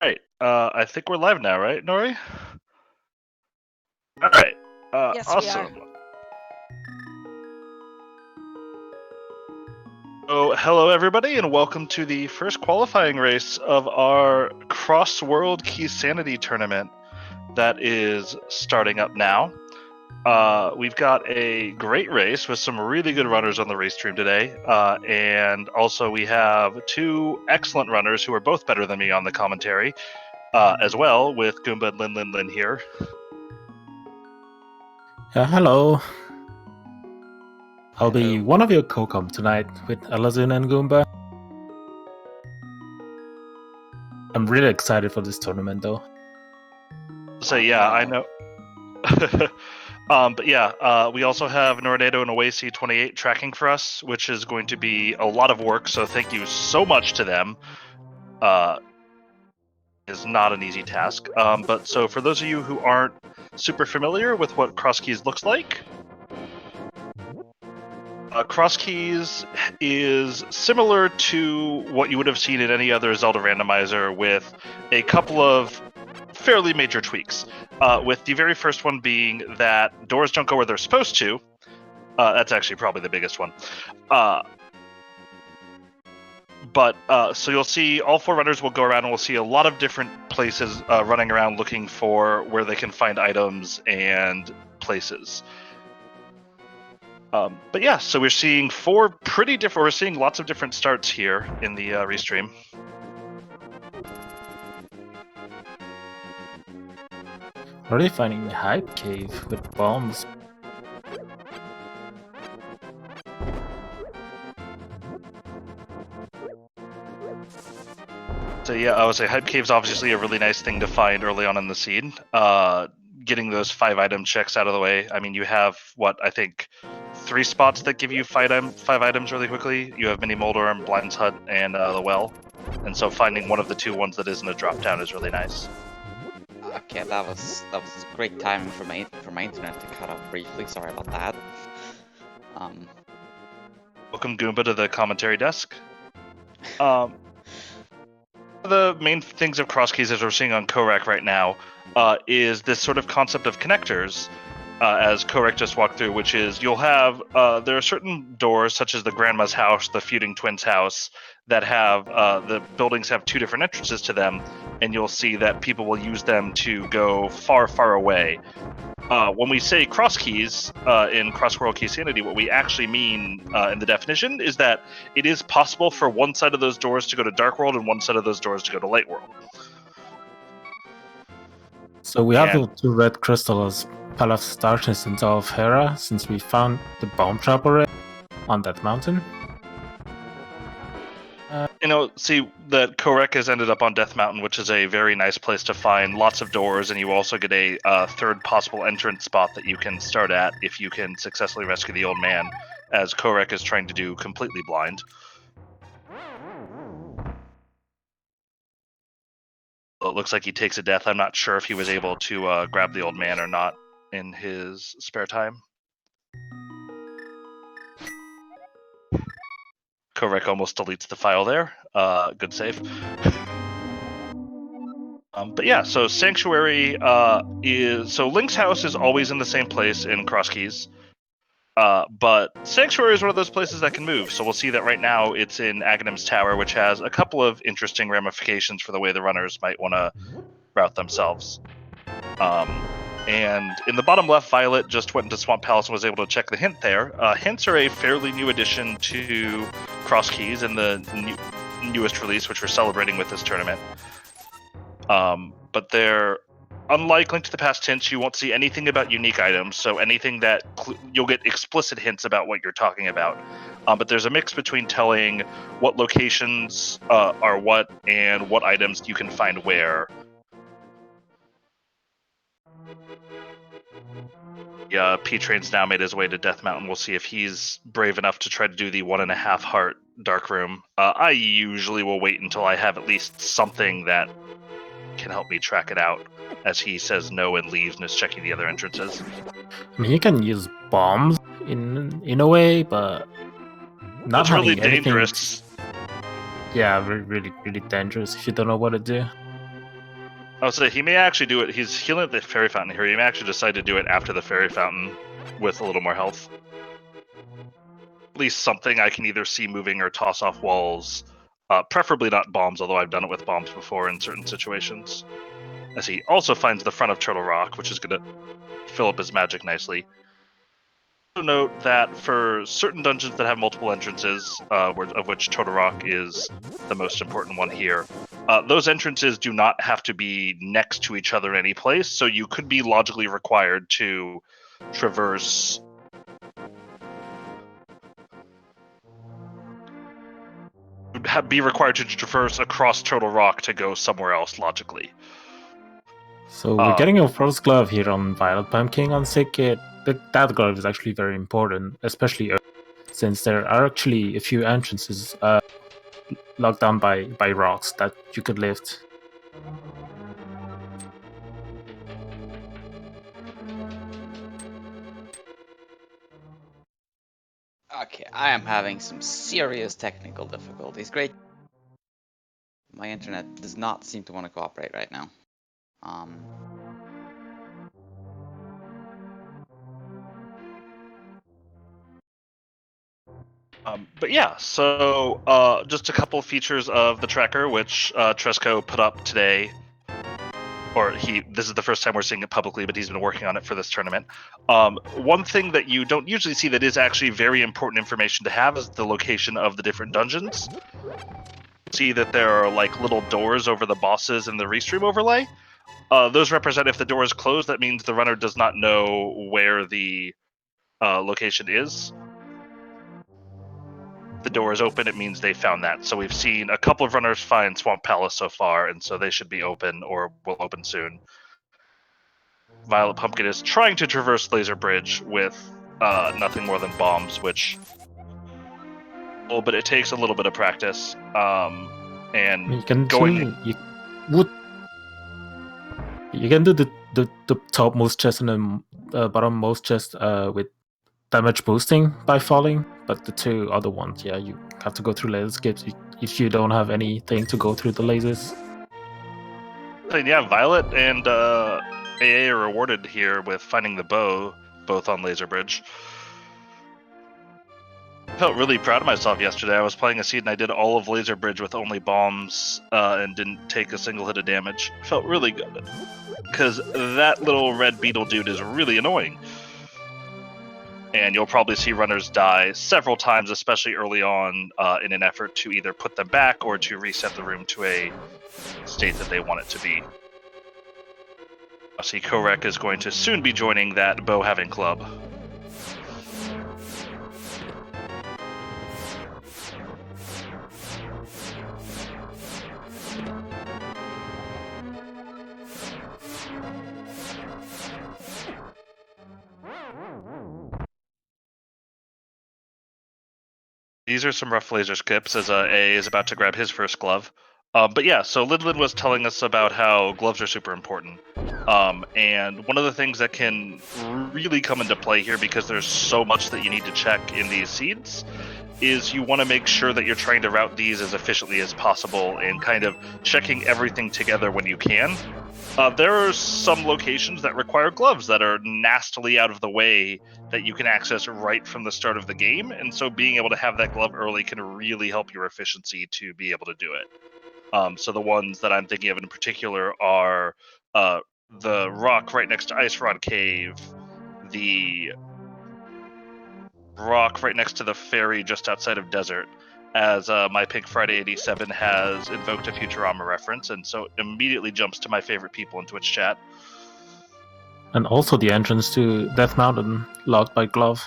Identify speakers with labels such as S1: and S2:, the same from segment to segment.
S1: Right. I think we're live now, right, Nori? All right.
S2: Yes, we are.
S1: Awesome. So, hello everybody, and welcome to the first qualifying race of our Crossworld Keysanity tournament that is starting up now. We've got a great race with some really good runners on the race stream today, and also we have two excellent runners who are both better than me on the commentary, as well, with Goomba and Lin here.
S3: Hello. I'll be one of your co-com tonight with Alazun and Goomba. I'm really excited for this tournament, though.
S1: So yeah, I know. But yeah, we also have Nornado and Oasis 28 tracking for us, which is going to be a lot of work. So thank you so much to them. Is not an easy task. But so for those of you who aren't super familiar with what Cross Keys looks like, Cross Keys is similar to what you would have seen in any other Zelda randomizer, with a couple of fairly major tweaks. With the very first one being that doors don't go where they're supposed to. That's actually probably the biggest one. So you'll see all four runners will go around, and we'll see a lot of different places running around looking for where they can find items and places. But yeah, so we're seeing four pretty different. We're seeing lots of different starts here in the restream.
S3: Already finding the hype cave with bombs.
S1: So yeah, I would say hype cave's obviously a really nice thing to find early on in the seed. Getting those 5 item checks out of the way. I mean, you have what I think 3 spots that give you 5 items really quickly. You have Mini Molder and Blind's Hut and the Well, and so finding one of the 2 ones that isn't a drop down is really nice.
S4: Okay, that was great timing for my internet to cut off briefly. Sorry about that.
S1: Welcome Goomba to the commentary desk. The main things of Cross Keys as we're seeing on Korek right now is this sort of concept of connectors, as Korek just walked through, which is you'll have there are certain doors such as the Grandma's house, the Feuding Twins house, that have the buildings have 2 different entrances to them, and you'll see that people will use them to go far, far away. When we say cross keys in Crossworld Keysanity, what we actually mean in the definition is that it is possible for one side of those doors to go to Dark World and one side of those doors to go to Light World.
S3: So we have the 2 red crystals, Palace Darkness and Tower of Hera, since we found the bomb trap already on that mountain.
S1: See that Korek has ended up on Death Mountain, which is a very nice place to find lots of doors, and you also get a 3rd possible entrance spot that you can start at if you can successfully rescue the old man, as Korek is trying to do completely blind. It looks like he takes a death. I'm not sure if he was able to grab the old man or not in his spare time. Korek almost deletes the file there. Good save. But yeah, so Sanctuary so Link's house is always in the same place in Cross Keys. But Sanctuary is one of those places that can move. So we'll see that right now it's in Aghanim's Tower, which has a couple of interesting ramifications for the way the runners might want to route themselves. And in the bottom left, Violet just went into Swamp Palace and was able to check the hint there. Hints are a fairly new addition to Cross Keys in the newest release, which we're celebrating with this tournament. But they're, unlike Link to the Past hints, you won't see anything about unique items, so anything that you'll get explicit hints about what you're talking about. But there's a mix between telling what locations are what and what items you can find where. Yeah, P-Train's now made his way to Death Mountain. We'll see if he's brave enough to try to do the 1.5 heart Dark Room. I usually will wait until I have at least something that can help me track it out, as he says no and leaves and is checking the other entrances.
S3: I mean, you can use bombs in a way, but not
S1: it's
S3: having
S1: really
S3: anything.
S1: Dangerous.
S3: Yeah, really, really dangerous if you don't know what to do.
S1: I'll say he may actually do it. He's healing at the fairy fountain here. He may actually decide to do it after the fairy fountain with a little more health. At least something I can either see moving or toss off walls. Preferably not bombs, although I've done it with bombs before in certain situations. As he also finds the front of Turtle Rock, which is going to fill up his magic nicely. Note that for certain dungeons that have multiple entrances, of which Turtle Rock is the most important one here, those entrances do not have to be next to each other in any place, so you could be logically required to traverse across Turtle Rock to go somewhere else logically.
S3: So we're getting our first glove here on Violet Pumpkin on Sick. That glove is actually very important, especially since there are actually a few entrances locked down by rocks that you could lift.
S4: Okay, I am having some serious technical difficulties. Great. My internet does not seem to want to cooperate right now.
S1: But yeah, so just a couple of features of the tracker, which Tresco put up today. Or this is the first time we're seeing it publicly, but he's been working on it for this tournament. One thing that you don't usually see that is actually very important information to have is the location of the different dungeons. See that there are like little doors over the bosses in the restream overlay. Those represent if the door is closed, that means the runner does not know where the location is. If the door is open, it means they found that. So we've seen a couple of runners find Swamp Palace so far, and so they should be open or will open soon. Violet Pumpkin is trying to traverse Laser Bridge with nothing more than bombs, but it takes a little bit of practice. And
S3: you can
S1: going,
S3: you can do the topmost chest and the bottommost chest with damage boosting by falling, but the two other ones, yeah, you have to go through laser skips if you don't have anything to go through the lasers.
S1: Yeah, Violet and AA are rewarded here with finding the bow, both on Laser Bridge. I felt really proud of myself yesterday. I was playing a seed and I did all of Laser Bridge with only bombs and didn't take a single hit of damage. Felt really good. Because that little red beetle dude is really annoying. And you'll probably see runners die several times, especially early on, in an effort to either put them back or to reset the room to a state that they want it to be. I see Korek is going to soon be joining that bow-having club. These are some rough laser skips as A is about to grab his first glove. But yeah, so Lidlin was telling us about how gloves are super important. And one of the things that can really come into play here, because there's so much that you need to check in these seeds, is you want to make sure that you're trying to route these as efficiently as possible and kind of checking everything together when you can. There are some locations that require gloves that are nastily out of the way that you can access right from the start of the game, and so being able to have that glove early can really help your efficiency to be able to do it. So the ones that I'm thinking of in particular are the rock right next to Ice Rod Cave, the rock right next to the ferry just outside of Desert, as my Pink Friday 87 has invoked a Futurama reference, and so immediately jumps to my favorite people in Twitch chat.
S3: And also the entrance to Death Mountain, locked by glove.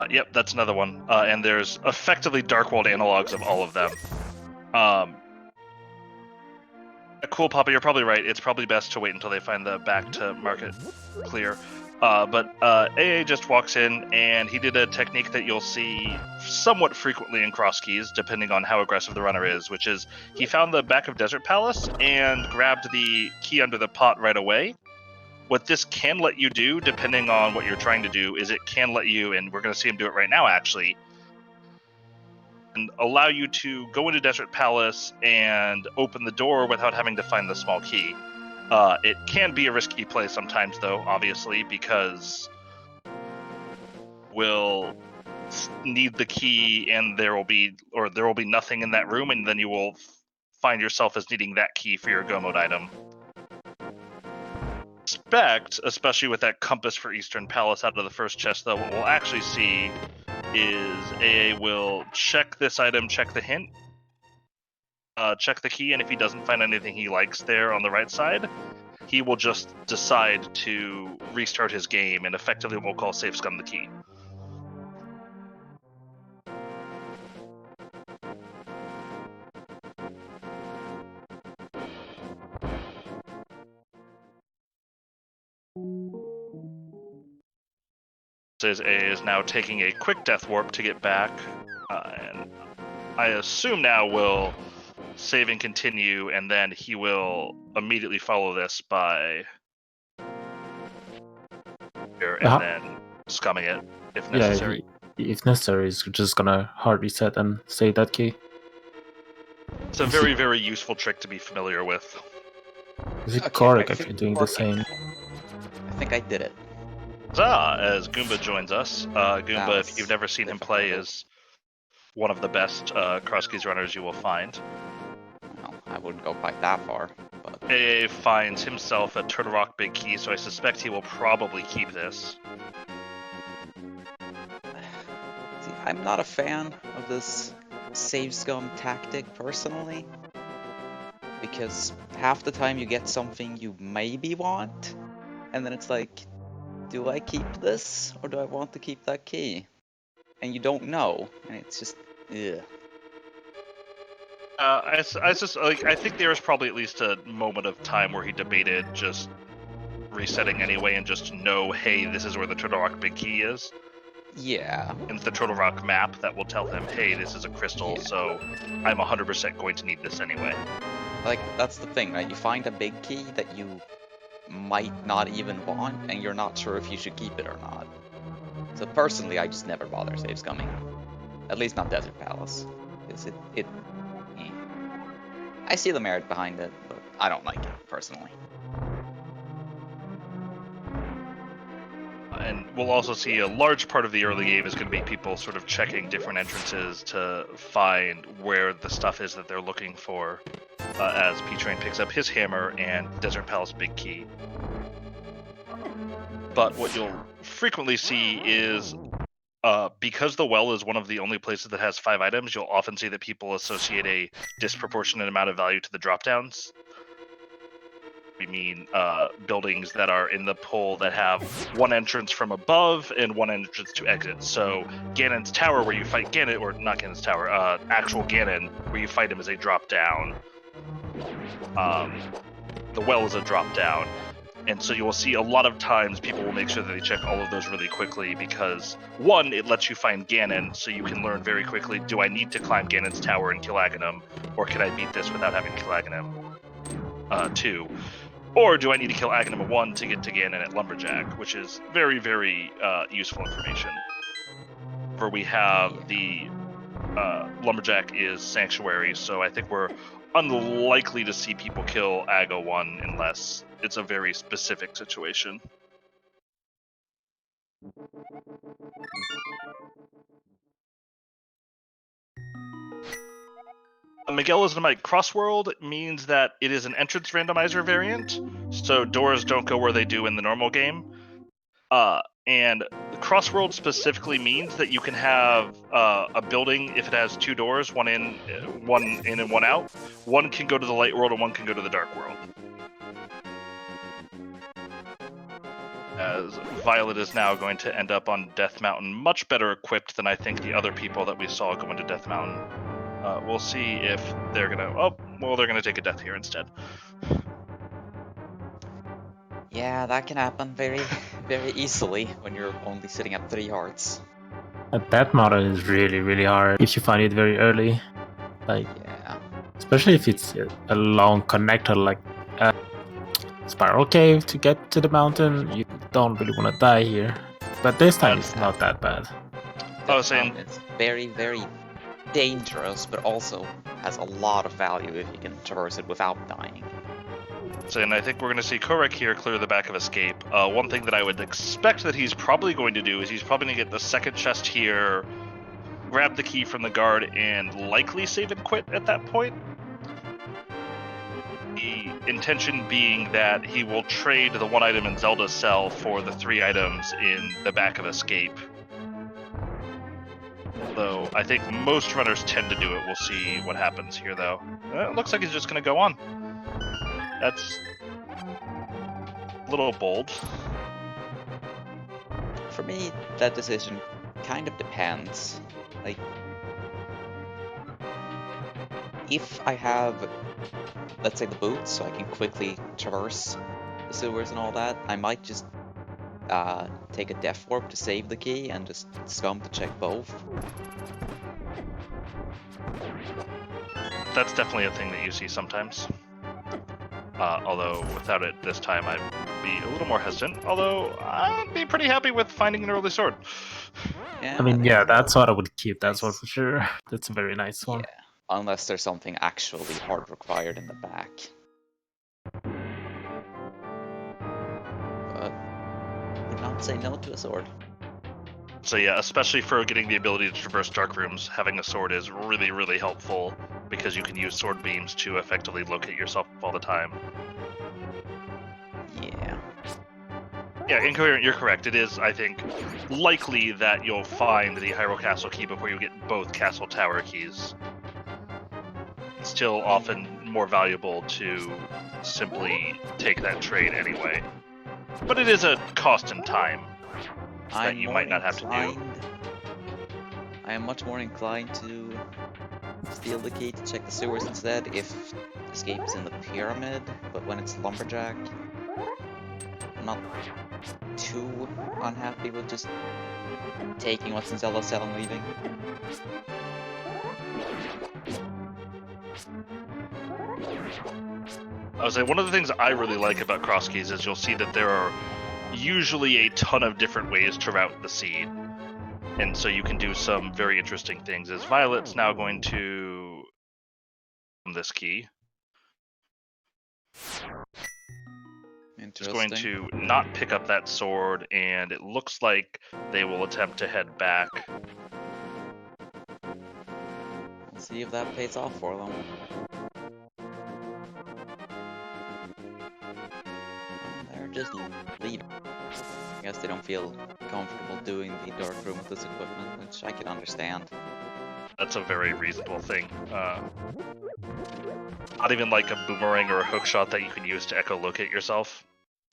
S1: Yep, that's another one. And there's effectively Dark World analogs of all of them. Cool, Papa, you're probably right. It's probably best to wait until they find the back to market clear. But AA just walks in, and he did a technique that you'll see somewhat frequently in cross keys, depending on how aggressive the runner is, which is he found the back of Desert Palace and grabbed the key under the pot right away. What this can let you do, depending on what you're trying to do, is it can let you, and we're going to see him do it right now, actually, and allow you to go into Desert Palace and open the door without having to find the small key. It can be a risky play sometimes, though, obviously, because we'll need the key and there will be nothing in that room, and then you will find yourself as needing that key for your go mode item. Expect, especially with that compass for Eastern Palace out of the first chest, though, what we'll actually see is AA will check this item, check the hint, check the key, and if he doesn't find anything he likes there on the right side, he will just decide to restart his game, and effectively we'll call safe scum the key. AA is now taking a quick death warp to get back, and I assume now will save and continue, and then he will immediately follow this by here and then scumming it if necessary.
S3: Yeah, if necessary, he's just gonna hard reset and save that key.
S1: It's a very, very useful trick to be familiar with.
S3: Is it correct if you're doing the same?
S4: I think I did it.
S1: As Goomba joins us. Goomba, if you've never seen him play, is one of the best cross keys runners you will find.
S4: Well, I wouldn't go quite that far. But
S1: AA finds himself a Turtle Rock big key, so I suspect he will probably keep this.
S4: See, I'm not a fan of this save scum tactic personally, because half the time you get something you maybe want, and then it's like, do I keep this or do I want to keep that key? And you don't know, and it's just, ugh.
S1: I think there was probably at least a moment of time where he debated just resetting anyway and just know, hey, this is where the Turtle Rock big key is.
S4: Yeah.
S1: And it's the Turtle Rock map that will tell him, hey, this is a crystal, so I'm 100% going to need this anyway.
S4: Like, that's the thing, right? You find a big key that you might not even want, and you're not sure if you should keep it or not. So personally, I just never bother save scumming. At least not Desert Palace. Because I see the merit behind it, but I don't like it, personally.
S1: And we'll also see a large part of the early game is going to be people sort of checking different entrances to find where the stuff is that they're looking for, as P-Train picks up his hammer and Desert Palace big key. But what you'll frequently see is, because the well is one of the only places that has 5 items, you'll often see that people associate a disproportionate amount of value to the dropdowns. We mean buildings that are in the pole that have one entrance from above and one entrance to exit. So Ganon's Tower, where you fight Ganon, or not Ganon's Tower, actual Ganon, where you fight him, is a drop down. The well is a drop down. And so you will see a lot of times people will make sure that they check all of those really quickly because, one, it lets you find Ganon, so you can learn very quickly, do I need to climb Ganon's Tower and kill Aghanim, or can I beat this without having to kill Aghanim? 2, or do I need to kill Aghanim 1 to get to Ganon at Lumberjack, which is very, very useful information. Where we have the Lumberjack is Sanctuary, so I think we're unlikely to see people kill Aga 1 unless it's a very specific situation. Miguel Islamite Crossworld means that it is an entrance randomizer variant, so doors don't go where they do in the normal game. And Crossworld specifically means that you can have a building, if it has 2 doors, one in and one out. One can go to the light world and one can go to the dark world. As Violet is now going to end up on Death Mountain, much better equipped than I think the other people that we saw go into Death Mountain. We'll see if they're gonna take a death here instead.
S4: Yeah, that can happen very, very easily when you're only sitting at 3 hearts.
S3: That model is really, really hard if you find it very early. Like,
S4: yeah.
S3: Especially if it's a long connector, like Spiral Cave to get to the mountain. You don't really want to die here. But this time it's not that bad.
S1: I was saying
S4: it's very, very dangerous, but also has a lot of value if you can traverse it without dying.
S1: So, and I think we're going to see Korek here clear the back of Escape. One thing that I would expect that he's probably going to do is he's probably going to get the second chest here, grab the key from the guard, and likely save and quit at that point. The intention being that he will trade the one item in Zelda's cell for the 3 items in the back of Escape. Though I think most runners tend to do it. We'll see what happens here, though. It looks like he's just going to go on. That's a little bold.
S4: For me, that decision kind of depends. Like, if I have, let's say, the boots, so I can quickly traverse the sewers and all that, I might just take a death warp to save the key and just scum to check both.
S1: That's definitely a thing that you see sometimes. Although without it this time, I'd be a little more hesitant. Although I'd be pretty happy with finding an early sword.
S3: Yeah, I mean, yeah, that's what I would keep. That's what for sure. That's a very nice one.
S4: Yeah, unless there's something actually hard required in the back. But would not say no to a sword.
S1: So yeah, especially for getting the ability to traverse dark rooms, having a sword is really, really helpful because you can use sword beams to effectively locate yourself all the time.
S4: Yeah.
S1: Yeah, Incoherent, you're correct. It is, I think, likely that you'll find the Hyrule Castle key before you get both Castle Tower keys. It's still often more valuable to simply take that trade anyway. But it is a cost in time that you might not have to do.
S4: I am much more inclined to steal the key to check the sewers instead if Escape is in the pyramid, but when it's Lumberjack, I'm not too unhappy with just taking what's in Zelda's cell and leaving.
S1: I would say one of the things I really like about cross keys is you'll see that there are usually a ton of different ways to route the seed. And so you can do some very interesting things. As Violet's now going to this key. Is going to not pick up that sword, and it looks like they will attempt to head back.
S4: We'll see if that pays off for them. They're just leaving. I guess they don't feel comfortable doing the dark room with this equipment, which I can understand.
S1: That's a very reasonable thing. Not even like a boomerang or a hook shot that you can use to echolocate yourself.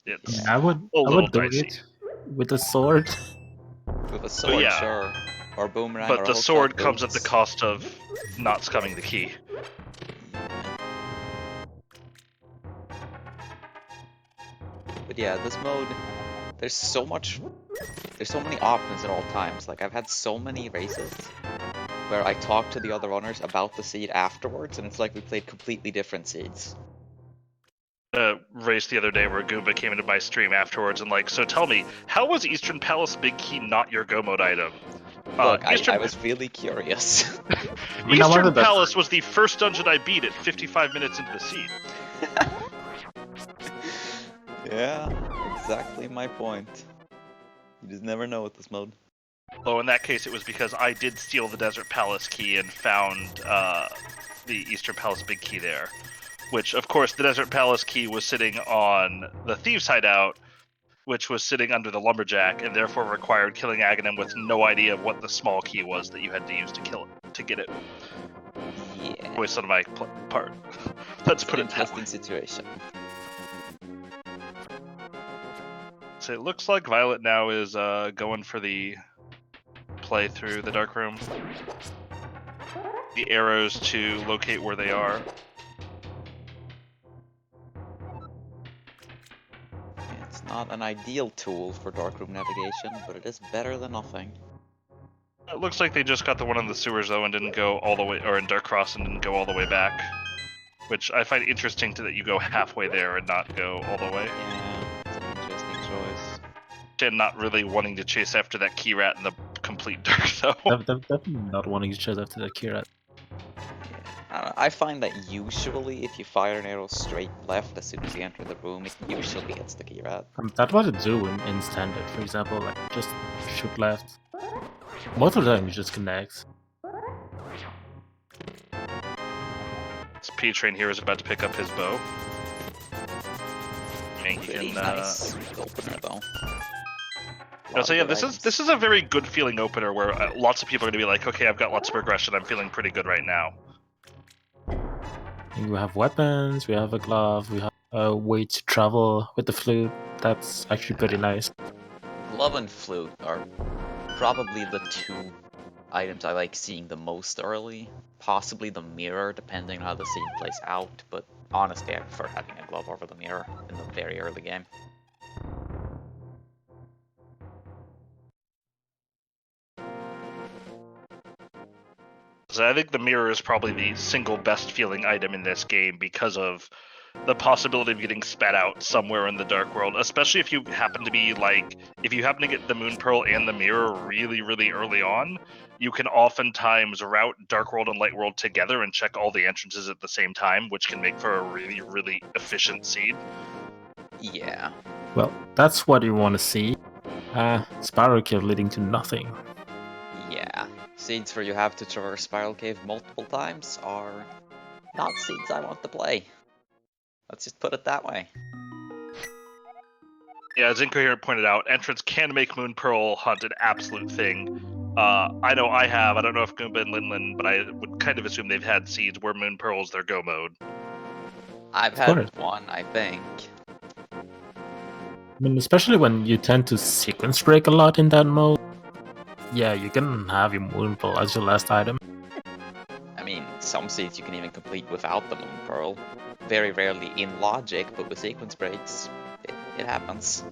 S1: It's
S3: I would do it with a sword.
S4: With a sword,
S1: yeah.
S4: Sure. Or boomerang.
S1: But
S4: or
S1: the
S4: hook
S1: sword
S4: shot
S1: comes
S4: boots.
S1: at the cost of not scumming the key.
S4: But yeah, this mode, there's so many options at all times. Like, I've had so many races where I talk to the other runners about the seed afterwards, and it's like we played completely different seeds.
S1: Race the other day where Goomba came into my stream afterwards and like, so tell me, how was Eastern Palace Big Key not your Go mode item?
S4: Look, I was really curious.
S1: Eastern Palace was the first dungeon I beat at 55 minutes into the seed.
S4: Yeah, exactly my point. You just never know with this mode.
S1: Oh, in that case, it was because I did steal the Desert Palace key and found the Eastern Palace Big Key there. Which, of course, the Desert Palace key was sitting on the Thieves' Hideout, which was sitting under the Lumberjack, and therefore required killing Aghanim with no idea of what the small key was that you had to use to kill it, to get it.
S4: Yeah.
S1: Wasted on my part. Let's put it that way.
S4: Interesting situation.
S1: So it looks like Violet now is going for the play through the Dark Room. The arrows to locate where they are.
S4: It's not an ideal tool for darkroom navigation, but it is better than nothing.
S1: It looks like they just got the one in the sewers though and didn't go all the way, or in Dark Cross and didn't go all the way back. Which I find interesting that you go halfway there and not go all the way.
S4: Yeah, it's an interesting choice.
S1: And not really wanting to chase after that key rat in the complete dark, though.
S3: Definitely not wanting to chase after the Kira.
S4: I don't know, I find that usually if you fire an arrow straight left as soon as you enter the room, it usually hits the key rat.
S3: That's what it do in standard, for example, like just shoot left. Most of the time it just connects.
S1: This P-Train here is about to pick up his bow. And he
S4: Pretty
S1: can,
S4: nice opener though.
S1: So yeah, this is a very good feeling opener where lots of people are going to be like, okay, I've got lots of progression, I'm feeling pretty good right now.
S3: We have weapons, we have a glove, we have a way to travel with the flute. That's actually pretty nice.
S4: Glove and flute are probably the two items I like seeing the most early. Possibly the mirror, depending on how the scene plays out, but honestly I prefer having a glove over the mirror in the very early game.
S1: So I think the mirror is probably the single best feeling item in this game because of the possibility of getting spat out somewhere in the Dark World, especially if you happen to be like, if you happen to get the Moon Pearl and the mirror really, really early on, you can oftentimes route Dark World and Light World together and check all the entrances at the same time, which can make for a really, really efficient seed.
S4: Yeah.
S3: Well, that's what you want to see. Spiral Cave leading to nothing.
S4: Yeah. Seeds where you have to traverse Spiral Cave multiple times are not seeds I want to play. Let's just put it that way.
S1: Yeah, as Incoherent pointed out, entrance can make Moon Pearl Hunt an absolute thing. I know I have. I don't know if Goomba and Linlin, but I would kind of assume they've had seeds where Moon Pearl is their go mode.
S4: I've had one, I think.
S3: I mean, especially when you tend to sequence break a lot in that mode. Yeah, you can have your Moon Pearl as your last item.
S4: I mean, some seeds you can even complete without the Moon Pearl. Very rarely in logic, but with sequence breaks, it happens.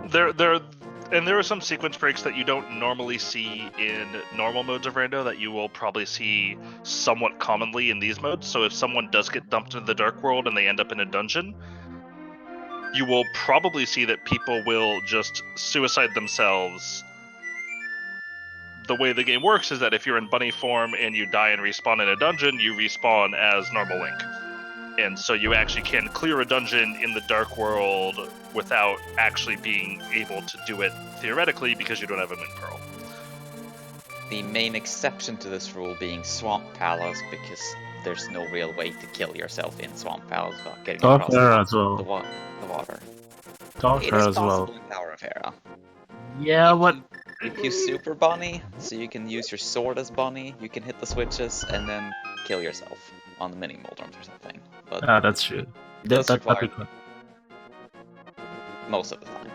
S1: There are some sequence breaks that you don't normally see in normal modes of rando that you will probably see somewhat commonly in these modes. So if someone does get dumped into the Dark World and they end up in a dungeon, you will probably see that people will just suicide themselves. The way the game works is that if you're in bunny form and you die and respawn in a dungeon, you respawn as normal Link. And so you actually can clear a dungeon in the Dark World without actually being able to do it theoretically because you don't have a Moon Pearl.
S4: The main exception to this rule being Swamp Palace, because there's no real way to kill yourself in Swamp Palace without getting across the water. It is possible in Tower of Hera.
S3: Yeah,
S4: If you super bunny, so you can use your sword as bunny, you can hit the switches and then kill yourself on the mini Moldrums or something. But
S3: that's true.
S4: That's required most of the time.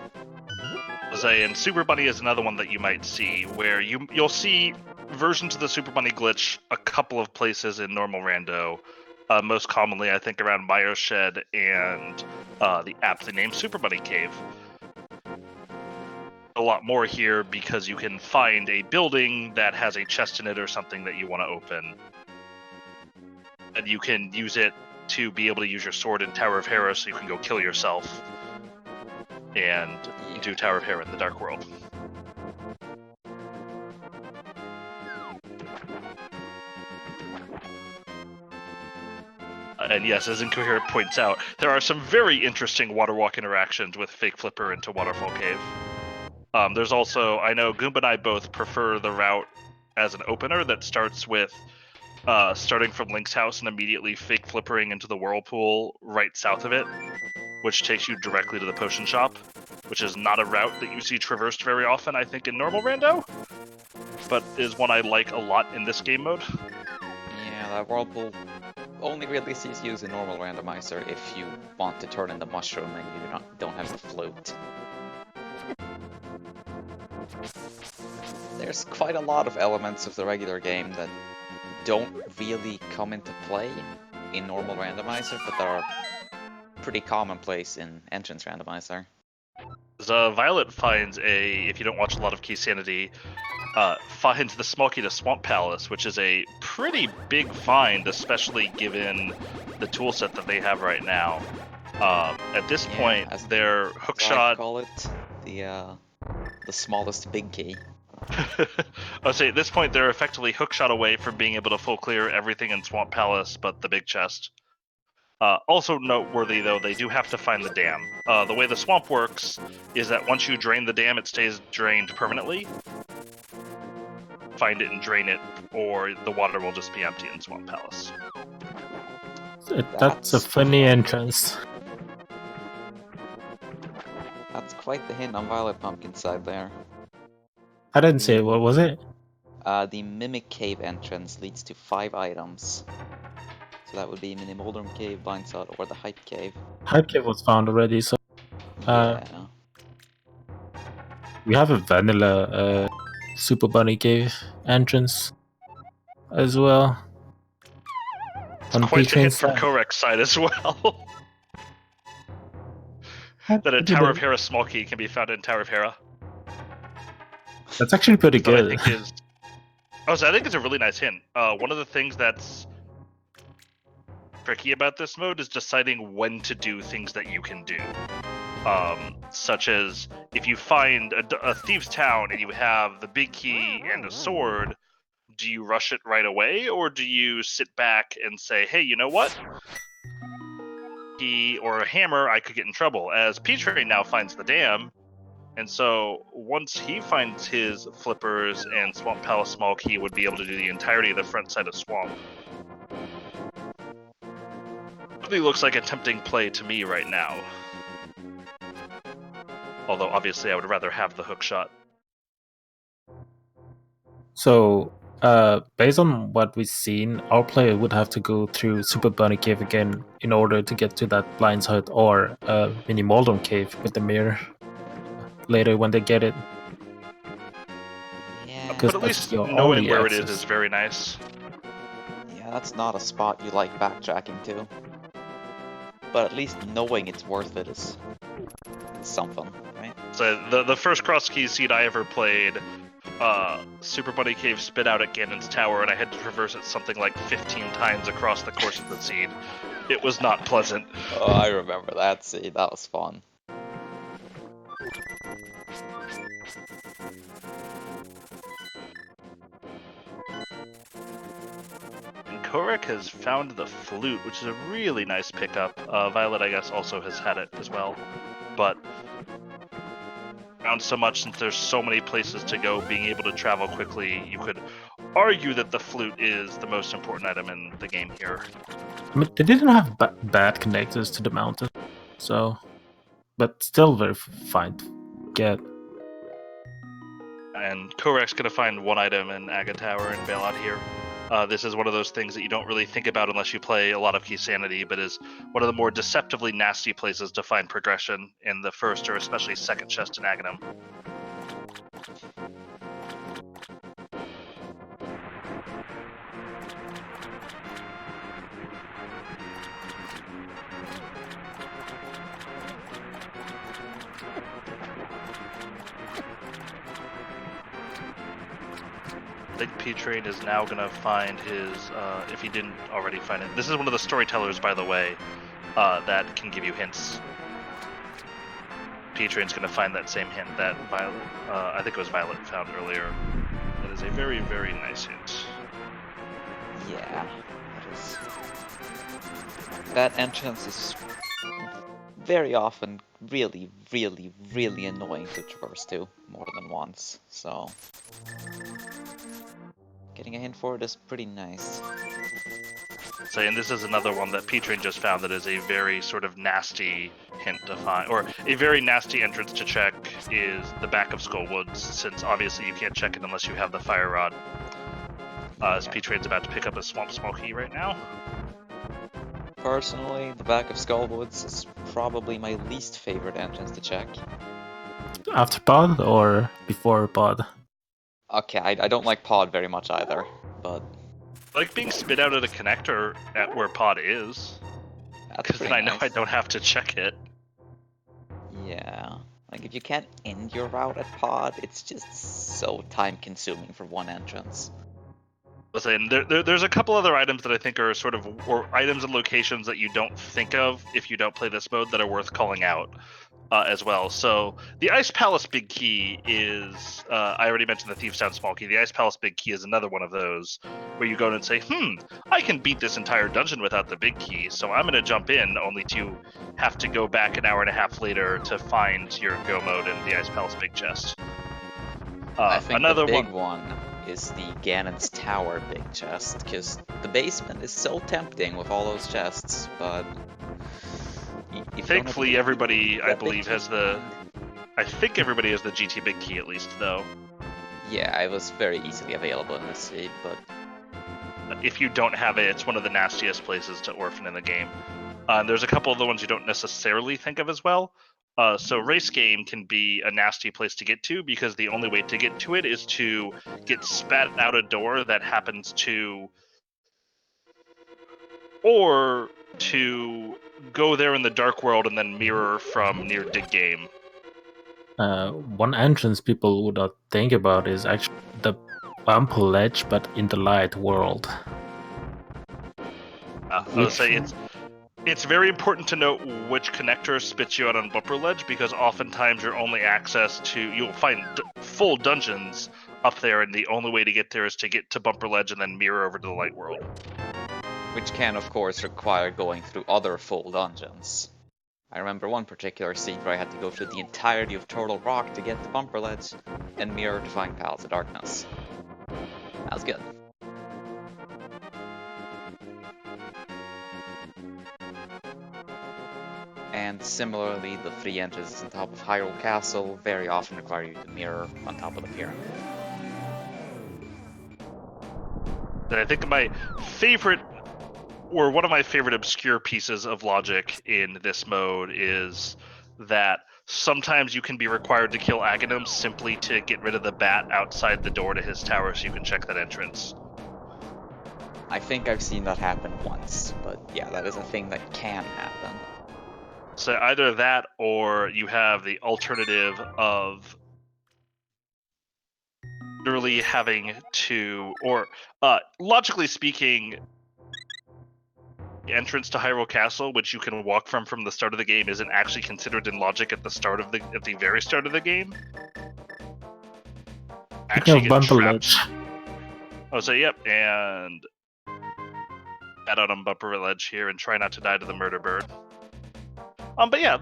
S1: And Super Bunny is another one that you might see, where you'll see versions of the Super Bunny glitch a couple of places in normal rando. Most commonly, I think, around Myo Shed and the aptly named Super Bunny Cave. A lot more here because you can find a building that has a chest in it or something that you want to open. And you can use it to be able to use your sword in Tower of Hera so you can go kill yourself and do Tower of Hera in the Dark World. And yes, as Incoherent points out, there are some very interesting water walk interactions with Fake Flipper into Waterfall Cave. There's also, I know Goomba and I both prefer the route as an opener that starts with starting from Link's house and immediately Fake Flippering into the whirlpool right south of it, which takes you directly to the potion shop, which is not a route that you see traversed very often, I think, in normal rando, but is one I like a lot in this game mode.
S4: Yeah, that whirlpool only really sees used in normal randomizer if you want to turn in the mushroom and you don't have the flute. There's quite a lot of elements of the regular game that don't really come into play in normal randomizer, but that are pretty commonplace in entrance randomizer.
S1: Violet finds if you don't watch a lot of Keysanity, finds the small key to Swamp Palace, which is a pretty big find, especially given the toolset that they have right now. At this point, their hookshot...
S4: I call it the smallest big key.
S1: I'll say at this point they're effectively hookshot away from being able to full clear everything in Swamp Palace but the big chest. Also noteworthy though, they do have to find the dam. The way the swamp works is that once you drain the dam, it stays drained permanently. Find it and drain it, or the water will just be empty in Swamp Palace.
S3: That's a funny entrance.
S4: That's quite the hint on Violet Pumpkin's side there.
S3: I didn't say it. What was it?
S4: The Mimic Cave entrance leads to 5 items. So that would be Mini Moldrum Cave, Blind Sod, or the Hype Cave.
S3: Hype Cave was found already, so...
S4: Yeah.
S3: We have a vanilla Super Bunny Cave entrance as well.
S1: It's quite the hit from Korek's side as well. That a Tower of Hera small key can be found in Tower of Hera.
S3: That's actually pretty good.
S1: I think it's a really nice hint. One of the things that's tricky about this mode is deciding when to do things that you can do. Such as if you find a thieves' town and you have the big key and a sword, do you rush it right away, or do you sit back and say, hey, you know what? Key or a hammer, I could get in trouble. As P-Train now finds the dam, and so once he finds his flippers and Swamp Palace small key would be able to do the entirety of the front side of Swamp. Really looks like a tempting play to me right now. Although obviously I would rather have the hook shot.
S3: So, based on what we've seen, our player would have to go through Super Bunny Cave again in order to get to that Blind's Hut or Mini Moldrum Cave with the mirror later when they get it.
S4: Yeah.
S1: But at least knowing where it is very nice.
S4: Yeah, that's not a spot you like backtracking to. But at least knowing it's worth it is something, right?
S1: So the first cross key seed I ever played, Super Bunny Cave spit out at Ganon's tower, and I had to traverse it something like 15 times across the course of the seed. It was not pleasant.
S4: Oh, I remember that seed. That was fun.
S1: Korek has found the flute, which is a really nice pickup. Violet, I guess, also has had it as well. But found so much since there's so many places to go, being able to travel quickly, you could argue that the flute is the most important item in the game here.
S3: I mean, they didn't have bad connectors to the mountain, so... But still very fine to get.
S1: And Korek's going to find one item in Aga Tower and bail out here. This is one of those things that you don't really think about unless you play a lot of Keysanity, but is one of the more deceptively nasty places to find progression in the first or especially second chest in Aghanim. I think P-Train is now going to find his, if he didn't already find it. This is one of the storytellers, by the way, that can give you hints. P-Train's going to find that same hint that Violet, I think it was Violet, found earlier. That is a very, very nice hint.
S4: Yeah, that is. That entrance is very often really, really, really annoying to traverse to more than once, so... Getting a hint for it is pretty nice.
S1: So, and this is another one that P-Train just found that is a very sort of nasty hint to find, or a very nasty entrance to check is the back of Skullwoods, since obviously you can't check it unless you have the Fire Rod. As P-Train's about to pick up a Swamp Small Key right now.
S4: Personally, the back of Skullwoods is probably my least favorite entrance to check.
S3: After pod or before pod?
S4: Okay, I don't like pod very much either, but...
S1: I like being spit out at a connector at where pod is. Because then I know I don't have to check it.
S4: Yeah. Like, if you can't end your route at pod, it's just so time-consuming for one entrance.
S1: Listen, there's a couple other items that I think are sort of, or items and locations that you don't think of if you don't play this mode that are worth calling out. as well. So the Ice Palace Big Key is, I already mentioned the Thief's Town Small Key. The Ice Palace Big Key is another one of those where you go in and say, I can beat this entire dungeon without the big key, so I'm going to jump in, only to have to go back an hour and a half later to find your go mode in the Ice Palace Big Chest.
S4: I think
S1: another
S4: the big one is the Ganon's Tower big chest, because the basement is so tempting with all those chests, but...
S1: Thankfully, everybody, I believe, has the... I think everybody has the GT Big Key, at least, though.
S4: Yeah, it was very easily available in this seed, but...
S1: If you don't have it, it's one of the nastiest places to orphan in the game. There's a couple of the ones you don't necessarily think of as well. So Race Game can be a nasty place to get to, because the only way to get to it is to get spat out a door that happens to... Or to go there in the Dark World and then mirror from near Dig Game.
S3: One entrance people would not think about is actually the bumper ledge, but in the light world.
S1: I would say it's very important to note which connector spits you out on bumper ledge, because oftentimes your only access to... You'll find full dungeons up there, and the only way to get there is to get to bumper ledge and then mirror over to the light world.
S4: Which can, of course, require going through other full dungeons. I remember one particular seed where I had to go through the entirety of Turtle Rock to get to Bumper Ledge, and mirror to find Palace of Darkness. That was good. And similarly, the 3 entrances on top of Hyrule Castle very often require you to mirror on top of the pyramid.
S1: And I think my favorite, or one of my favorite obscure pieces of logic in this mode is that sometimes you can be required to kill Ganon simply to get rid of the bat outside the door to his tower so you can check that entrance.
S4: I think I've seen that happen once, but yeah, that is a thing that can happen.
S1: So either that, or you have the alternative of literally having to, or logically speaking, the entrance to Hyrule Castle, which you can walk from the start of the game, isn't actually considered in logic at the very start of the game. Actually get trapped. Oh, so yep, and bat out on bumper ledge here and try not to die to the murder bird. But yeah,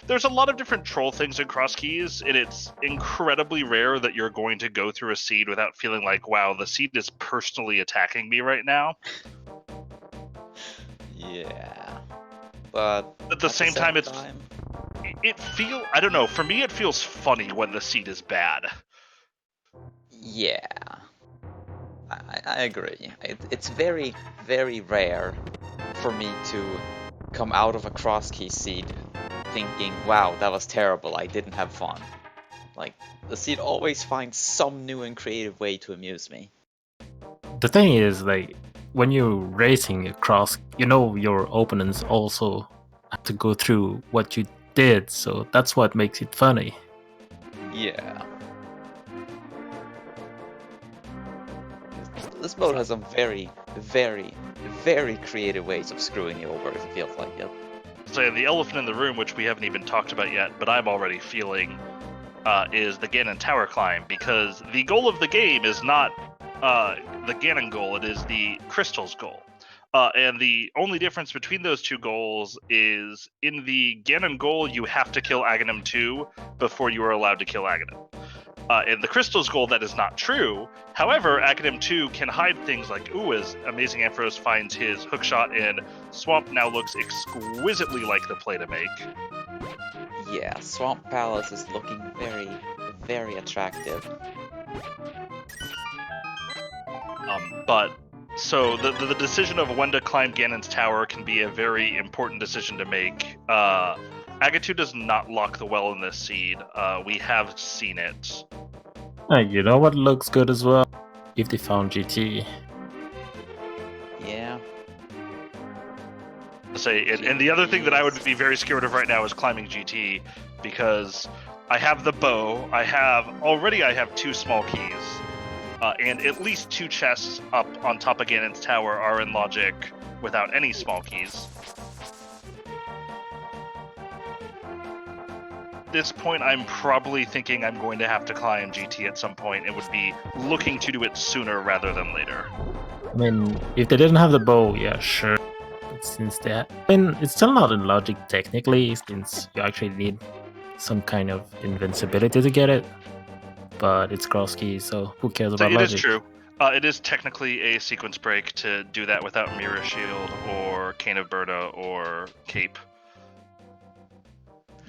S1: there's a lot of different troll things in Cross Keys, and it's incredibly rare that you're going to go through a seed without feeling like, wow, the seed is personally attacking me right now.
S4: Yeah, but
S1: at the same time, I don't know, for me it feels funny when the seed is bad.
S4: Yeah, I agree. It's very, very rare for me to come out of a Cross Key seed thinking, wow, that was terrible, I didn't have fun. Like, the seed always finds some new and creative way to amuse me.
S3: The thing is, like, when you're racing across, you know your opponents also have to go through what you did, so that's what makes it funny.
S4: Yeah. This mode has some very, very, very creative ways of screwing you over if it feels like it.
S1: So the elephant in the room, which we haven't even talked about yet, but I'm already feeling, is the Ganon Tower climb, because the goal of the game is not the Ganon goal, it is the Crystal's goal. And the only difference between those two goals is in the Ganon goal, you have to kill Aghanim 2 before you are allowed to kill Aghanim. In the Crystal's goal, that is not true. However, Aghanim 2 can hide things like, as Amazing Ampharos finds his hookshot in Swamp now looks exquisitely like the play to make.
S4: Yeah, Swamp Palace is looking very, very attractive.
S1: So the decision of when to climb Ganon's tower can be a very important decision to make. Agatu does not lock the well in this seed. We have seen it.
S3: You know what looks good as well? If they found GT.
S4: Yeah.
S1: And the other thing that I would be very scared of right now is climbing GT, because I have the bow, I have 2 small keys, and at least 2 chests up on top of Ganon's tower are in logic without any small keys. at this point, I'm probably thinking I'm going to have to climb GT at some point and would be looking to do it sooner rather than later.
S3: I mean, if they didn't have the bow, yeah, sure. But since they, it's still not in logic technically, since you actually need some kind of invincibility to get it. But it's cross key, so who cares about logic?
S1: It is true. It is technically a sequence break to do that without Mirror Shield or Cane of Berta or Cape.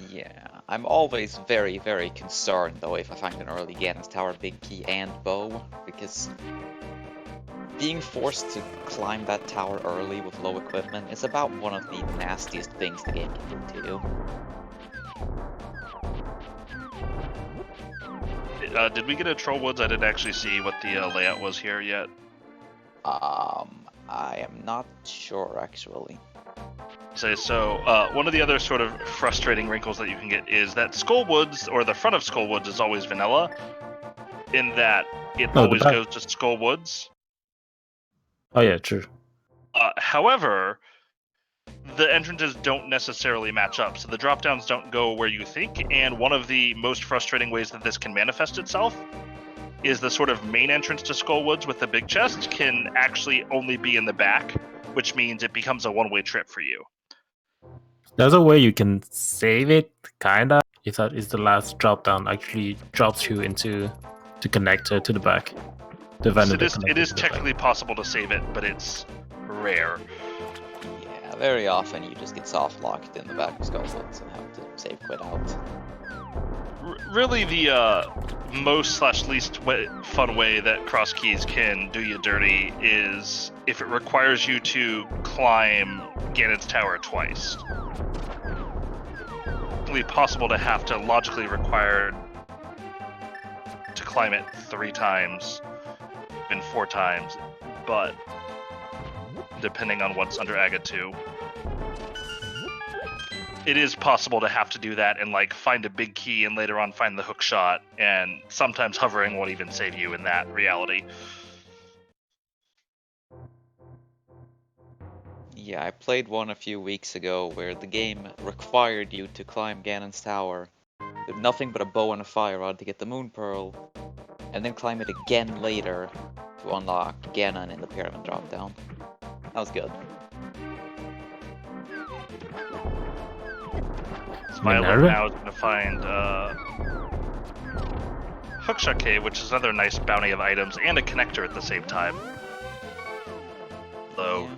S4: Yeah, I'm always very, very concerned though if I find an early Ganon's Tower big key and bow, because being forced to climb that tower early with low equipment is about one of the nastiest things the game can do to you.
S1: Did we get a Troll Woods? I didn't actually see what the layout was here yet.
S4: I am not sure actually.
S1: So one of the other sort of frustrating wrinkles that you can get is that Skull Woods, or the front of Skull Woods, is always vanilla, in that it always goes to Skull Woods.
S3: Oh yeah, true.
S1: However, the entrances don't necessarily match up, so the drop-downs don't go where you think, and one of the most frustrating ways that this can manifest itself is the sort of main entrance to Skull Woods with the big chest can actually only be in the back, which means it becomes a one-way trip for you.
S3: There's a way you can save it, kinda, if that is the last drop-down actually drops you into the connector to the back.
S1: It is technically possible to save it, but it's rare.
S4: Yeah, very often you just get soft locked in the back of Skull Woods and have to save quit out.
S1: Really, the most/least fun way that cross keys can do you dirty is if it requires you to climb Ganon's Tower twice. It's really possible to have to logically require to climb it 3 times, even 4 times, but depending on what's under Aga 2. It is possible to have to do that and like find a big key and later on find the hook shot, and sometimes hovering won't even save you in that reality.
S4: Yeah, I played one a few weeks ago where the game required you to climb Ganon's Tower with nothing but a bow and a fire rod to get the Moon Pearl, and then climb it again later to unlock Ganon in the Pyramid drop-down. That was good.
S1: Violet now is going to find Hookshot Cave, which is another nice bounty of items and a connector at the same time. Though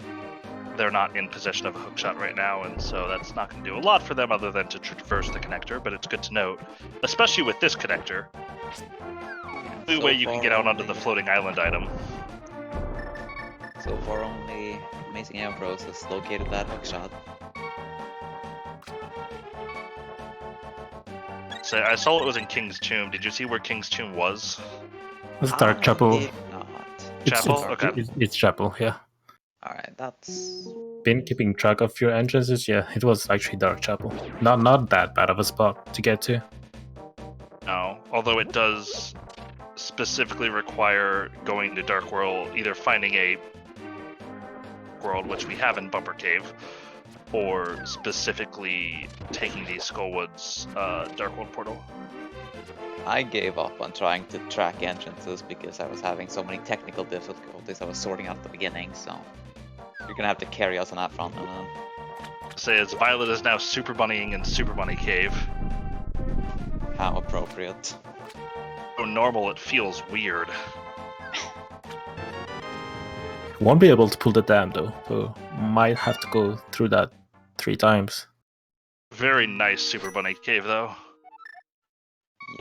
S1: they're not in possession of a hookshot right now, and so that's not going to do a lot for them other than to traverse the connector, but it's good to note, especially with this connector. The only way you can get out onto the floating island item.
S4: So far only Amazing Ambrose has located that hookshot.
S1: So I saw it was in King's Tomb. Did you see where King's Tomb was?
S3: It's Dark Chapel.
S1: Chapel? Okay.
S3: It's Chapel, yeah.
S4: Alright, that's...
S3: Been keeping track of your entrances, yeah, it was actually Dark Chapel. Not that bad of a spot to get to.
S1: No, although it does specifically require going to Dark World, either finding a world, which we have in Bumper Cave, or specifically taking the Skullwoods Dark World portal.
S4: I gave up on trying to track entrances because I was having so many technical difficulties I was sorting out at the beginning, so you're gonna have to carry us on that front now.
S1: Say as Violet is now Super Bunnying in Super Bunny Cave.
S4: How appropriate.
S1: So normal, it feels weird.
S3: Won't be able to pull the dam though, so might have to go through that 3 times.
S1: Very nice Super Bunny Cave though.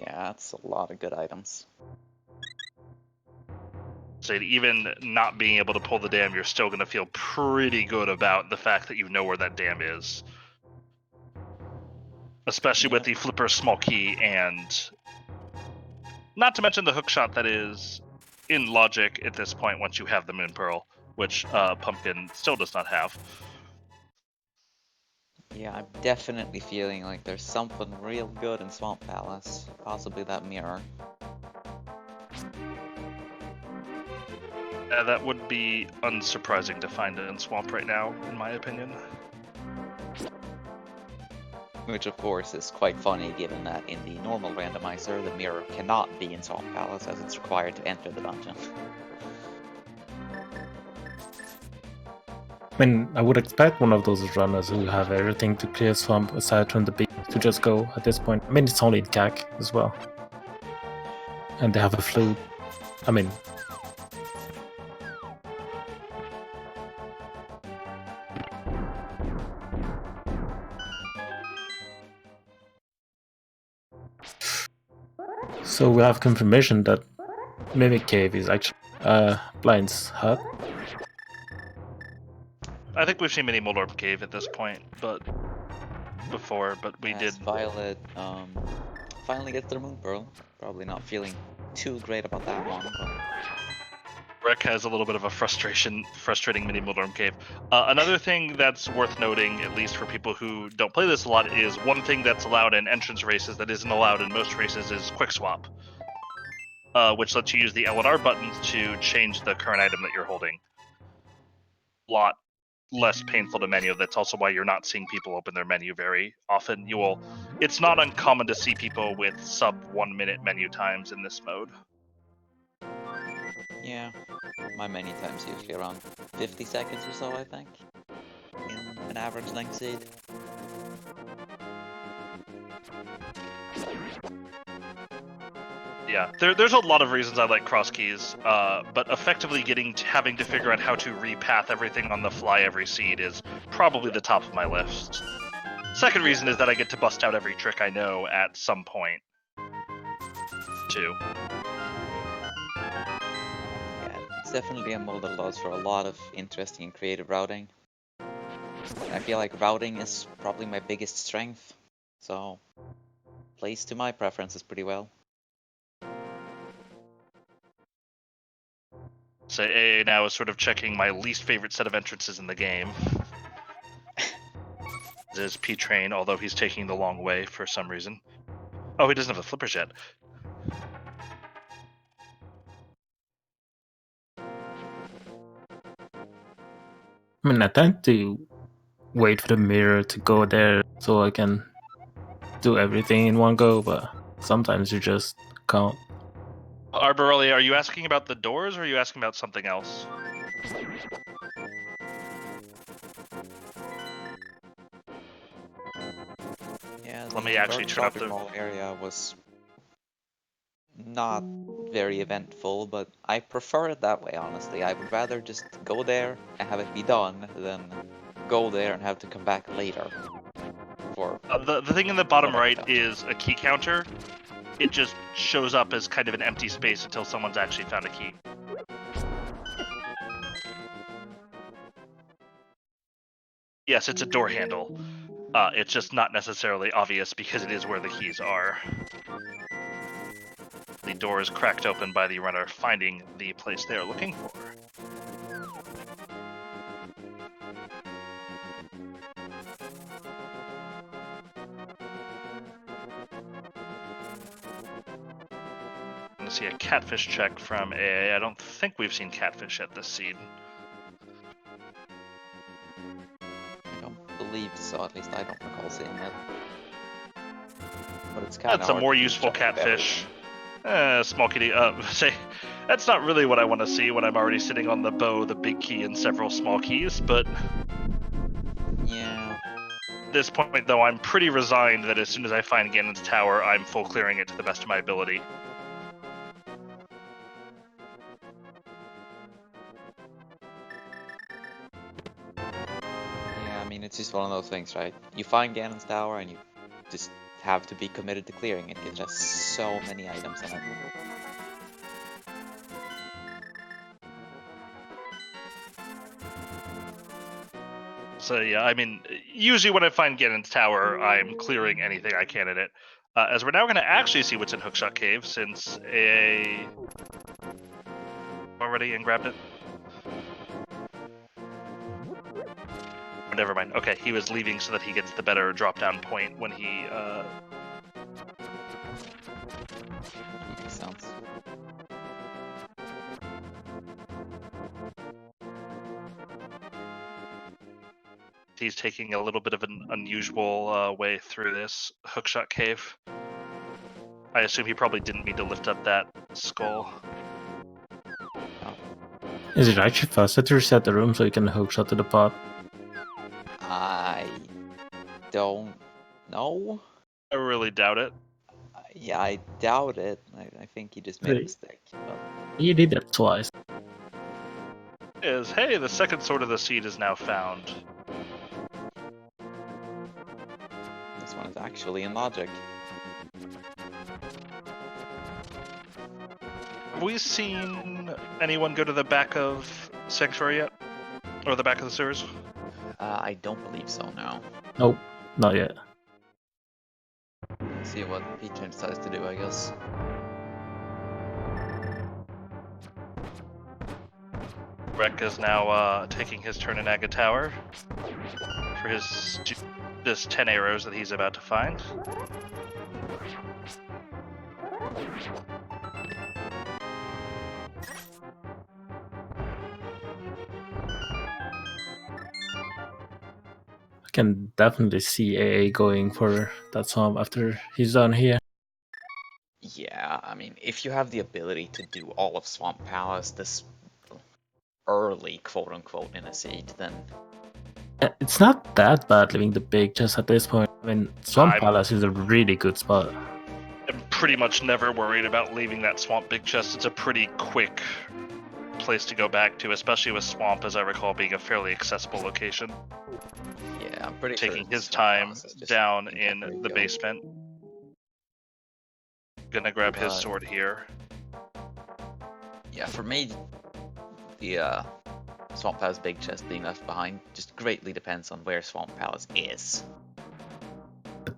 S4: Yeah, that's a lot of good items.
S1: So even not being able to pull the dam, you're still going to feel pretty good about the fact that you know where that dam is. Especially with the flipper small key, and not to mention the hookshot that is in logic at this point once you have the Moon Pearl, which Pumpkin still does not have.
S4: Yeah, I'm definitely feeling like there's something real good in Swamp Palace. Possibly that mirror.
S1: That would be unsurprising to find it in Swamp right now, in my opinion.
S4: Which of course is quite funny given that in the normal randomizer, the mirror cannot be in Salt Palace as it's required to enter the dungeon.
S3: I mean, I would expect one of those runners who have everything to clear swamp aside from the beat to just go at this point. I mean, it's only CAC as well. And they have a flute. I mean... So we have confirmation that Mimic Cave is actually Blind's hut.
S1: I think we've seen Minimal Orb Cave at this point, but we did.
S4: Violet finally gets their Moon Pearl. Probably not feeling too great about that one, but...
S1: Rek has a little bit of a frustrating Minimal Orb Cave. Another thing that's worth noting, at least for people who don't play this a lot, is one thing that's allowed in entrance races that isn't allowed in most races is Quick Swap, which lets you use the L and R buttons to change the current item that you're holding. Lot less painful to menu. That's also why you're not seeing people open their menu very often. It's not uncommon to see people with sub 1 minute menu times in this mode.
S4: Yeah, my menu time's usually around 50 seconds or so, I think, in an average length seed.
S1: Yeah, there's a lot of reasons I like cross keys, but effectively having to figure out how to repath everything on the fly every seed is probably the top of my list. Second reason is that I get to bust out every trick I know at some point, too.
S4: Yeah, it's definitely a mode that allows for a lot of interesting and creative routing. I feel like routing is probably my biggest strength, so plays to my preferences pretty well.
S1: So AA now is sort of checking my least favorite set of entrances in the game. This is P-Train, although he's taking the long way for some reason. Oh, he doesn't have the flippers yet.
S3: I mean, I tend to wait for the mirror to go there so I can do everything in one go, but sometimes you just can't.
S1: Arborelli, are you asking about the doors or are you asking about something else?
S4: Yeah,
S1: Let me actually turn up the
S4: mall area was not very eventful, but I prefer it that way, honestly. I would rather just go there and have it be done than go there and have to come back later. For
S1: the thing in the bottom right is a key counter. It just shows up as kind of an empty space until someone's actually found a key. Yes, it's a door handle. It's just not necessarily obvious because it is where the keys are. The door is cracked open by the runner finding the place they are looking for. I'm going to see a catfish check from AA. I don't think we've seen catfish at this seed.
S4: I don't believe so, at least I don't recall seeing it. But it's kind of
S1: That's a more useful catfish. Small kitty. Say, that's not really what I want to see when I'm already sitting on the bow, the big key, and several small keys, but...
S4: Yeah.
S1: At this point, though, I'm pretty resigned that as soon as I find Ganon's tower, I'm full clearing it to the best of my ability.
S4: Yeah, I mean, it's just one of those things, right? You find Ganon's tower and you just have to be committed to clearing it because it has so many items in it.
S1: So yeah, I mean, usually when I find Ganon's tower, I'm clearing anything I can in it. As we're now going to actually see what's in Hookshot Cave, since AA already and grabbed it. Never mind. Okay, he was leaving so that he gets the better drop-down point when he...
S4: Makes sense.
S1: He's taking a little bit of an unusual way through this hookshot cave. I assume he probably didn't mean to lift up that skull.
S3: Is it actually faster to reset the room so you can hookshot to the pot?
S4: I don't know.
S1: I really doubt it.
S4: Yeah, I doubt it. I think he just made a mistake. But...
S3: You did that twice.
S1: Hey, the second sword of the seed is now found.
S4: This one is actually in logic.
S1: Have we seen anyone go to the back of Sanctuary yet? Or the back of the sewers?
S4: I don't believe so, no.
S3: Nope, not yet.
S4: Let's see what Peter decides to do, I guess.
S1: Rek is now taking his turn in Aga Tower for this 10 arrows that he's about to find.
S3: I can definitely see AA going for that swamp after he's done here.
S4: Yeah, I mean, if you have the ability to do all of Swamp Palace this early, quote-unquote, in a seed, then...
S3: It's not that bad leaving the big chest at this point. I mean, Swamp Palace is a really good spot.
S1: I'm pretty much never worried about leaving that Swamp big chest. It's a pretty quick place to go back to, especially with Swamp, as I recall, being a fairly accessible location.
S4: Yeah, I'm pretty
S1: taking
S4: sure
S1: his time down in the basement. Gonna grab his sword here.
S4: Yeah, for me, the Swamp Palace big chest being left behind just greatly depends on where Swamp Palace is.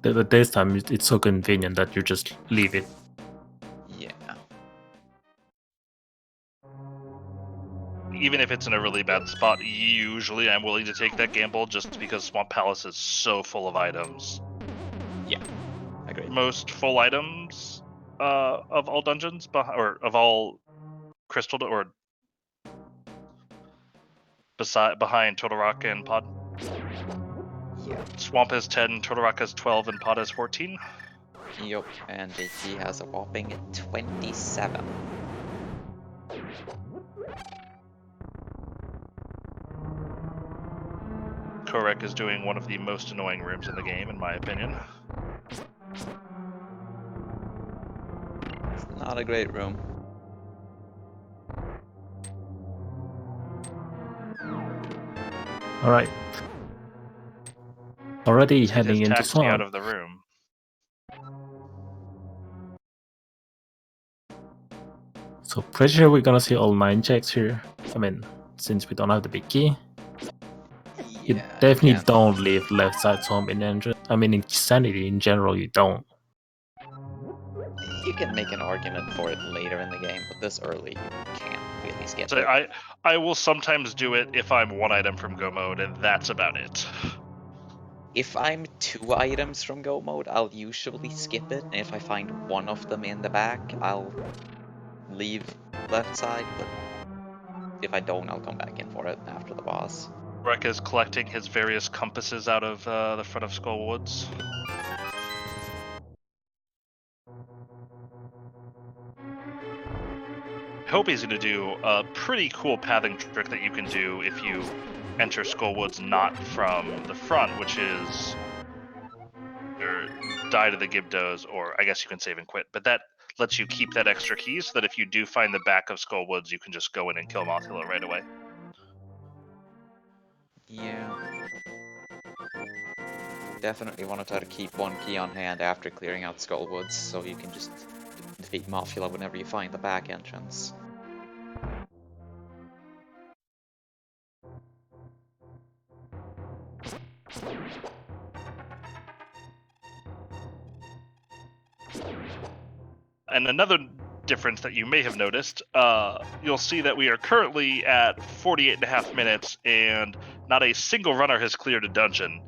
S3: But this time it's so convenient that you just leave it.
S4: Yeah.
S1: Even if it's in a really bad spot, usually I'm willing to take that gamble just because Swamp Palace is so full of items.
S4: Yeah, agreed.
S1: Most full items of all dungeons, or of all crystal, or behind Turtle Rock and Pod.
S4: Yeah.
S1: Swamp has 10, Turtle Rock has 12, and Pod has 14.
S4: Yup, and JT has a whopping 27.
S1: Korek is doing one of the most annoying rooms in the game, in my opinion.
S4: It's not a great room.
S3: Alright. Already
S1: It
S3: heading into
S1: taxed me out
S3: Swamp.
S1: of the room.
S3: So pretty sure we're gonna see all 9 checks here. I mean, since we don't have the big key. You definitely don't leave left side swamp in the entrance. I mean, in Keysanity in general, you don't.
S4: You can make an argument for it later in the game, but this early, you can't really skip
S1: So
S4: it.
S1: I will sometimes do it if I'm 1 item from Go mode, and that's about it.
S4: If I'm 2 items from Go mode, I'll usually skip it, and if I find one of them in the back, I'll leave left side, but if I don't, I'll come back in for it after the boss.
S1: Rek is collecting his various compasses out of the front of Skull Woods. I hope he's going to do a pretty cool pathing trick that you can do if you enter Skull Woods not from the front, which is die to the Gibdos, or I guess you can save and quit, but that lets you keep that extra key so that if you do find the back of Skull Woods, you can just go in and kill Mothula right away.
S4: Yeah. Definitely want to try to keep 1 key on hand after clearing out Skullwoods, so you can just defeat Mothula whenever you find the back entrance.
S1: And another difference that you may have noticed, you'll see that we are currently at 48.5 minutes, and not a single runner has cleared a dungeon.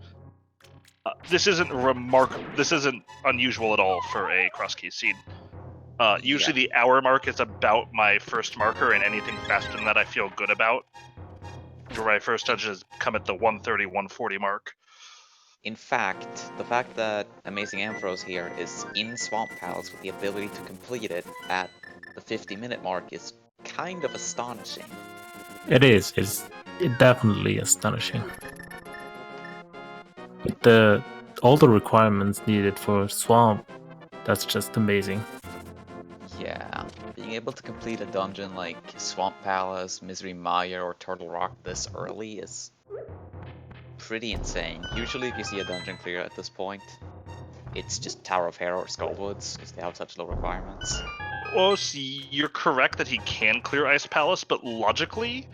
S1: This isn't unusual at all for a cross key seed. Usually the hour mark is about my first marker, and anything faster than that I feel good about. For my first dungeon is come at the 130, 140 mark.
S4: In fact, the fact that Amazing Ampharos here is in Swamp Palace with the ability to complete it at the 50-minute mark is kind of astonishing.
S3: It is. It's definitely astonishing. With all the requirements needed for Swamp, that's just amazing.
S4: Yeah, being able to complete a dungeon like Swamp Palace, Misery Mire, or Turtle Rock this early is pretty insane. Usually if you see a dungeon clear at this point, it's just Tower of Hero or Skullwoods, because they have such low requirements.
S1: Well, see, you're correct that he can clear Ice Palace, but logically,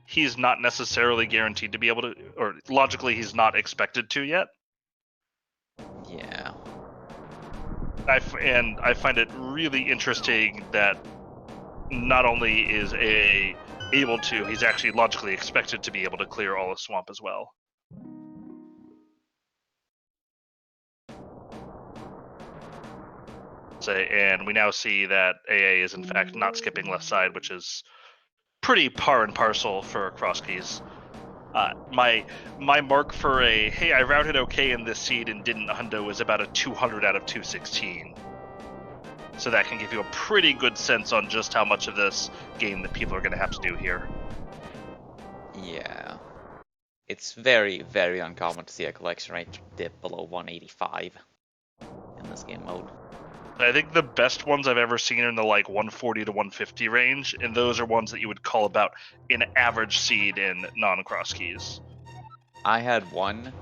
S1: he's not necessarily guaranteed to be able to, or logically, he's not expected to yet.
S4: Yeah.
S1: I find it really interesting that not only is AA able to, he's actually logically expected to be able to clear all of Swamp as well. And we now see that AA is in fact not skipping left side, which is pretty par and parcel for cross keys. My mark for a hey, I routed okay in this seed and didn't hundo is about a 200 out of 216. So that can give you a pretty good sense on just how much of this game that people are going to have to do here.
S4: Yeah. It's very, very uncommon to see a collection rate dip below 185 in this game mode.
S1: I think the best ones I've ever seen are in the like 140 to 150 range, and those are ones that you would call about an average seed in non-cross keys.
S4: I had one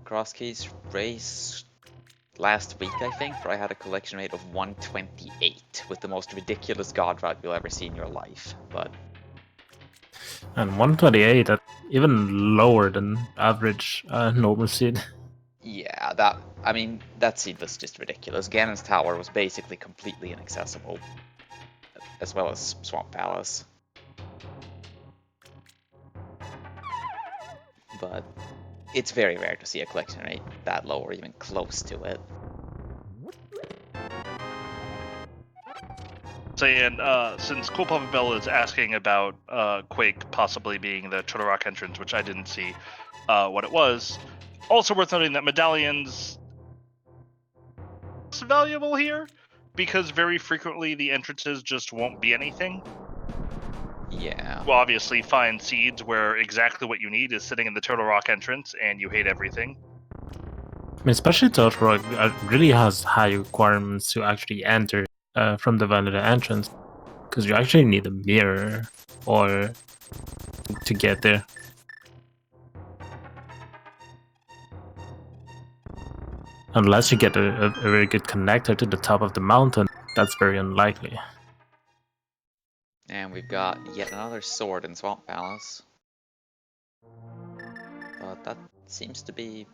S4: cross keys race last week, I think, where I had a collection rate of 128 with the most ridiculous god route you'll ever see in your life. But
S3: And 128, that's even lower than average normal seed.
S4: yeah, that seed was just ridiculous. Ganon's Tower was basically completely inaccessible, as well as Swamp Palace. But it's very rare to see a collection rate that low or even close to it.
S1: And since Cool Papa Bell is asking about Quake possibly being the Turtle Rock entrance, which I didn't see what it was, also worth noting that medallions are valuable here because very frequently the entrances just won't be anything.
S4: Yeah.
S1: You'll obviously find seeds where exactly what you need is sitting in the Turtle Rock entrance and you hate everything.
S3: I mean, especially Turtle Rock really has high requirements to actually enter from the vanilla entrance, because you actually need a mirror or to get there. Unless you get a very good connector to the top of the mountain, that's very unlikely.
S4: And we've got yet another sword in Swamp Palace. But that seems to be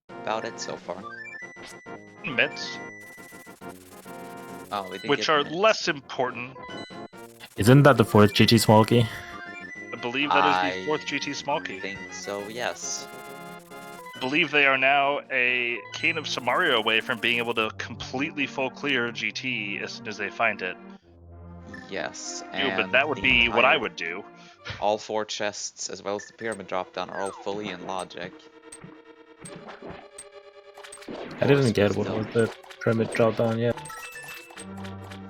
S4: about it so far.
S1: Mitts,
S4: Oh, we did
S1: which
S4: get
S1: are
S4: mitts.
S1: less important.
S3: Isn't that the 4th GT small key?
S1: I believe that is the 4th GT small key.
S4: I think so, yes.
S1: I believe they are now a Cane of Samaria away from being able to completely full clear GT as soon as they find it.
S4: Yes,
S1: But that would be what I would do.
S4: All 4 chests, as well as the pyramid drop-down, are all fully in logic.
S3: I didn't get what was the pyramid drop down yet.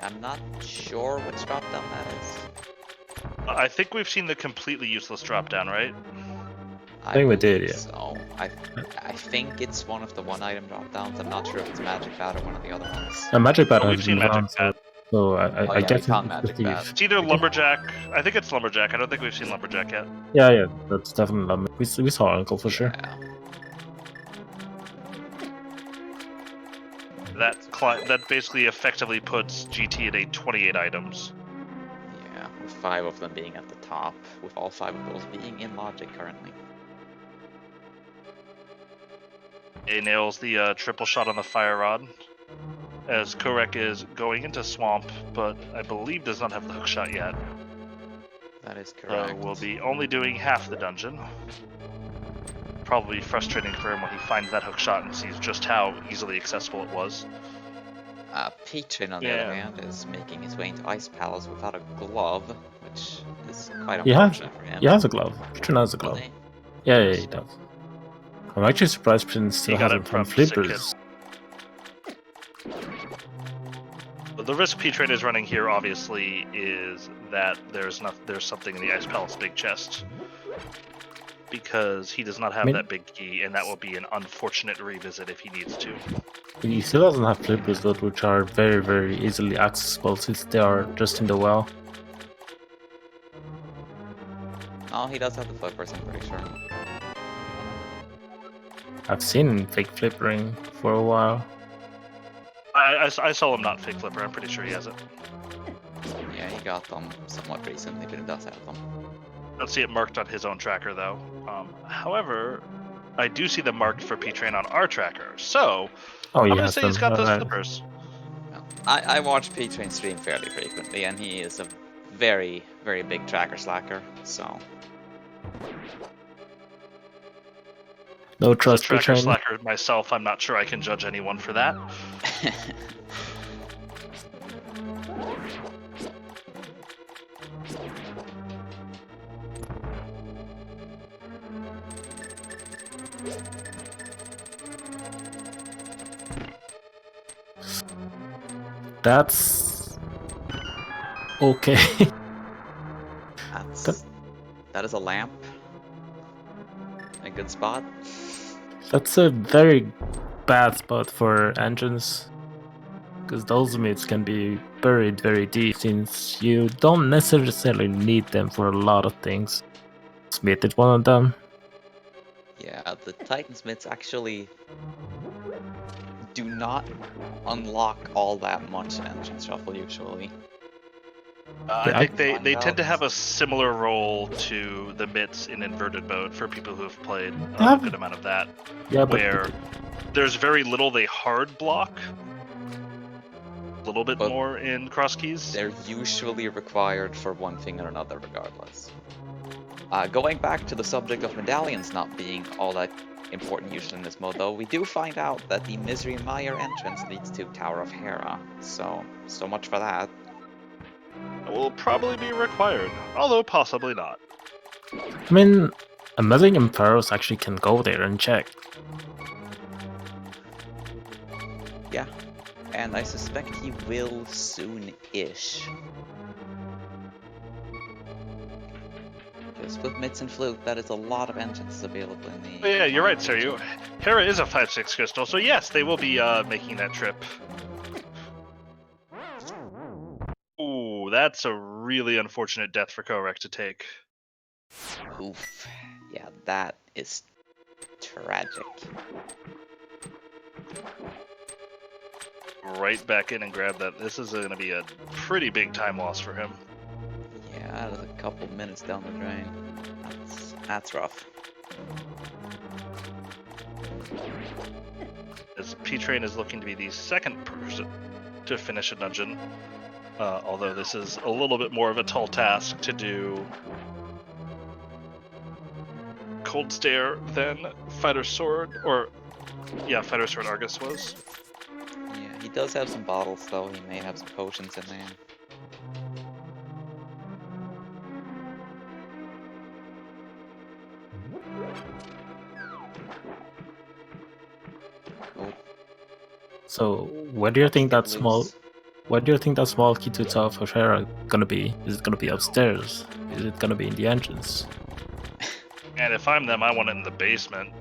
S4: I'm not sure which drop-down that is.
S1: I think we've seen the completely useless drop down, right?
S3: I think we did, yeah.
S4: So I think it's one of the one-item drop-downs. I'm not sure if it's Magic Bat or one of the other ones.
S3: A Magic Bat has
S1: we've seen
S3: been
S1: Magic
S3: around,
S1: Bat.
S3: so I guess
S4: found Magic Bat.
S1: It's either Lumberjack. I think it's Lumberjack. I don't think we've seen Lumberjack yet.
S3: Yeah, that's definitely Lumberjack. We saw Uncle for sure.
S1: That basically effectively puts GT at 28 items.
S4: Yeah, with 5 of them being at the top, with all 5 of those being in logic currently.
S1: He nails the triple shot on the fire rod, as Korek is going into Swamp, but I believe does not have the hook shot yet.
S4: That is correct.
S1: We'll be only doing half the dungeon. Probably frustrating for him when he finds that hook shot and sees just how easily accessible it was.
S4: Patron, on the other hand, is making his way into Ice Palace without a glove, which is quite
S3: Yeah,
S4: unfortunate for him.
S3: he has a glove. Patron has a glove. Yeah, he does. I'm actually surprised Prince still
S1: He got
S3: hasn't
S1: it
S3: done
S1: from
S3: flippers.
S1: The risk P-Train is running here, obviously, is that there's something in the Ice Palace big chest. Because he does not have that big key, and that will be an unfortunate revisit if he needs to.
S3: He still doesn't have flippers, though, which are very, very easily accessible since they are just in the well.
S4: Oh, he does have the flippers, I'm pretty sure.
S3: I've seen fake flippering for a while.
S1: I saw him not fake flipper. I'm pretty sure he has it.
S4: Yeah, he got them somewhat recently, but he does have them.
S1: I don't see it marked on his own tracker, though. However, I do see them marked for P-Train on our tracker. So, I'm going to say he's got those flippers.
S4: Well, I watch P-Train stream fairly frequently, and he is a very, very big tracker slacker, so...
S3: No trust,
S1: As a tracker
S3: P-Train.
S1: slacker myself, I'm not sure I can judge anyone for that.
S3: That's okay.
S4: That is a lamp. A good spot.
S3: That's a very bad spot for engines, because those mids can be buried very deep since you don't necessarily need them for a lot of things. Smith is one of them.
S4: Yeah, the Titan's mids actually do not unlock all that much in Engine Shuffle usually.
S1: I think they tend to have a similar role to the mitts in inverted mode for people who have played a good amount of that.
S3: Yeah,
S1: where there's very little they hard block, a little bit more in cross keys.
S4: They're usually required for one thing or another regardless. Going back to the subject of medallions not being all that important usually in this mode, though, we do find out that the Misery Mire entrance leads to Tower of Hera, so much for that.
S1: It will probably be required, although possibly not.
S3: I mean, Amazing Emperors actually can go there and check.
S4: Yeah, and I suspect he will soon-ish. Because with Mitts and Flute, that is a lot of engines available in the...
S1: Oh, yeah, you're right, Seryu. Hera is a 5/6 crystal, so yes, they will be making that trip. Ooh, that's a really unfortunate death for Korek to take.
S4: Oof. Yeah, that is tragic.
S1: Right back in and grab that. This is going to be a pretty big time loss for him.
S4: Yeah, that is a couple minutes down the drain. That's rough.
S1: As P-Train is looking to be the second person to finish a dungeon, although this is a little bit more of a tall task to do Cold Stare than Fighter Sword, or yeah, Fighter Sword Argus was.
S4: Yeah, he does have some bottles though, he may have some potions in there. Oh.
S3: So, where do you think that small key to Tower of Hera gonna be? Is it gonna be upstairs? Is it gonna be in the entrance?
S1: And if I'm them, I want it in the basement.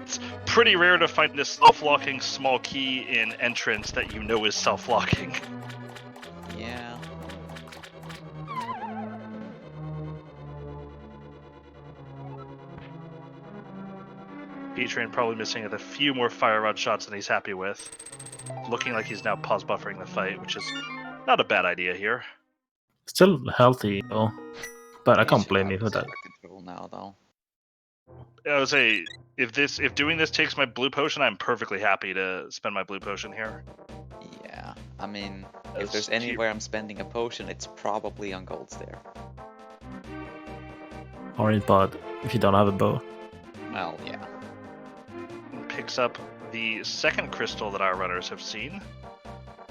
S1: It's pretty rare to find a self-locking small key in entrance that you know is self-locking.
S4: Yeah.
S1: P-Train probably missing a few more fire rod shots than he's happy with. Looking like he's now pause buffering the fight, which is not a bad idea here.
S3: Still healthy though, but I can't blame you for that.
S4: Control now, though.
S1: I would say if doing this takes my blue potion, I'm perfectly happy to spend my blue potion here.
S4: Yeah, I mean, if there's anywhere I'm spending a potion, it's probably on Gold Stair.
S3: Or in pod, if you don't have a bow.
S4: Well, yeah.
S1: Picks up the second crystal that our runners have seen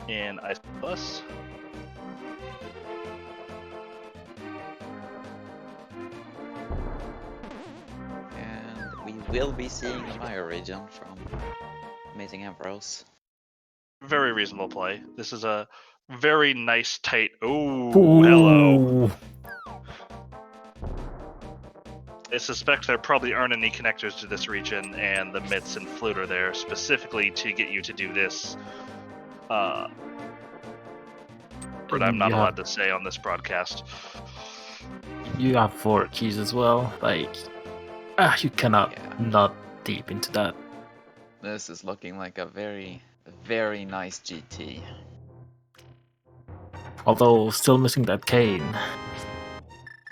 S1: in Ice Plus.
S4: will be seeing the Mire region from Amazing Emperors.
S1: Very reasonable play. This is a very nice, tight. Oh, hello. I suspect there probably aren't any connectors to this region, and the Mitts and Flute are there specifically to get you to do this. But I'm not allowed to say on this broadcast.
S3: You have 4 keys as well. Like, you cannot not deep into that.
S4: This is looking like a very, very nice GT.
S3: Although still missing that cane.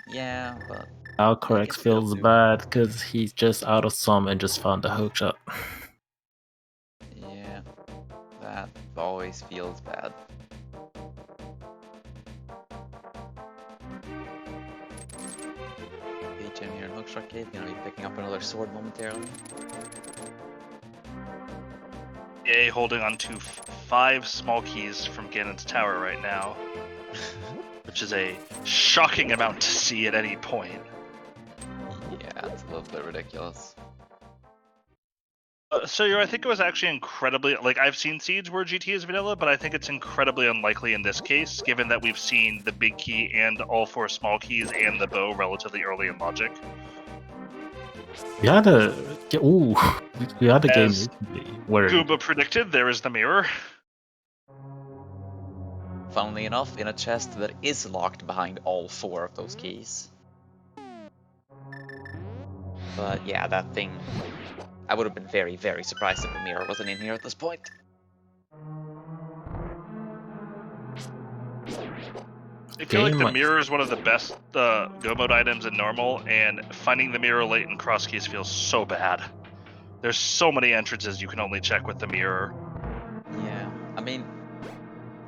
S4: Yeah, but
S3: Now Correx feels bad because he's just out of sum and just found the hookshot.
S4: yeah, that always feels bad. Page in here in Hookshot Cave, gonna be picking up another sword momentarily.
S1: Yay, holding on to 5 small keys from Ganon's tower right now. Which is a shocking amount to see at any point.
S4: Yeah, it's a little bit ridiculous.
S1: So I think it was actually incredibly, like, I've seen seeds where GT is vanilla, but I think it's incredibly unlikely in this case, given that we've seen the big key and all 4 small keys and the bow relatively early in Logic.
S3: We had a game recently where
S1: Goomba predicted, there is the mirror.
S4: Funnily enough, in a chest that is locked behind all 4 of those keys. But yeah, that thing, I would have been very, very surprised if the mirror wasn't in here at this point.
S1: I feel like the mirror is one of the best go mode items in normal, and finding the mirror late in cross keys feels so bad. There's so many entrances you can only check with the mirror.
S4: Yeah, I mean,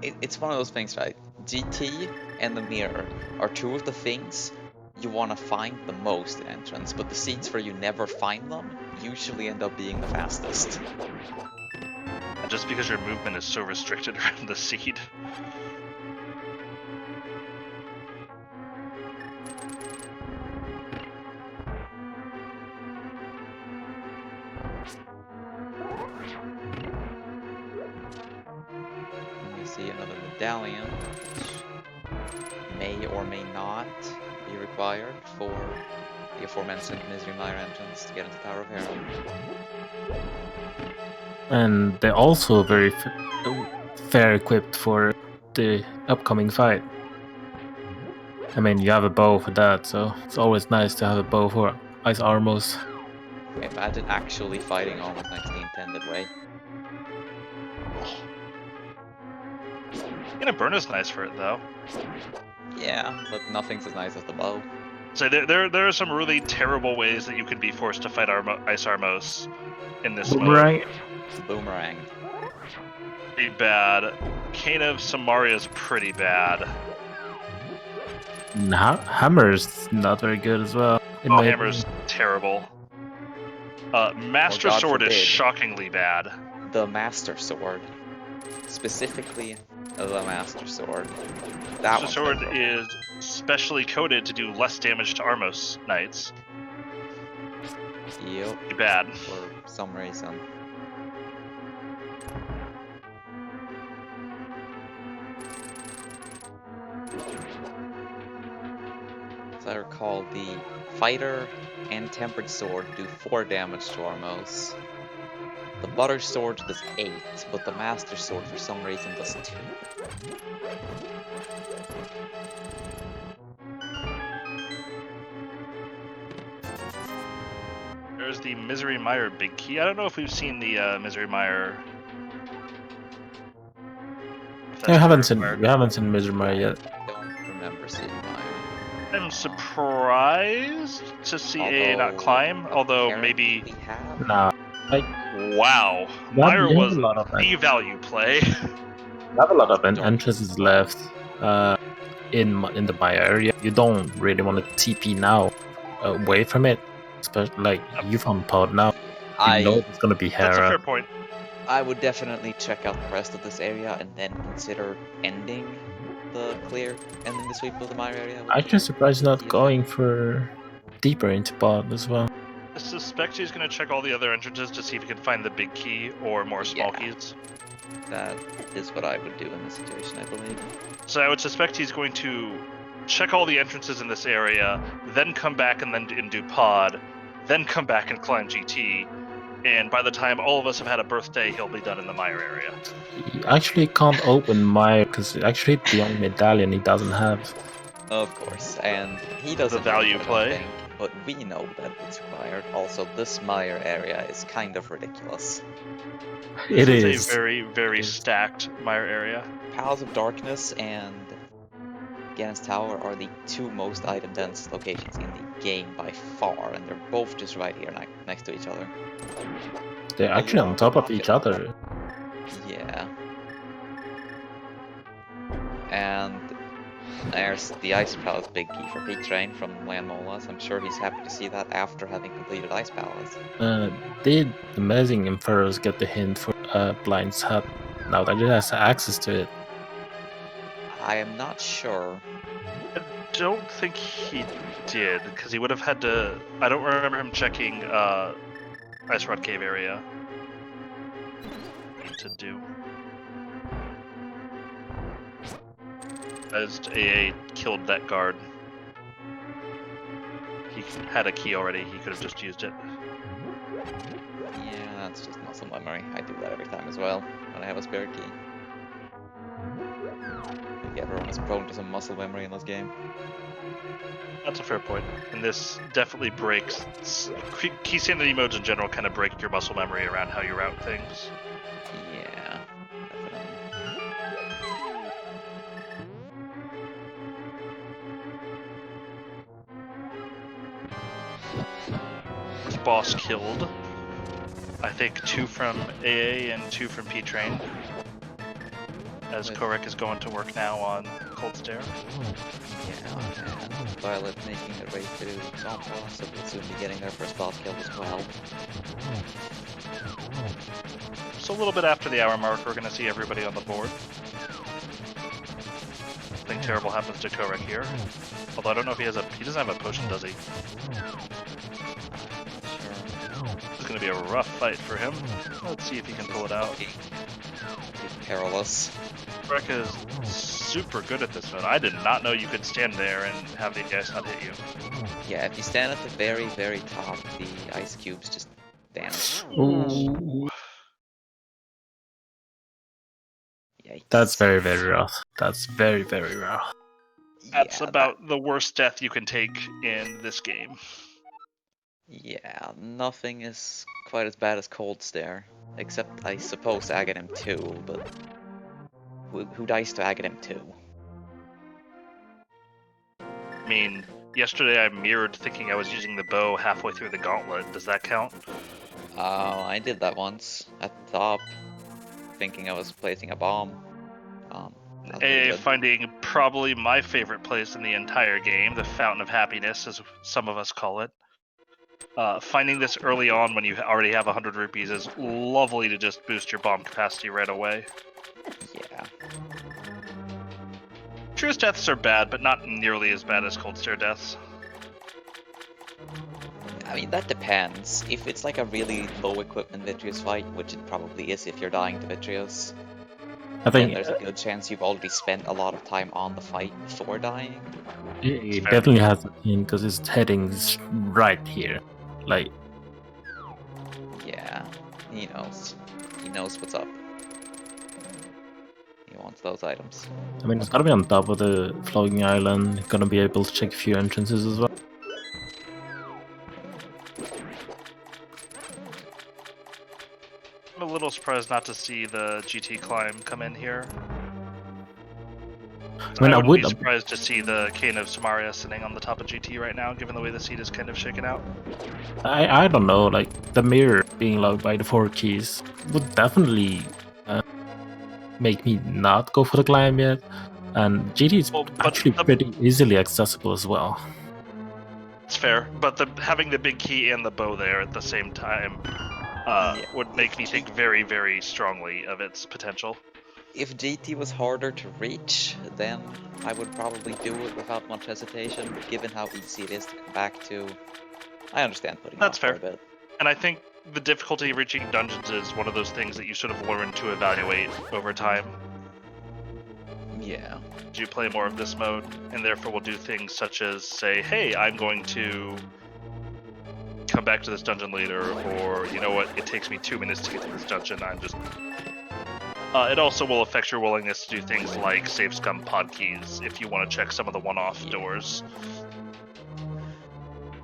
S4: it's one of those things, right? GT and the mirror are 2 of the things you want to find the most in entrance, but the seeds where you never find them usually end up being the fastest.
S1: Just because your movement is so restricted around the seed.
S4: We see another medallion, which may or may not be required for the aforementioned Misery Mire entrance to get into Tower of Hero.
S3: And they're also very fair equipped for the upcoming fight. I mean, you have a bow for that, so it's always nice to have a bow for Ice Armos.
S4: Imagine actually fighting almost like the intended way.
S1: Burn is nice for it though.
S4: Yeah, but nothing's as nice as the bow.
S1: So there are some really terrible ways that you can be forced to fight Ice Armos in this mode.
S4: Boomerang.
S1: Pretty bad. Cane of Samaria's pretty bad.
S3: Hammer's not very good as well.
S1: Hammer's terrible. Master Sword is shockingly bad.
S4: The Master Sword. Specifically, the Master Sword. That
S1: Master Sword is specially coded to do less damage to Armos Knights.
S4: Yep.
S1: Pretty bad.
S4: For some reason. As I recall, the Fighter and Tempered Sword do 4 damage to Armos. The Butter Sword does 8, but the Master Sword for some reason does 2.
S1: There's the Misery Mire big key. I don't know if we've seen the Misery Mire.
S3: We haven't seen Misery Mire yet.
S4: I don't remember seeing Mire.
S1: I'm surprised to see AA not climb, although maybe.
S3: Nah.
S1: Wow, Mire was the value play.
S3: You have a lot of entrances left in the Mire area. You don't really want to TP now away from it. Especially like you found Pod now. You know it's gonna be Hera.
S1: That's a fair point.
S4: I would definitely check out the rest of this area and then consider ending the sweep of the Mire area.
S3: I'm just surprised not going for deeper into Pod as well.
S1: I suspect he's going to check all the other entrances to see if he can find the big key or more small keys.
S4: That is what I would do in this situation, I believe.
S1: So I would suspect he's going to check all the entrances in this area, then come back and do pod, then come back and climb GT, and by the time all of us have had a birthday, he'll be done in the Mire area.
S3: He actually can't open Mire because actually the only medallion he doesn't have.
S4: Of course, and he doesn't
S1: The value
S4: know, I don't
S1: play.
S4: think, but we know that it's required. Also, this Mire area is kind of ridiculous.
S1: This is a very, very stacked Mire area.
S4: Palace of Darkness and Ganon's Tower are the two most item-dense locations in the game by far, and they're both just right here next to each other.
S3: They're actually on top of each other.
S4: Yeah. And there's the Ice Palace big key for Pete Train from Land Molas. I'm sure he's happy to see that after having completed Ice Palace.
S3: Did Amazing Emperors get the hint for Blind's Hut now that it has access to it?
S4: I am not sure.
S1: I don't think he did, because he would have had to... I don't remember him checking Ice Rod Cave area to do. As AA killed that guard. He had a key already, he could have just used it.
S4: Yeah, that's just muscle memory. I do that every time as well, when I have a spare key. I think everyone is prone to some muscle memory in this game.
S1: That's a fair point. And this definitely breaks... Keysanity modes in general kind of break your muscle memory around how you route things.
S4: Yeah,
S1: First boss killed. I think 2 from AA and 2 from P-Train. As Korek is going to work now on Cold Stare.
S4: Yeah, and Violet making their way to Zombra, so we'll soon be getting their first boss kill as well.
S1: So a little bit after the hour mark, we're going to see everybody on the board. Nothing terrible happens to Korek here. Although I don't know if he has he doesn't have a potion, does he? It's going to be a rough fight for him. Let's see if he can pull it out.
S4: He's perilous.
S1: Korek is super good at this one. I did not know you could stand there and have the ice not hit you.
S4: Yeah, if you stand at the very, very top, the ice cubes just vanish.
S3: Ooh.
S4: Yikes.
S3: That's very, very rough. That's very, very rough.
S1: That's about the worst death you can take in this game.
S4: Yeah, nothing is quite as bad as Cold Stare. Except, I suppose, Aghanim 2, but... Who dies to Aghanim 2?
S1: I mean, yesterday I mirrored thinking I was using the bow halfway through the gauntlet. Does that count?
S4: I did that once, at the top, thinking I was placing a bomb.
S1: Finding probably my favorite place in the entire game, the Fountain of Happiness, as some of us call it. Finding this early on when you already have 100 rupees is lovely to just boost your bomb capacity right away.
S4: Yeah.
S1: Truest deaths are bad, but not nearly as bad as Cold Stare deaths.
S4: I mean, that depends. If it's like a really low equipment Vitreous fight, which it probably is if you're dying to Vitreous,
S3: I think
S4: then there's a good chance you've already spent a lot of time on the fight before dying.
S3: it definitely has a hint because his heading's right here. Like,
S4: yeah, he knows. He knows what's up. He wants those items.
S3: I mean, it's gotta be on top of the floating island. Gonna be able to check a few entrances as well.
S1: I'm a little surprised not to see the GT climb come in here. I would be surprised to see the Cane of Samaria sitting on the top of GT right now, given the way the seat is kind of shaken out.
S3: I don't know, like, the mirror being locked by the 4 keys would definitely make me not go for the climb yet. And GT is actually pretty easily accessible as well.
S1: It's fair, but having the big key and the bow there at the same time would make me think very, very strongly of its potential.
S4: If GT was harder to reach, then I would probably do it without much hesitation, but given how easy it is to come back to, I understand putting
S1: That's
S4: off
S1: fair.
S4: for a bit.
S1: And I think the difficulty of reaching dungeons is one of those things that you sort of learn to evaluate over time.
S4: Yeah.
S1: As you play more of this mode, and therefore will do things such as say, hey, I'm going to come back to this dungeon later, or you know what, it takes me 2 minutes to get to this dungeon, I'm just... it also will affect your willingness to do things like save scum pod keys if you want to check some of the one-off doors.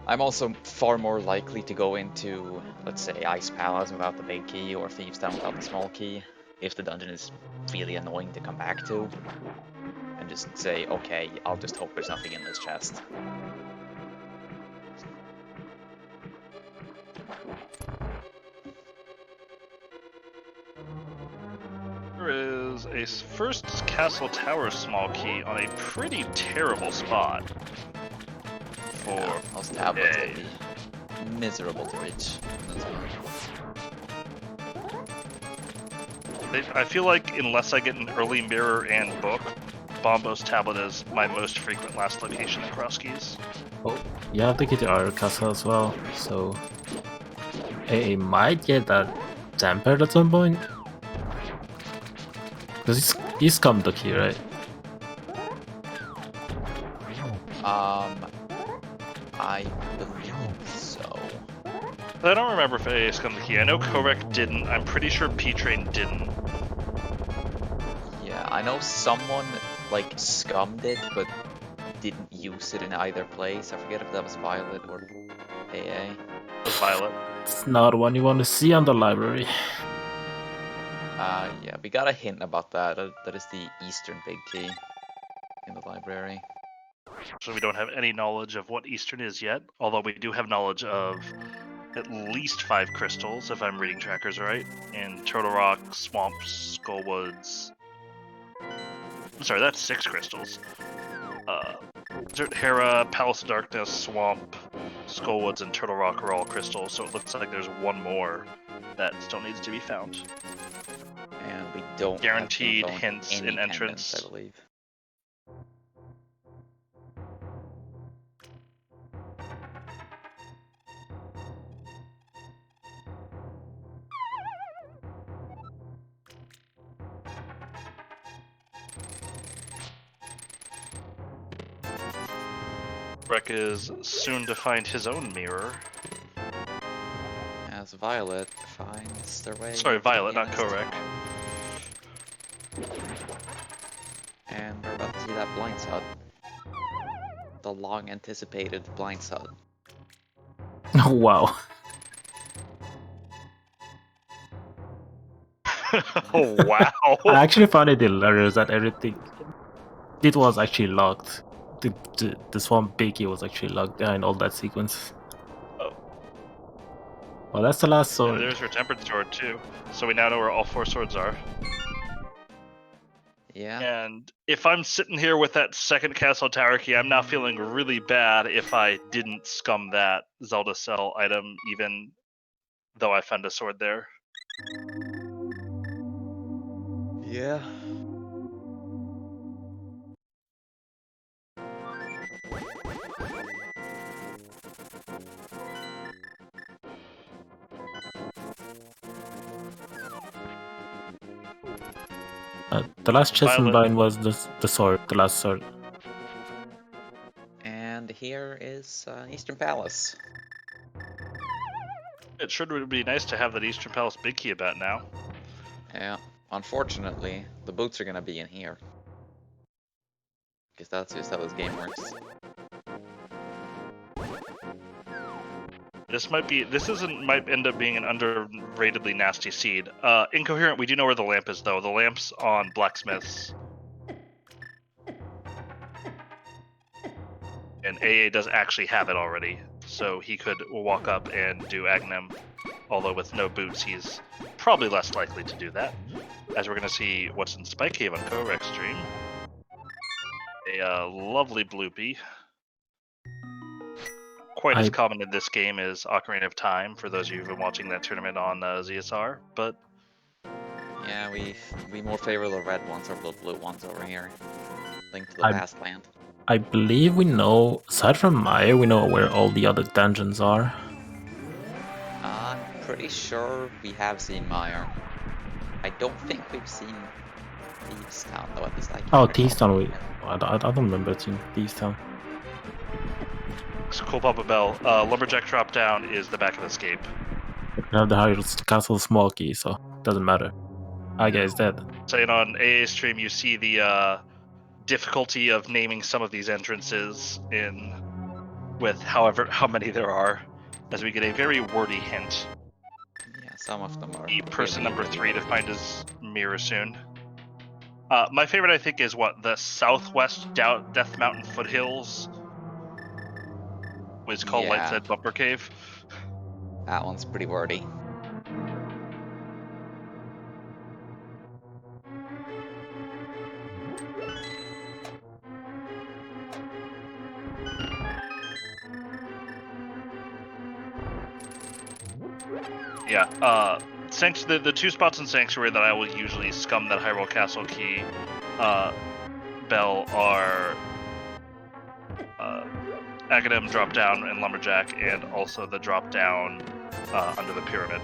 S4: I'm also far more likely to go into, let's say, Ice Palace without the big key, or Thieves Town without the small key, if the dungeon is really annoying to come back to. And just say, okay, I'll just hope there's nothing in this chest.
S1: There is a first castle tower small key on a pretty terrible spot.
S4: Yeah, those tablets will be miserable to reach.
S1: I feel like unless I get an early mirror and book, Bombo's tablet is my most frequent last location across keys.
S3: Oh, you have to get the Iron Castle as well, so I might get that tempered at some point. Because he's come the key, right?
S4: I believe so.
S1: I don't remember if AA scummed the key. I know Korek didn't. I'm pretty sure P-Train didn't.
S4: Yeah, I know someone, like, scummed it, but didn't use it in either place. I forget if that was Violet or AA.
S1: It was Violet.
S3: It's not one you want to see on the library.
S4: Yeah, we got a hint about that. That is the Eastern Big Key in the library.
S1: So we don't have any knowledge of what Eastern is yet, although we do have knowledge of at least 5 crystals, if I'm reading trackers right, in Turtle Rock, Swamps, Skullwoods. I'm sorry, that's 6 crystals. Desert Hera, Palace of Darkness, Swamp, Skullwoods, and Turtle Rock are all crystals, so it looks like there's one more that still needs to be found.
S4: And we don't
S1: Guaranteed
S4: have
S1: hints
S4: any
S1: in entrance.
S4: pendants, I believe.
S1: Rek is soon to find his own mirror.
S4: As Violet finds their way.
S1: Sorry, Violet, not
S4: against-
S1: Korek.
S4: And we're about to see that Blinds Hut. The long anticipated Blinds Hut.
S3: Oh, wow.
S1: Oh, wow.
S3: I actually found it hilarious that everything it was actually locked. The Swamp Big Key was actually locked behind all that sequence.
S1: Oh.
S3: Well, that's the last sword.
S1: And there's her tempered sword, too. So we now know where all 4 swords are.
S4: Yeah.
S1: And if I'm sitting here with that second castle tower key, I'm now feeling really bad if I didn't scum that Zelda Cell item, even though I found a sword there.
S4: Yeah.
S3: The last chest in
S1: Violet.
S3: line was the sword, the last sword.
S4: And here is Eastern Palace.
S1: It sure would be nice to have that Eastern Palace big key about now.
S4: Yeah. Unfortunately, the boots are gonna be in here. Because that's just how this game works.
S1: This might end up being an underratedly nasty seed. Incoherent, we do know where the lamp is, though. The lamp's on Blacksmith's. And AA does actually have it already, so he could walk up and do Agnem. Although with no boots, he's probably less likely to do that. As we're going to see what's in Spike Cave on Korek's stream. A lovely bloopy. Quite as common in this game as Ocarina of Time, for those of you who've been watching that tournament on ZSR, but...
S4: Yeah, we more favor the red ones over the blue ones over here. Link to the past land.
S3: I believe we know, aside from Maya, we know where all the other dungeons are.
S4: I'm pretty sure we have seen Meyer. I don't think we've seen Thieves Town, though, at least I can't
S3: Oh,
S4: recall.
S3: Thieves Town, I don't remember seeing Thieves Town.
S1: So cool, Papa Bell. Lumberjack drop down is the back of the escape.
S3: We have the highest castle small key, so it doesn't matter. Aga is dead.
S1: Saying on AA stream, you see the difficulty of naming some of these entrances in with how many there are, as we get a very wordy hint.
S4: Yeah, some of them are
S1: Person
S4: really,
S1: number
S4: really
S1: 3 to
S4: wordy.
S1: find his mirror soon. My favorite, I think, is the southwest Death Mountain foothills. It's called
S4: Yeah.
S1: Light's Edge Bumper Cave.
S4: That one's pretty wordy.
S1: Yeah, the 2 spots in Sanctuary that I will usually scum that Hyrule Castle key bell are Academ drop down and Lumberjack, and also the drop down under the pyramid.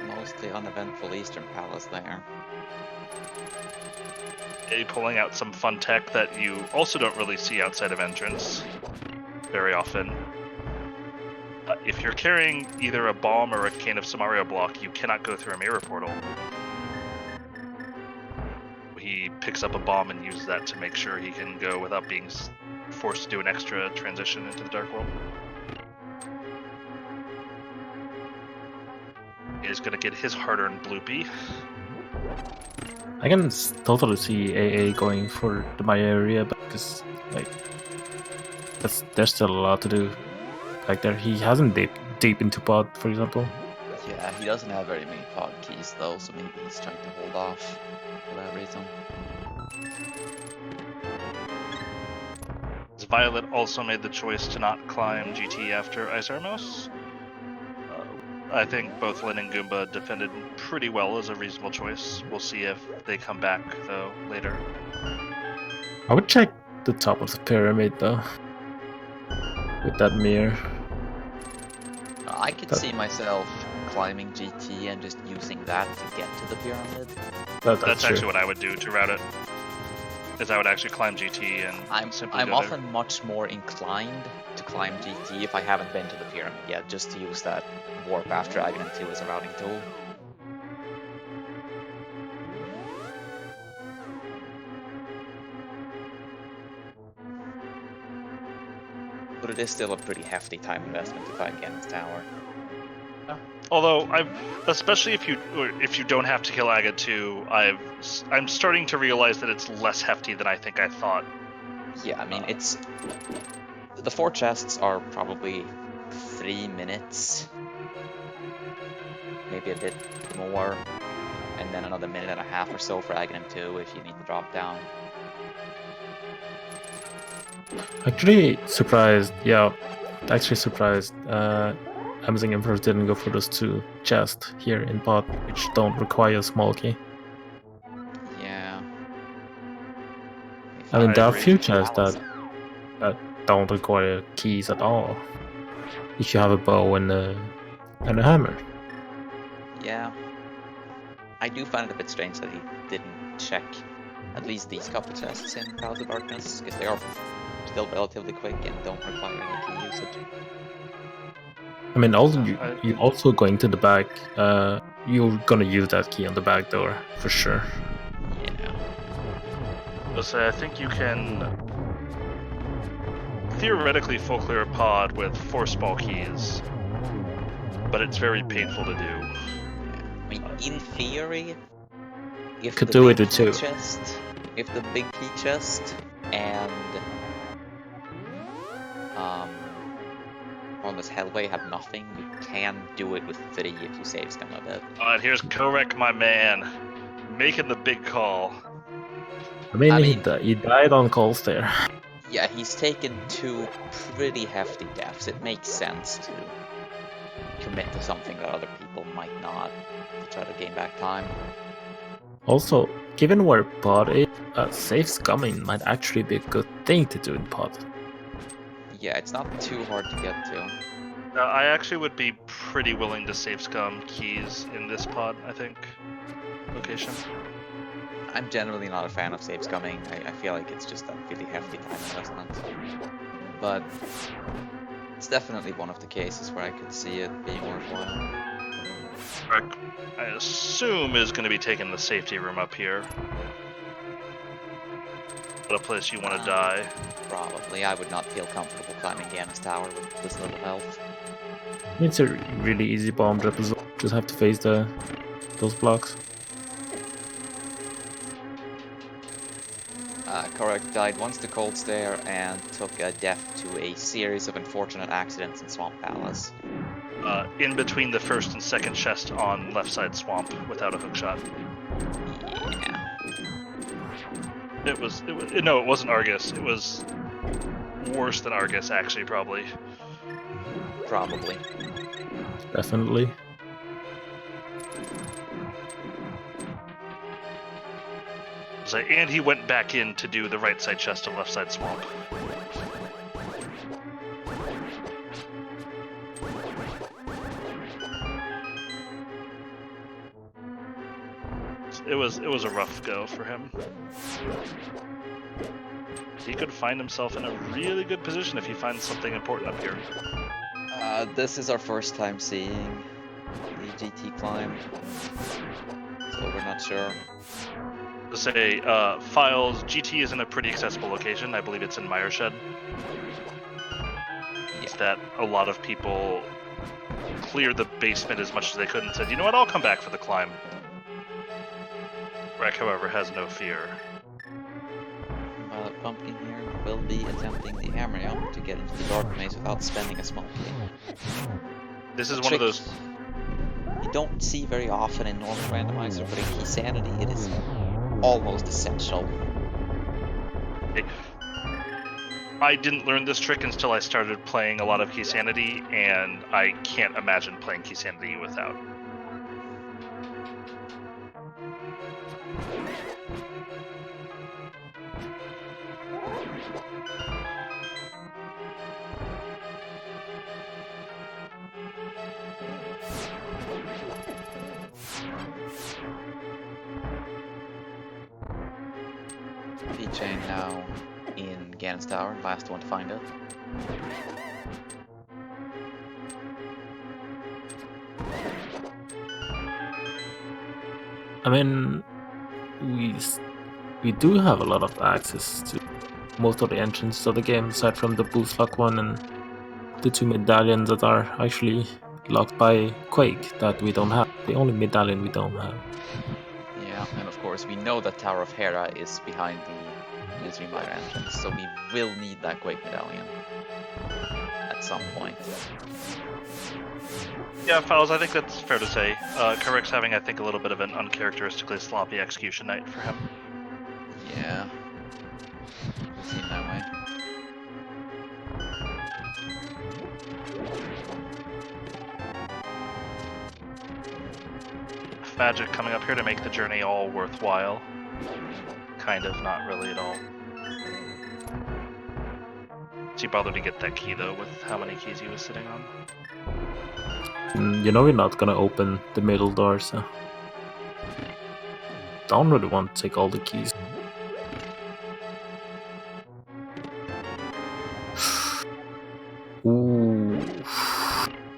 S4: Mostly uneventful Eastern Palace there.
S1: Pulling out some fun tech that you also don't really see outside of entrance very often. If you're carrying either a bomb or a Cane of Samaria block, you cannot go through a mirror portal. He picks up a bomb and uses that to make sure he can go without being forced to do an extra transition into the Dark World. He's going to get his hard-earned bloopy.
S3: I can totally see AA going for the Maya area, because like there's still a lot to do. Like there, he hasn't deep into pod, for example.
S4: Yeah, he doesn't have very many pod keys though, so maybe he's trying to hold off for that reason.
S1: Violet also made the choice to not climb GT after Isarmos. I think both Lyn and Goomba defended pretty well as a reasonable choice. We'll see if they come back, though, later.
S3: I would check the top of the pyramid, though, with that mirror.
S4: I could see myself climbing GT and just using that to get to the pyramid.
S1: That's actually what I would do to route it. Is I would actually climb GT and
S4: I'm often much more inclined to climb GT if I haven't been to the pyramid yet, just to use that warp after Dragon 2 as a routing tool. But it is still a pretty hefty time investment to fight Ganon's tower.
S1: Although especially if you don't have to kill Aga 2, I'm starting to realize that it's less hefty than I think I thought.
S4: Yeah, I mean it's the 4 chests are probably 3 minutes, maybe a bit more, and then another minute and a half or so for Aghanim 2 if you need to drop down.
S3: Actually surprised, Amazing Emperor didn't go for those 2 chests here in pod, which don't require a small key.
S4: Yeah.
S3: I mean, there are a few chests that don't require keys at all. If you have a bow and a hammer.
S4: Yeah. I do find it a bit strange that he didn't check at least these couple chests in Palace of Darkness, because they are still relatively quick and don't require any key usage.
S3: I mean, you also going to the back, you're gonna use that key on the back door, for sure.
S4: Yeah.
S1: So I think you can theoretically full clear a pod with 4 small keys, but it's very painful to do.
S4: I mean, in theory, if
S3: could
S4: the
S3: do
S4: big
S3: it with
S4: key
S3: 2.
S4: If the big key chest and Almost Hellway have nothing, you can do it with 3 if you save scum a bit.
S1: Alright, here's Korek, my man, making the big call.
S3: I mean, he died on calls there.
S4: Yeah, he's taken 2 pretty hefty deaths. It makes sense to commit to something that other people might not, to try to gain back time.
S3: Also, given where pod is, safe scumming might actually be a good thing to do in pod.
S4: Yeah, it's not too hard to get to.
S1: I actually would be pretty willing to save scum keys in this pod, I think. Location.
S4: I'm generally not a fan of save scumming. I feel like it's just a really hefty time investment. But it's definitely one of the cases where I could see it being worthwhile.
S1: Correct. I assume is going to be taking the safety room up here. What a place you want to die.
S4: Probably. I would not feel comfortable climbing Ganon's tower with this little health.
S3: It's a really easy bomb drop as well. Just have to face those blocks.
S4: Correct died once to Cold Stare and took a death to a series of unfortunate accidents in Swamp Palace.
S1: In between the first and second chest on left side swamp without a hook shot.
S4: Yeah.
S1: It was no, it wasn't Argus. It was worse than Argus, actually, probably.
S4: Probably.
S3: Definitely.
S1: And he went back in to do the right side chest and left side swamp. It was a rough go for him. He could find himself in a really good position if he finds something important up here.
S4: This is our first time seeing the GT climb, so we're not sure.
S1: To say, Files, GT is in a pretty accessible location. I believe it's in Myershed. It's that a lot of people cleared the basement as much as they could and said, you know what, I'll come back for the climb. Wreck, however, has no fear.
S4: Violet Pumpkin here will be attempting the hammer jump to get into the dark maze without spending a small key.
S1: This is one of those
S4: you don't see very often in normal randomizer, but in Keysanity it is almost essential.
S1: I didn't learn this trick until I started playing a lot of Keysanity, and I can't imagine playing Keysanity without.
S4: P-Chain now in Ganon's tower, last one to find it.
S3: I mean, we do have a lot of access to most of the entrances of the game, aside from the boost lock one and the two medallions that are actually locked by Quake that we don't have. The only medallion we don't have.
S4: Yeah, and of course we know that Tower of Hera is behind the Misery Mire entrance, so we will need that Quake medallion at some point.
S1: Yeah, Files, I think that's fair to say. Kurik's having, I think, a little bit of an uncharacteristically sloppy execution night for him.
S4: Yeah, it seemed that way.
S1: Magic coming up here to make the journey all worthwhile. Kind of, not really at all. Is he bothered to get that key, though, with how many keys he was sitting on?
S3: You know we're not gonna open the middle door, so... Don't really want to take all the keys. Ooh...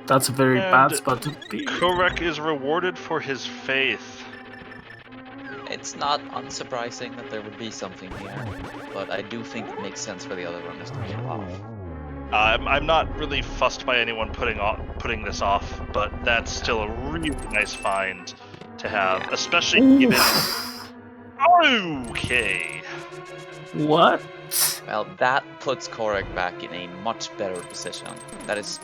S3: That's a very bad spot to be.
S1: Kurik is rewarded for his faith.
S4: It's not unsurprising that there would be something here, but I do think it makes sense for the other runners to pull off.
S1: I'm not really fussed by anyone putting this off, but that's still a really nice find to have,
S4: Yeah.
S1: especially given... Okay.
S3: What?
S4: Well, that puts Korek back in a much better position. That is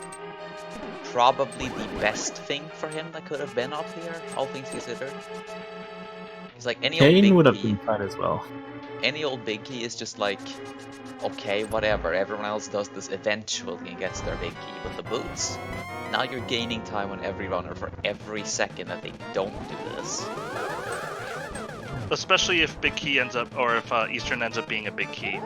S4: probably the best thing for him that could have been up here, all things considered. He's like any old
S3: Kane
S4: big
S3: would have
S4: key.
S3: been fine as well.
S4: Any old big key is just like, okay, whatever. Everyone else does this eventually and gets their big key. But the boots, now you're gaining time on every runner for every second that they don't do this.
S1: Especially if Big Key ends up, or if Eastern ends up being a Big Key.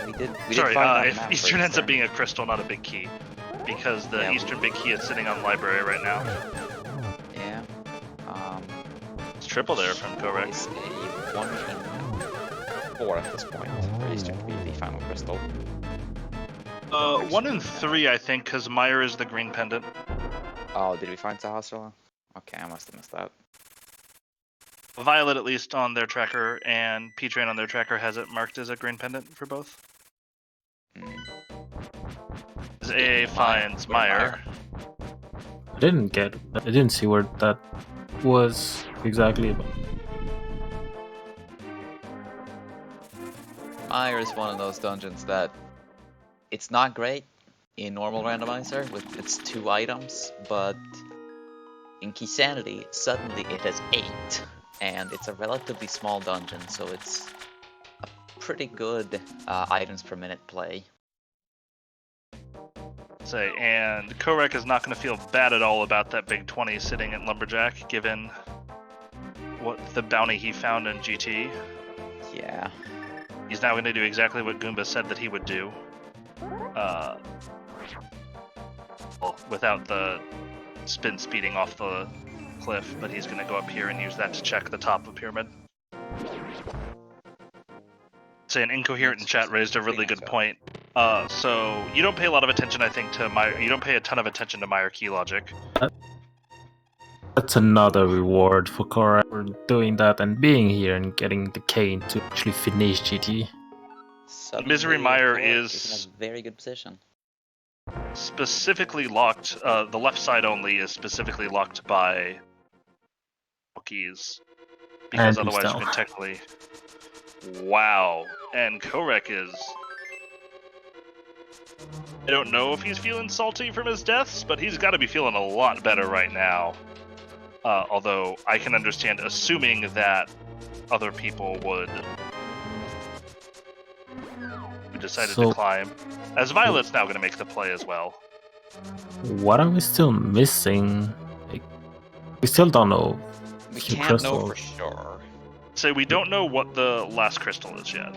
S4: We did
S1: Sorry,
S4: find that
S1: if
S4: map
S1: Eastern ends up
S4: Eastern.
S1: being a Crystal, not a Big Key. Because the Eastern Big Key is sitting on Library right now.
S4: Yeah.
S1: It's triple there from Korek.
S4: It's a 1 in 4 at this point for Eastern to be the final crystal.
S1: 1 in 3, I think, because Meyer is the green pendant.
S4: Oh, did we find Sahasrara? Okay, I must have missed that.
S1: Violet, at least on their tracker, and P-Train on their tracker has it marked as a green pendant for both. As AA finds Meyer.
S3: I didn't see where that was exactly.
S4: Meyer is one of those dungeons that it's not great in normal randomizer with its 2 items, but in Keysanity, suddenly it has 8, and it's a relatively small dungeon, so it's a pretty good items per minute play.
S1: And Korek is not going to feel bad at all about that big 20 sitting at Lumberjack, given what the bounty he found in GT.
S4: Yeah.
S1: He's now going to do exactly what Goomba said that he would do. Well, without the spin speeding off the cliff, but he's going to go up here and use that to check the top of Pyramid. An Incoherent in chat raised a really good point. So you don't pay a lot of attention, I think, to Meyer. You don't pay a ton of attention to Meyer key logic.
S3: That's another reward for Korek for doing that and being here and getting the cane to actually finish GT.
S4: Suddenly,
S1: Misery Meyer
S4: is in a very good position.
S1: Specifically locked. The left side only is specifically locked by keys, because
S3: and
S1: otherwise you can technically. Wow, and Korek is. I don't know if he's feeling salty from his deaths, but he's got to be feeling a lot better right now. Although I can understand assuming that other people would who decided to climb. As Violet's now going to make the play as well.
S3: What are we still missing? Like, we still don't know.
S4: We can't know for sure.
S1: So we don't know what the last crystal is yet.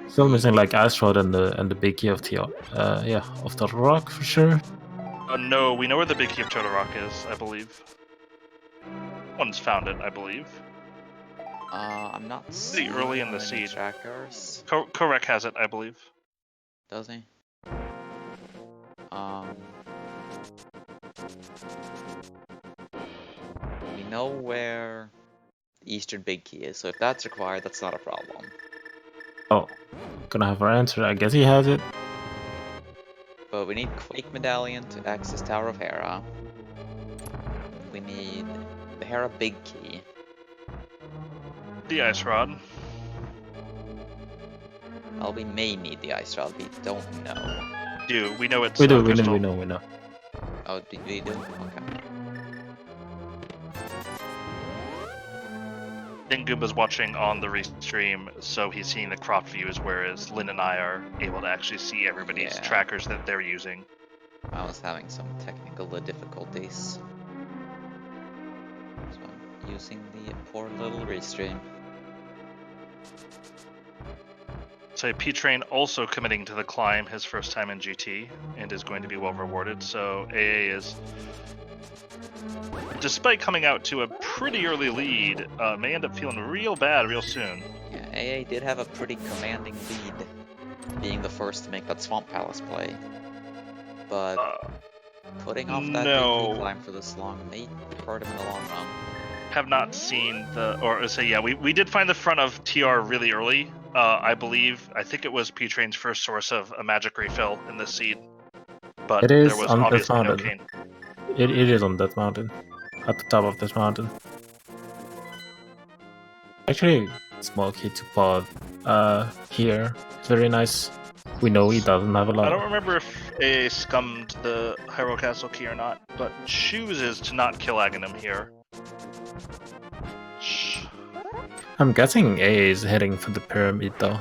S3: Still missing like Asteroid and the big key of the of the rock for sure.
S1: No, we know where the big key of Turtle Rock is, I believe. One's found it, I believe.
S4: I'm not seeing
S1: pretty early in the seed.
S4: Trackers.
S1: Korek has it, I believe.
S4: Does he? We know where Eastern Big Key is, so if that's required, that's not a problem.
S3: Oh, gonna have our answer. I guess he has it.
S4: But we need Quake Medallion to access Tower of Hera. We need the Hera Big Key.
S1: The Ice Rod.
S4: Well, we may need the Ice Rod, we don't know.
S1: We know it's
S3: we know.
S4: Oh, we do? Okay.
S1: Goomba's watching on the restream, so he's seeing the cropped views, whereas Lynn and I are able to actually see everybody's trackers that they're using.
S4: I was having some technical difficulties, so I'm using the poor little restream.
S1: So P-Train also committing to the climb his first time in GT, and is going to be well rewarded, so AA is... Despite coming out to a pretty early lead, may end up feeling real bad real soon.
S4: Yeah, AA did have a pretty commanding lead, being the first to make that Swamp Palace play. But putting off that big climb for this long may hurt him in the long run.
S1: Have not seen we did find the front of TR really early. I think it was P-Train's first source of a magic refill in this seed. But
S3: it is
S1: there was
S3: on
S1: obviously
S3: that
S1: no
S3: mountain.
S1: cane.
S3: It is on that mountain. At the top of this mountain. Actually, small key to pod here. It's very nice. We know he doesn't have a lot.
S1: I don't remember if AA scummed the Hyrule Castle key or not, but chooses to not kill Aghanim here.
S3: I'm guessing AA is heading for the pyramid though.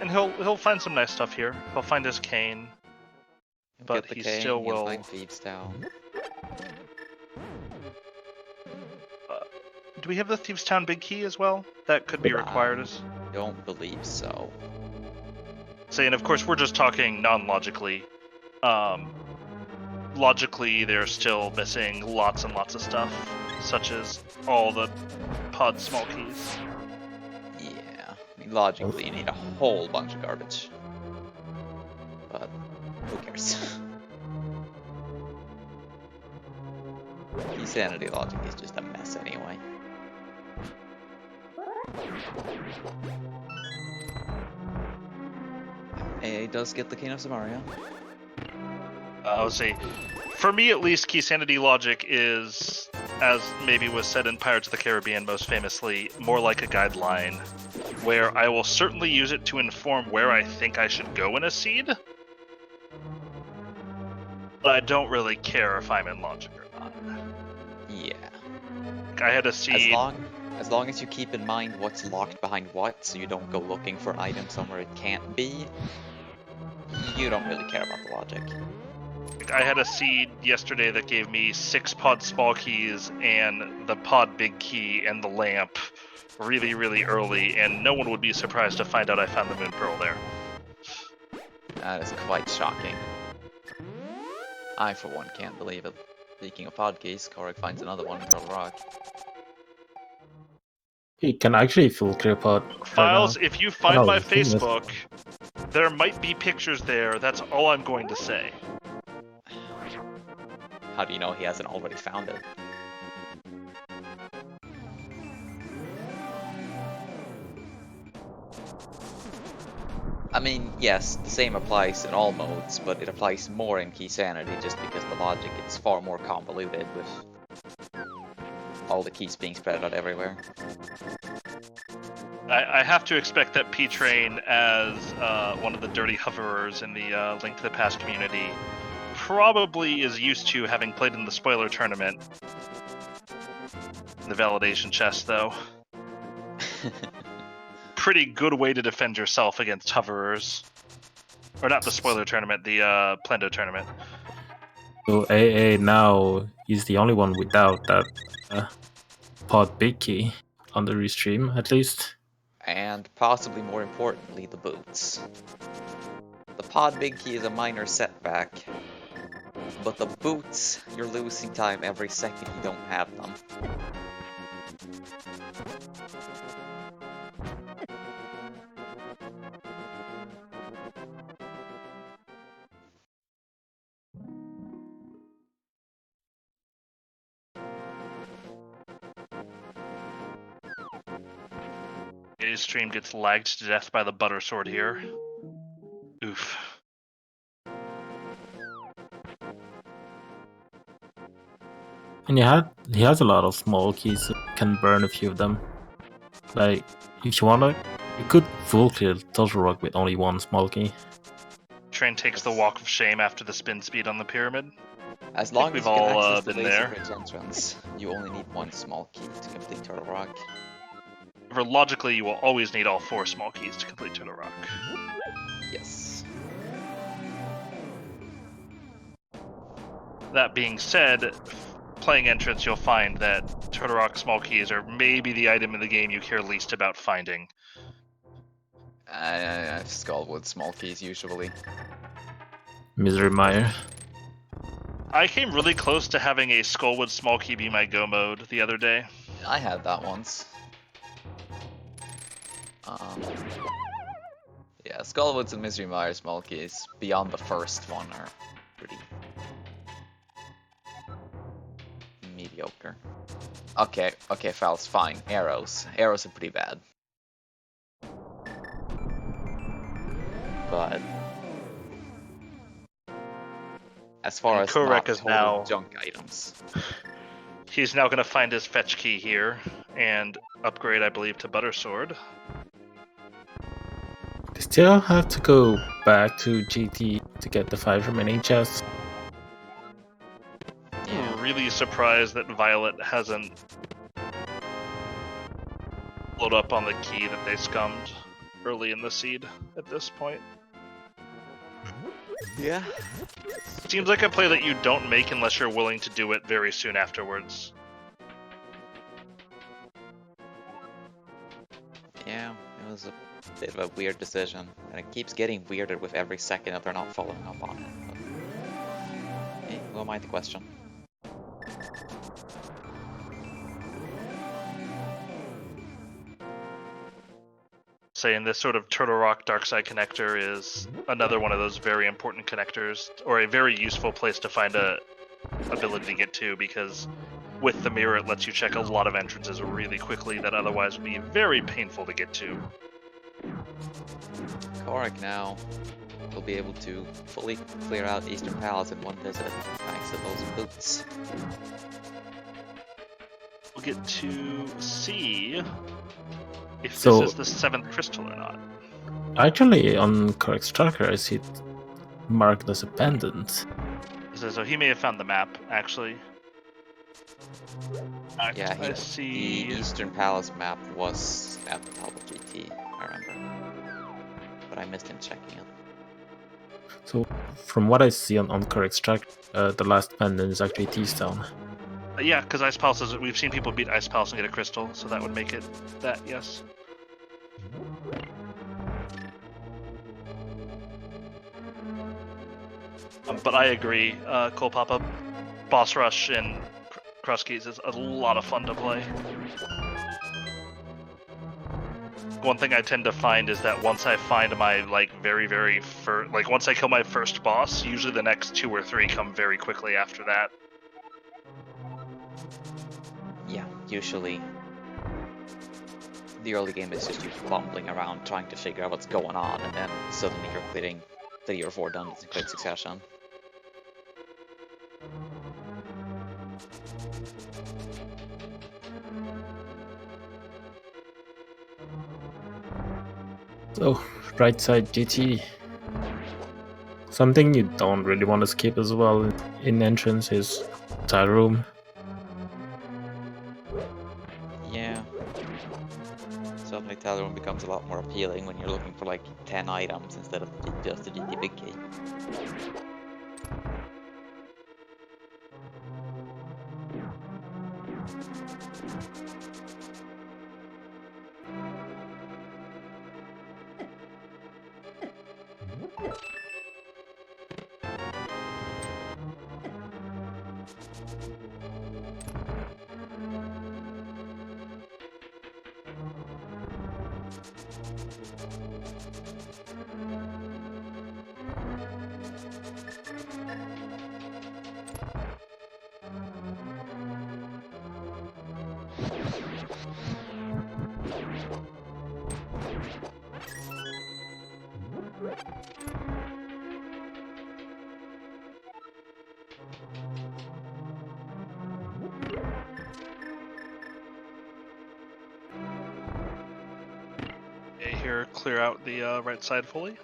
S1: And he'll find some nice stuff here. He'll find his cane. But he still will.
S4: Thieves down.
S1: do we have the Thieves Town big key as well? That could be required as...
S4: Don't believe so.
S1: Say, and of course we're just talking non-logically. Logically, they're still missing lots and lots of stuff, such as all the pod small keys.
S4: Yeah, I mean, logically you need a whole bunch of garbage. But who cares? Keysanity logic is just a mess anyway. A does get the King of Samaria.
S1: I would say, for me at least, Keysanity logic is, as maybe was said in Pirates of the Caribbean most famously, more like a guideline, where I will certainly use it to inform where I think I should go in a seed, but I don't really care if I'm in logic or not.
S4: Yeah.
S1: I had a seed...
S4: As long as you keep in mind what's locked behind what, so you don't go looking for items somewhere it can't be, you don't really care about the logic.
S1: I had a seed yesterday that gave me 6 pod small keys and the pod big key and the lamp really, really early, and no one would be surprised to find out I found the moon pearl there.
S4: That is quite shocking. I, for one, can't believe it. Speaking of pod keys, Korek finds another one in Pearl Rock.
S3: He can actually full clear pod.
S1: Files, if you find
S3: Oh,
S1: my
S3: the thing is-
S1: Facebook, there might be pictures there. That's all I'm going to say.
S4: How do you know he hasn't already found it? I mean, yes, the same applies in all modes, but it applies more in Keysanity just because the logic is far more convoluted with all the keys being spread out everywhere.
S1: I have to expect that P-Train, as one of the dirty hoverers in the Link to the Past community, probably is used to having played in the spoiler tournament. The validation chest, though. Pretty good way to defend yourself against hoverers. Or not the spoiler tournament, the Plendo tournament.
S3: So AA now is the only one without that pod big key on the restream, at least.
S4: And possibly more importantly, the boots. The pod big key is a minor setback, but the boots, you're losing time every second you don't have them.
S1: His stream gets lagged to death by the butter sword here. Oof.
S3: And he has a lot of small keys, so you can burn a few of them. Like, if you wanna, you could full clear Total Rock with only one small key.
S1: Train takes the walk of shame after the spin speed on the pyramid.
S4: As long as
S1: we've
S4: you can
S1: all,
S4: access the
S1: been
S4: laser
S1: there.
S4: bridge entrance, you only need one small key to complete Turtle Rock.
S1: For logically, you will always need all 4 small keys to complete Turtle Rock.
S4: Yes.
S1: That being said, playing entrance, you'll find that Turtle Rock small keys are maybe the item in the game you care least about finding.
S4: Skullwood small keys usually.
S3: Misery Mire.
S1: I came really close to having a Skullwood small key be my go mode the other day.
S4: I had that once. Yeah, Skullwoods and Misery Mire small keys beyond the first one are pretty mediocre. Okay, Fal's fine. Arrows. Arrows are pretty bad. But as far as
S1: Korek
S4: not
S1: is
S4: total
S1: now
S4: junk items.
S1: He's now going to find his fetch key here and upgrade, I believe, to Butter Sword.
S3: They still have to go back to GT to get the 5 remaining chests.
S1: I'm really surprised that Violet hasn't loaded up on the key that they scummed early in the seed at this point.
S4: Yeah.
S1: Seems like a play that you don't make unless you're willing to do it very soon afterwards.
S4: Yeah, it was a bit of a weird decision, and it keeps getting weirder with every second that they're not following up on it. But, hey, who am I to question?
S1: Saying this sort of Turtle Rock Dark Side connector is another one of those very important connectors, or a very useful place to find a ability to get to, because with the mirror it lets you check a lot of entrances really quickly that otherwise would be very painful to get to.
S4: Korak now will be able to fully clear out Eastern Palace in one visit, thanks to those boots.
S1: We'll get to see if
S3: So-
S1: this is the 7th crystal or not.
S3: Actually, on Correct's tracker, I see it marked as abandoned.
S1: So he may have found the map, actually.
S4: Yeah,
S1: I see.
S4: the Eastern Palace map was at the top of GT, I remember. But I missed him checking it.
S3: So, from what I see on Correct's tracker, the last abandoned is actually T-Stone.
S1: Yeah, because Ice Palace is. We've seen people beat Ice Palace and get a crystal, so that would make it that, yes. But I agree, Cole Papa, Boss Rush and Cross Keys is a lot of fun to play. One thing I tend to find is that once I find my very first, once I kill my first boss, usually the next 2 or 3 come very quickly after that.
S4: Yeah, usually the early game is just you bumbling around trying to figure out what's going on, and then suddenly you're clearing 3 or 4 dungeons in quick succession.
S3: So, right side GT. Something you don't really want to skip as well in entrance is tile room.
S4: Yeah. Suddenly tile room becomes a lot more appealing when you're looking for like 10 items instead of just the GT big key.
S1: Okay, here, clear out the right side fully.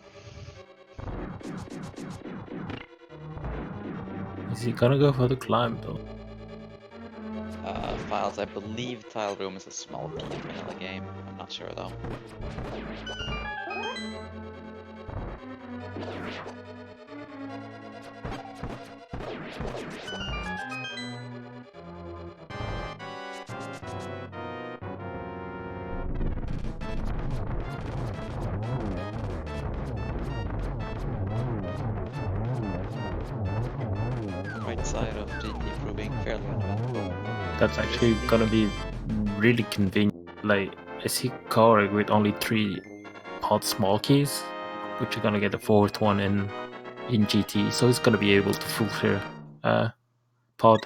S3: Is he gonna go for the climb though?
S4: Files, I believe tile room is a small key in vanilla game. I'm not sure though. Right side of GT proving fairly uneventful.
S3: That's actually gonna be really convenient. Like, I see Correct with only 3 pod small keys, which you're gonna get the 4th one in GT, so he's gonna be able to full clear pod.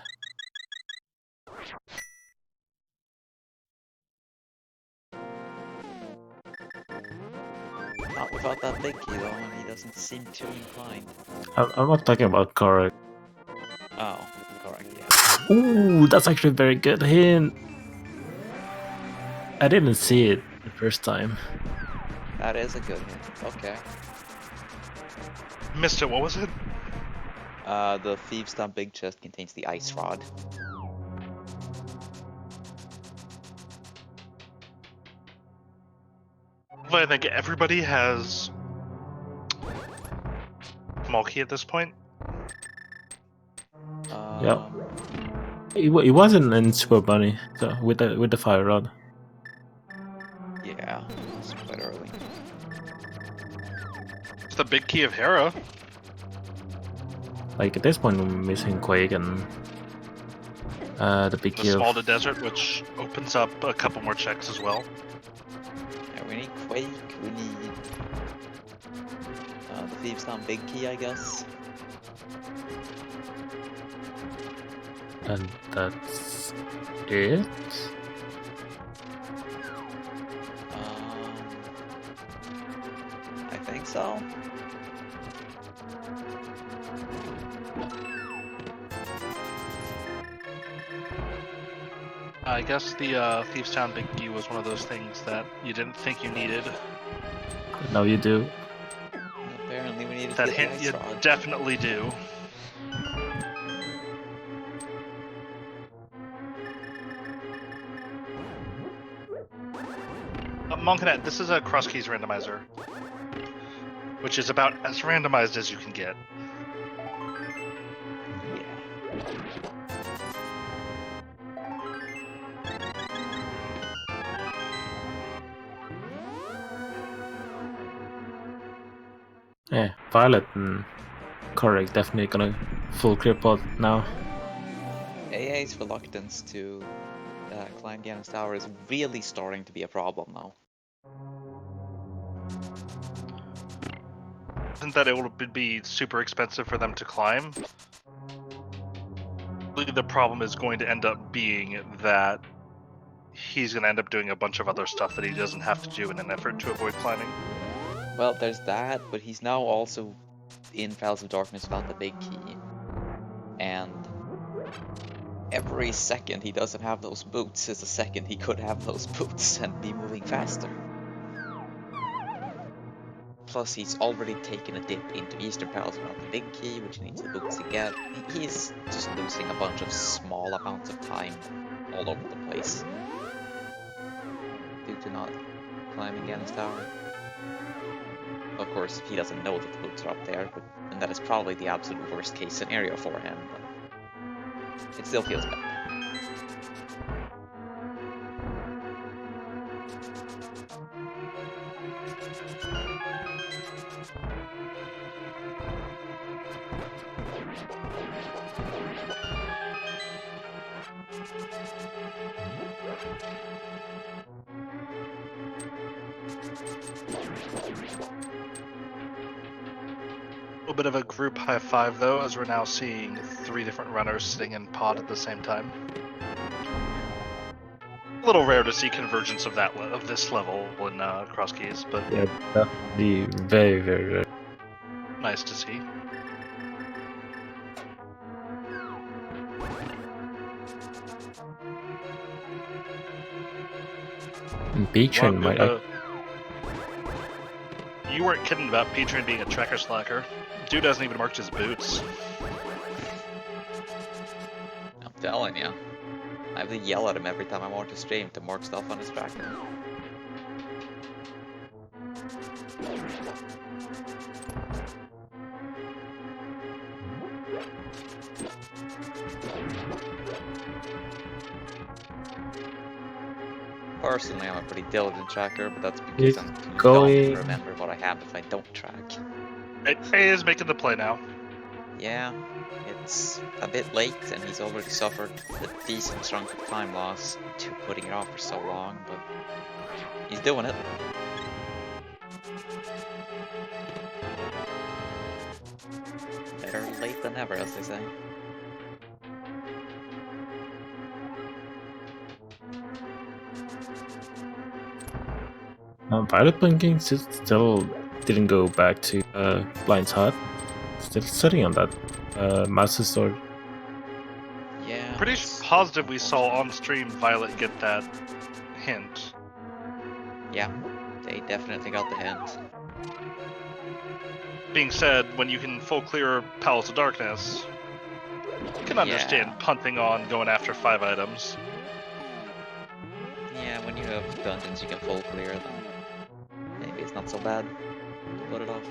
S4: Not without that big key though, and he doesn't seem too inclined.
S3: I'm not talking about Correct.
S4: Oh, correct, yeah.
S3: Ooh, that's actually a very good hint. I didn't see it the first time.
S4: That is a good hint. Okay.
S1: Missed it, what was it?
S4: The Thieves' Dump Big Chest contains the Ice Rod.
S1: Well, I think everybody has small key at this point.
S3: Yeah. It wasn't in Super Bunny, so with the fire rod.
S4: Yeah, it's quite early.
S1: It's the big key of Hera.
S3: Like at this point, we're missing Quake and the big
S1: The
S3: key
S1: small
S3: of...
S1: to desert, which opens up a couple more checks as well.
S4: Yeah, we need Quake, we need the Thieves Town Big Key, I guess.
S3: And that's it?
S4: I think so.
S1: I guess the Thieves Town Big Key was one of those things that you didn't think you needed.
S3: Now you do.
S4: Apparently we needed to
S1: That
S4: get the
S1: hint
S4: ice
S1: you
S4: rod.
S1: definitely do. Monkanet, this is a cross keys randomizer, which is about as randomized as you can get.
S3: Yeah, Violet and Correct definitely gonna full clear pot now.
S4: AA's reluctance to climb Ganon's tower is really starting to be a problem now.
S1: Isn't that it would be super expensive for them to climb? The problem is going to end up being that he's going to end up doing a bunch of other stuff that he doesn't have to do in an effort to avoid climbing.
S4: Well, there's that, but he's now also in Palace of Darkness found the big key. And every second he doesn't have those boots is a second he could have those boots and be moving faster. Plus, he's already taken a dip into Eastern Palace without the big key, which he needs the boots to get. He's just losing a bunch of small amounts of time all over the place due to not climbing Ganon's tower. Of course, he doesn't know that the boots are up there, and that is probably the absolute worst case scenario for him, but it still feels bad.
S1: A little bit of a group high five, though, as we're now seeing 3 different runners sitting in pod at the same time. A little rare to see convergence of this level in cross keys, but
S3: Yeah, definitely very, very rare.
S1: nice to see.
S3: And Beacon might...
S1: You weren't kidding about Petron being a tracker slacker. Dude hasn't even marked his boots.
S4: I'm telling you. I have to yell at him every time I watch a stream to mark stuff on his tracker. Personally, I'm a pretty diligent tracker, but that's because I'm too dumb to remember what I have if I don't track.
S1: It is making the play now.
S4: Yeah, it's a bit late, and he's already suffered a decent chunk of time loss to putting it off for so long, but he's doing it. Better late than never, as they say.
S3: Violet blinking still didn't go back to Blind's Hut. Still sitting on that Master Sword.
S4: Yeah.
S1: Pretty positive we saw on stream Violet get that hint.
S4: Yeah, they definitely got the hint.
S1: Being said, when you can full clear Palace of Darkness, you can understand punting on going after 5 items.
S4: Yeah, when you have dungeons you can full clear, then maybe it's not so bad to put it off.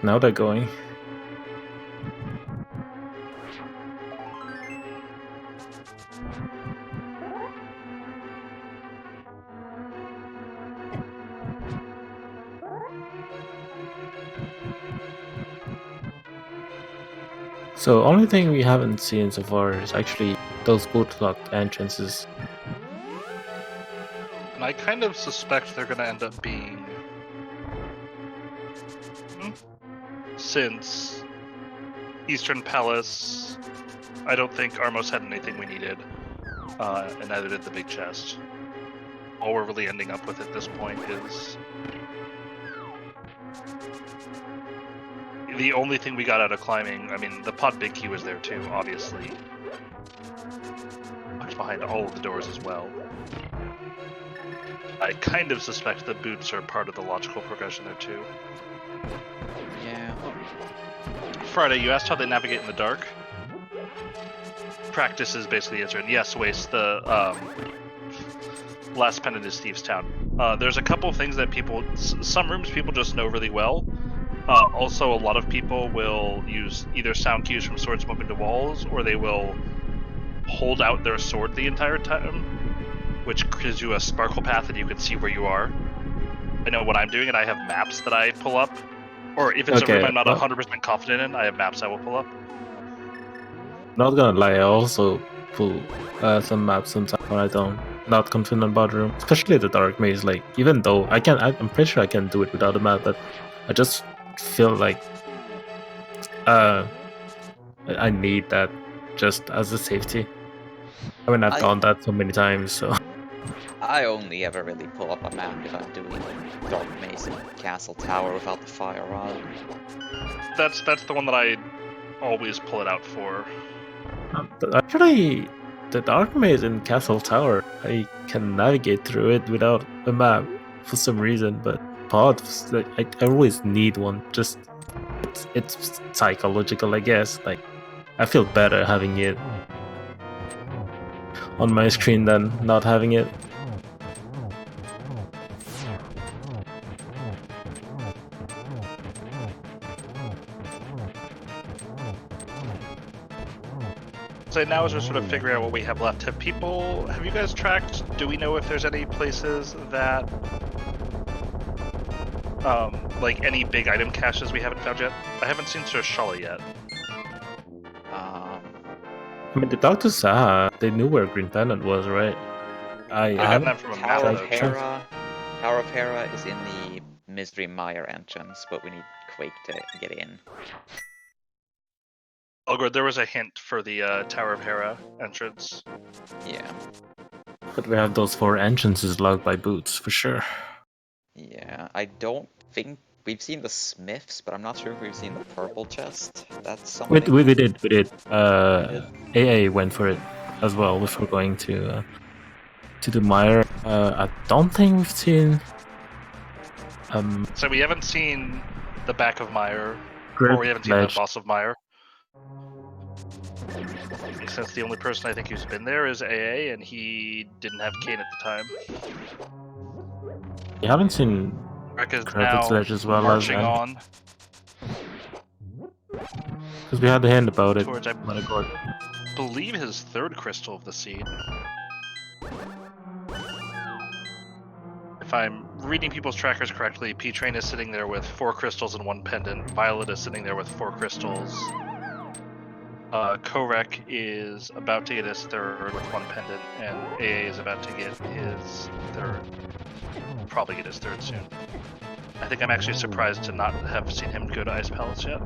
S3: Now they're going. So only thing we haven't seen so far is actually those bootlocked entrances.
S1: And I kind of suspect they're going to end up being... Since Eastern Palace, I don't think Armos had anything we needed, and neither did the big chest. All we're really ending up with at this point is... The only thing we got out of climbing, I mean, the pod big key was there too, obviously. Locked behind all of the doors as well. I kind of suspect the boots are part of the logical progression there too.
S4: Yeah.
S1: Friday, you asked how they navigate in the dark. Practice is basically answered. Yes, Waste, the last pendant is Thieves' Town. There's a couple things that people, some rooms people just know really well. Also, a lot of people will use either sound cues from swords bumping to walls, or they will hold out their sword the entire time, which gives you a sparkle path and you can see where you are. I know what I'm doing, and I have maps that I pull up. Or if it's a room I'm not 100% confident in, I have maps I will pull up.
S3: Not gonna lie, I also pull some maps sometimes when I don't not confident about the room, especially the dark maze. Like, even though I'm pretty sure I can do it without a map, but I just feel like I need that just as a safety. I mean, I've done that so many times, so.
S4: I only ever really pull up a map if I'm doing Dark Maze and Castle Tower without the fire rod.
S1: That's the one that I always pull it out for.
S3: Actually, the Dark Maze in Castle Tower, I can navigate through it without a map for some reason, but pods, like, I always need one. Just it's psychological, I guess. Like, I feel better having it on my screen than not having it.
S1: So now as we're sort of figuring out what we have left, have you guys tracked, do we know if there's any places that, like any big item caches we haven't found yet? I haven't seen Sir Shala yet.
S3: I mean, the Doctor Saha, they knew where Green Pendant was, right?
S1: I got that from a map,
S4: though. Tower of Hera is in the Mystery Mire entrance, but we need Quake to get in.
S1: Elgord, there was a hint for the Tower of Hera entrance.
S4: Yeah.
S3: But we have those 4 entrances locked by boots, for sure.
S4: Yeah, I don't think we've seen the Smiths, but I'm not sure if we've seen the purple chest. That's something.
S3: We did. AA went for it as well before going to the mire. I don't think we've seen.
S1: So we haven't seen the back of Mire, or we haven't seen the boss of Mire. Since the only person I think who's been there is AA, and he didn't have Kane at the time.
S3: You haven't seen
S1: Credits Ledge as well marching as on.
S3: Because we had the hint about it.
S1: Towards, I believe, his 3rd crystal of the seed. If I'm reading people's trackers correctly, P-Train is sitting there with 4 crystals and 1 pendant. Violet is sitting there with 4 crystals. Korek is about to get his 3rd with 1 pendant, and AA is about to get his 3rd. Probably get his 3rd soon. I think I'm actually surprised to not have seen him go to Ice Palace yet.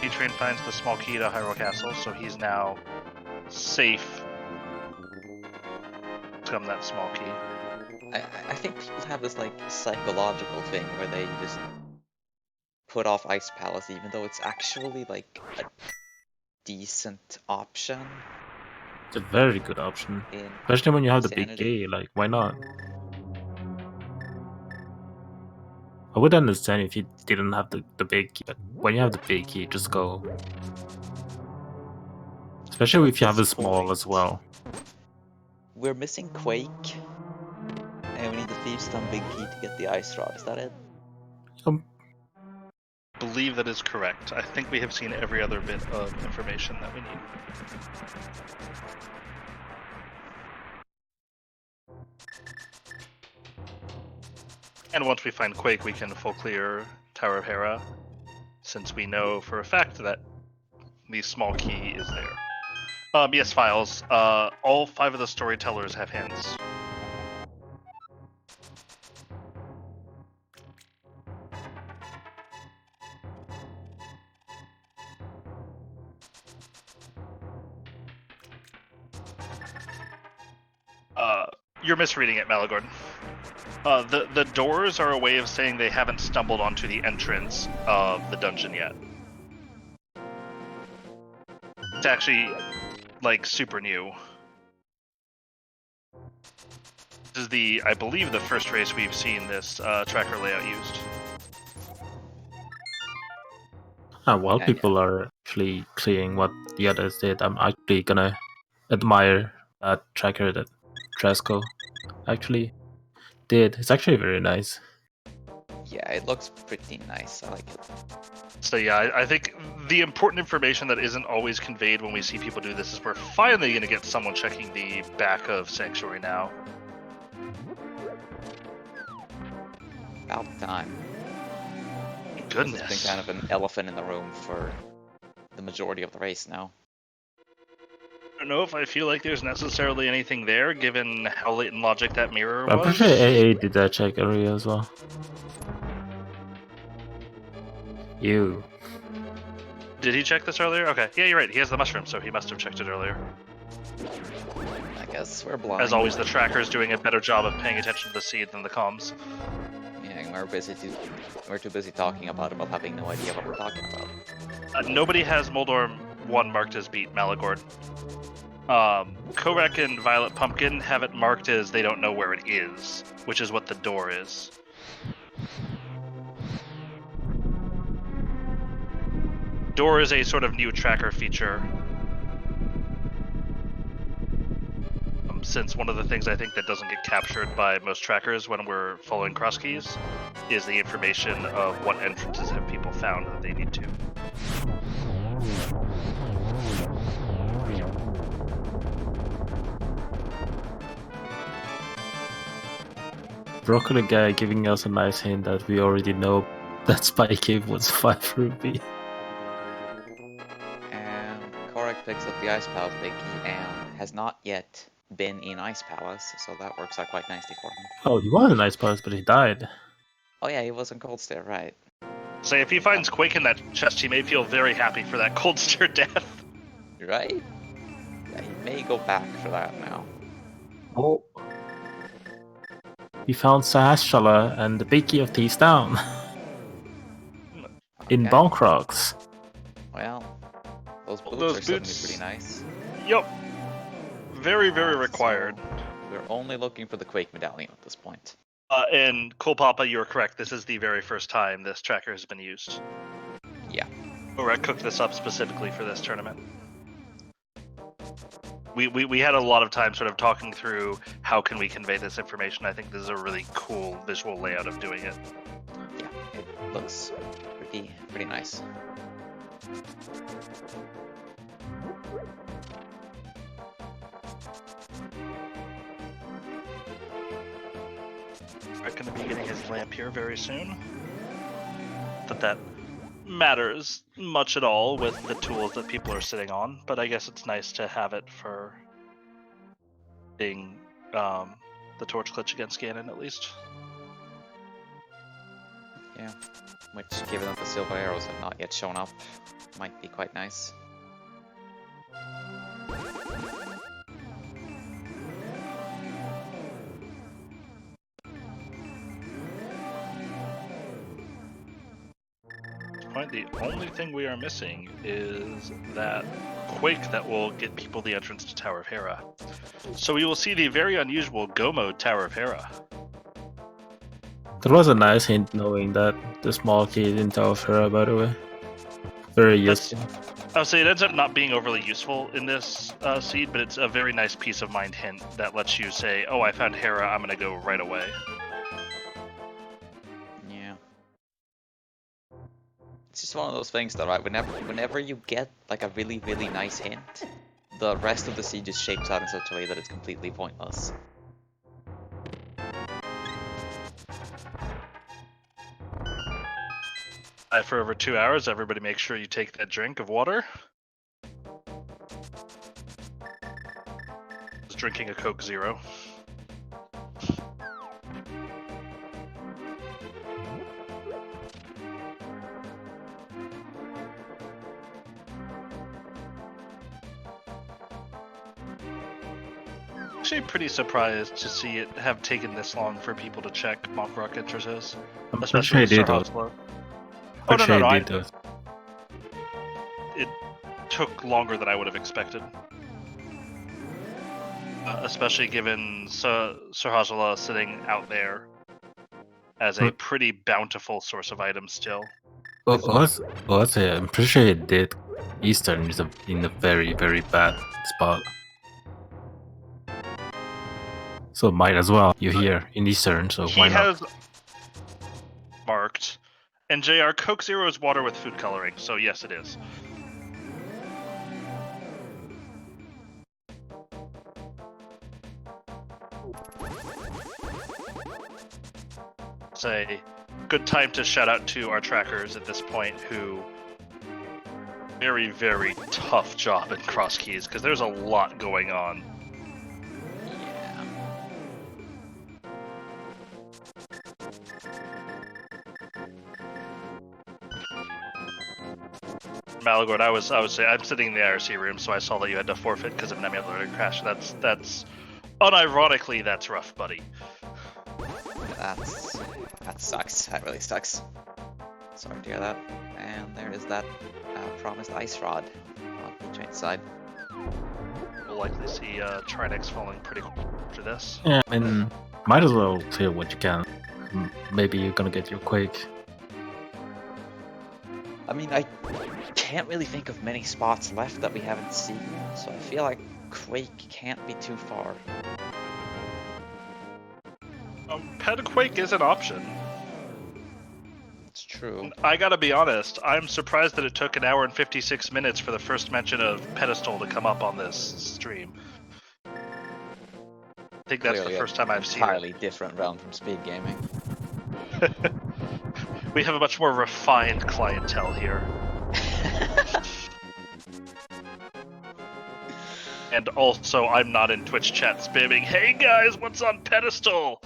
S1: P-Train finds the small key to Hyrule Castle, so he's now safe to come that small key.
S4: I think people have this like psychological thing where they just put off Ice Palace even though it's actually like a decent option.
S3: It's a very good option. Especially when you have the big key, like, why not? I would understand if you didn't have the big key, but when you have the big key, just go. Especially if you have the small as well.
S4: We're missing Quake, and we need the Thieves' Stone big key to get the Ice Rod, is that it?
S1: believe that is correct. I think we have seen every other bit of information that we need. And once we find Quake, we can full clear Tower of Hera, since we know for a fact that the small key is there. Yes, Files. All 5 of the storytellers have hints. You're misreading it, Malagord. The doors are a way of saying they haven't stumbled onto the entrance of the dungeon yet. It's actually, like, super new. This is I believe, the first race we've seen this tracker layout used.
S3: While people are actually seeing what the others did, I'm actually gonna admire that tracker that Tresco actually did. It's actually very nice.
S4: Yeah, it looks pretty nice. I like it.
S1: So yeah, I think the important information that isn't always conveyed when we see people do this is we're finally going to get someone checking the back of Sanctuary now.
S4: About time.
S1: Goodness.
S4: It's been kind of an elephant in the room for the majority of the race now.
S1: I don't know if I feel like there's necessarily anything there, given how late in logic that mirror was.
S3: I'm pretty sure AA did that check earlier as well. You.
S1: Did he check this earlier? Okay, yeah, you're right. He has the mushroom, so he must have checked it earlier.
S4: I guess we're blind.
S1: As always, the tracker's doing a better job of paying attention to the seed than the comms.
S4: Yeah, and we're too busy talking about it while having no idea what we're talking about.
S1: Nobody has Moldor 1 marked as beat, Malagord. Korek and Violet Pumpkin have it marked as they don't know where it is, which is what the door is. Door is a sort of new tracker feature. Since one of the things I think that doesn't get captured by most trackers when we're following cross keys is the information of what entrances have people found that they need to.
S3: Broccoli guy giving us a nice hint that we already know that Spy Cave was 5 rupee.
S4: And Korek picks up the Ice Palace big key and has not yet been in Ice Palace, so that works out quite nicely for him.
S3: Oh, he was in Ice Palace, but he died.
S4: Oh yeah, he was in Cold Stare, right.
S1: So if he finds Quake in that chest, he may feel very happy for that cold stare death.
S4: Right? Yeah, he may go back for that now.
S3: Oh. He found Sahashala and the big key of Tease Down. In Bonk Rocks.
S4: Well, those boots are suddenly pretty nice.
S1: Yup. Very, very required.
S4: So we're only looking for the Quake medallion at this point.
S1: And Cool Papa, you're correct. This is the very first time this tracker has been used.
S4: Yeah.
S1: Korek cooked this up specifically for this tournament. We had a lot of time sort of talking through how can we convey this information. I think this is a really cool visual layout of doing it.
S4: Yeah, it looks pretty nice.
S1: We're going to be getting his lamp here very soon. That matters much at all with the tools that people are sitting on, but I guess it's nice to have it for being the torch glitch against Ganon at least.
S4: Yeah, which, given that the silver arrows have not yet shown up, might be quite nice.
S1: The only thing we are missing is that Quake that will get people the entrance to Tower of Hera. So we will see the very unusual Go Mode Tower of Hera.
S3: That was a nice hint knowing that the small key in Tower of Hera, by the way. Very useful.
S1: I'll say it ends up not being overly useful in this seed, but it's a very nice peace of mind hint that lets you say, oh, I found Hera, I'm going to go right away.
S4: It's just one of those things though, right? Whenever you get like a really, really nice hint, the rest of the seed just shapes out in such a way that it's completely pointless.
S1: For over 2 hours, everybody make sure you take that drink of water. Just drinking a Coke Zero. Actually pretty surprised to see it have taken this long for people to check mock rock entrances.
S3: I'm
S1: Especially
S3: pretty
S1: with
S3: sure
S1: Sir
S3: they
S1: Hoslo.
S3: did.
S1: Oh, no,
S3: Pretty
S1: no,
S3: sure
S1: no,
S3: they did.
S1: It took longer than I would have expected. Especially given Sir Hoslo sitting out there as a pretty bountiful source of items still.
S3: Also, I'm pretty sure it did. Eastern is in a very, very bad spot. So might as well. You're here in Eastern, so
S1: He
S3: why not?
S1: has marked, and JR, Coke Zero is water with food coloring, so yes, it is. It's a good time to shout out to our trackers at this point who very, very tough job in cross keys because there's a lot going on.
S4: Yeah.
S1: Malagord, I would say I'm sitting in the IRC room, so I saw that you had to forfeit because of an emulator crash. That's unironically that's rough, buddy.
S4: That sucks. That really sucks. Sorry to hear that. And there is that promised ice rod on the train side.
S1: We'll likely see Trinex falling pretty quick after this.
S3: Yeah, I mean, might as well clear what you can. Maybe you're gonna get your Quake.
S4: I mean, I can't really think of many spots left that we haven't seen, so I feel like Quake can't be too far.
S1: Quake is an option.
S4: It's true.
S1: I gotta be honest, I'm surprised that it took 1 hour and 56 minutes for the first mention of Pedestal to come up on this stream. I think that's
S4: Clearly
S1: the first time I've seen it.
S4: Entirely different realm from speed gaming.
S1: We have a much more refined clientele here. And also, I'm not in Twitch chat spamming, "Hey guys, what's on Pedestal?"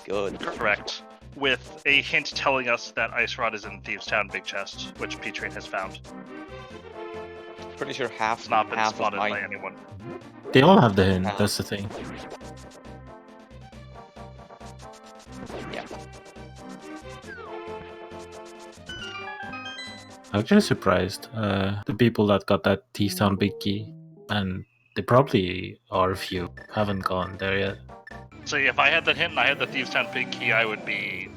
S4: Good.
S1: Correct. With a hint telling us that Ice Rod is in Thieves Town Big Chest, which P-Train has found.
S4: Pretty sure
S1: It's not been
S4: half of
S1: spotted by
S4: my
S1: anyone.
S3: They all have the hint, that's the thing.
S4: yeah.
S3: I'm actually surprised. The people that got that T-Town big key, and they probably are a few, haven't gone there yet.
S1: So if I had that hint and I had the Thieves Town Big Key, I would be...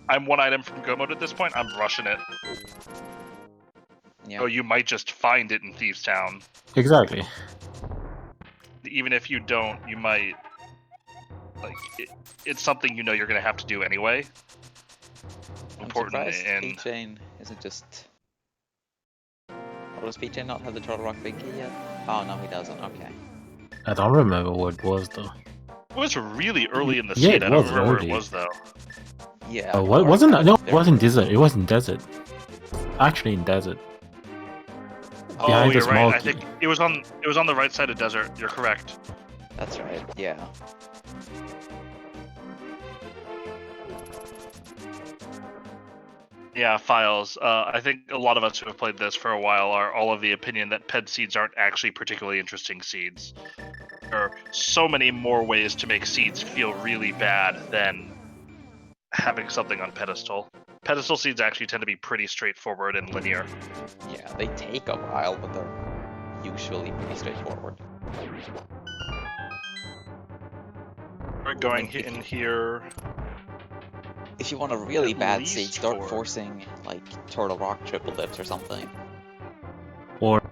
S1: I'm one item from Go Mode at this point, I'm rushing it.
S4: Yeah.
S1: So you might just find it in Thieves Town.
S3: Exactly.
S1: Even if you don't, you might... Like, it's something you know you're going to have to do anyway.
S4: I'm
S1: Important
S4: surprised
S1: and...
S4: P-Chain isn't just... Or does P-Chain not have the Turtle Rock Big Key yet? Oh, no, he doesn't. Okay.
S3: I don't remember what it was though.
S1: It was really early in the
S3: Yeah,
S1: seed.
S3: it
S1: I don't
S3: was
S1: remember
S3: early.
S1: where it was, though.
S4: Yeah.
S3: Oh,
S4: or
S3: wasn't
S4: kind
S3: no,
S4: of
S3: it wasn't desert. It was in desert. Actually, in desert.
S1: Oh,
S3: Behind the
S1: you're
S3: small
S1: right. I
S3: key.
S1: think it was on the right side of desert. You're correct.
S4: That's right, yeah.
S1: Yeah, Files. I think a lot of us who have played this for a while are all of the opinion that ped seeds aren't actually particularly interesting seeds. There are so many more ways to make seeds feel really bad than having something on pedestal. Pedestal seeds actually tend to be pretty straightforward and linear.
S4: Yeah, they take a while, but they're usually pretty straightforward.
S1: We're going in here.
S4: If you want a really
S1: At
S4: bad
S1: least
S4: seed, start
S1: 4.
S4: forcing, like, Turtle Rock triple dips or something.
S3: Or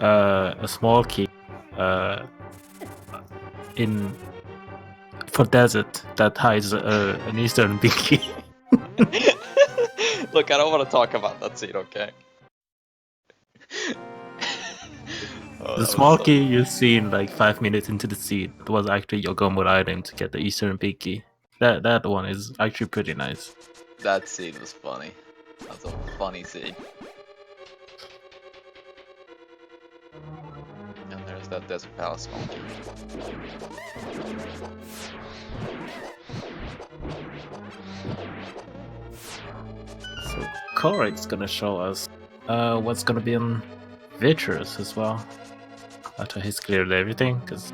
S3: a small key in for desert that hides an eastern big key.
S4: Look, I don't want to talk about that scene, okay? Oh,
S3: The
S4: that
S3: small
S4: was so...
S3: key you see in like 5 minutes into the scene was actually your Gomod item to get the Eastern big key. That one is actually pretty nice.
S4: That scene was funny. That's a funny scene. And there's that Desert Palace small key.
S3: So Corey's gonna show us what's gonna be on Vitreous as well. After he's cleared everything, because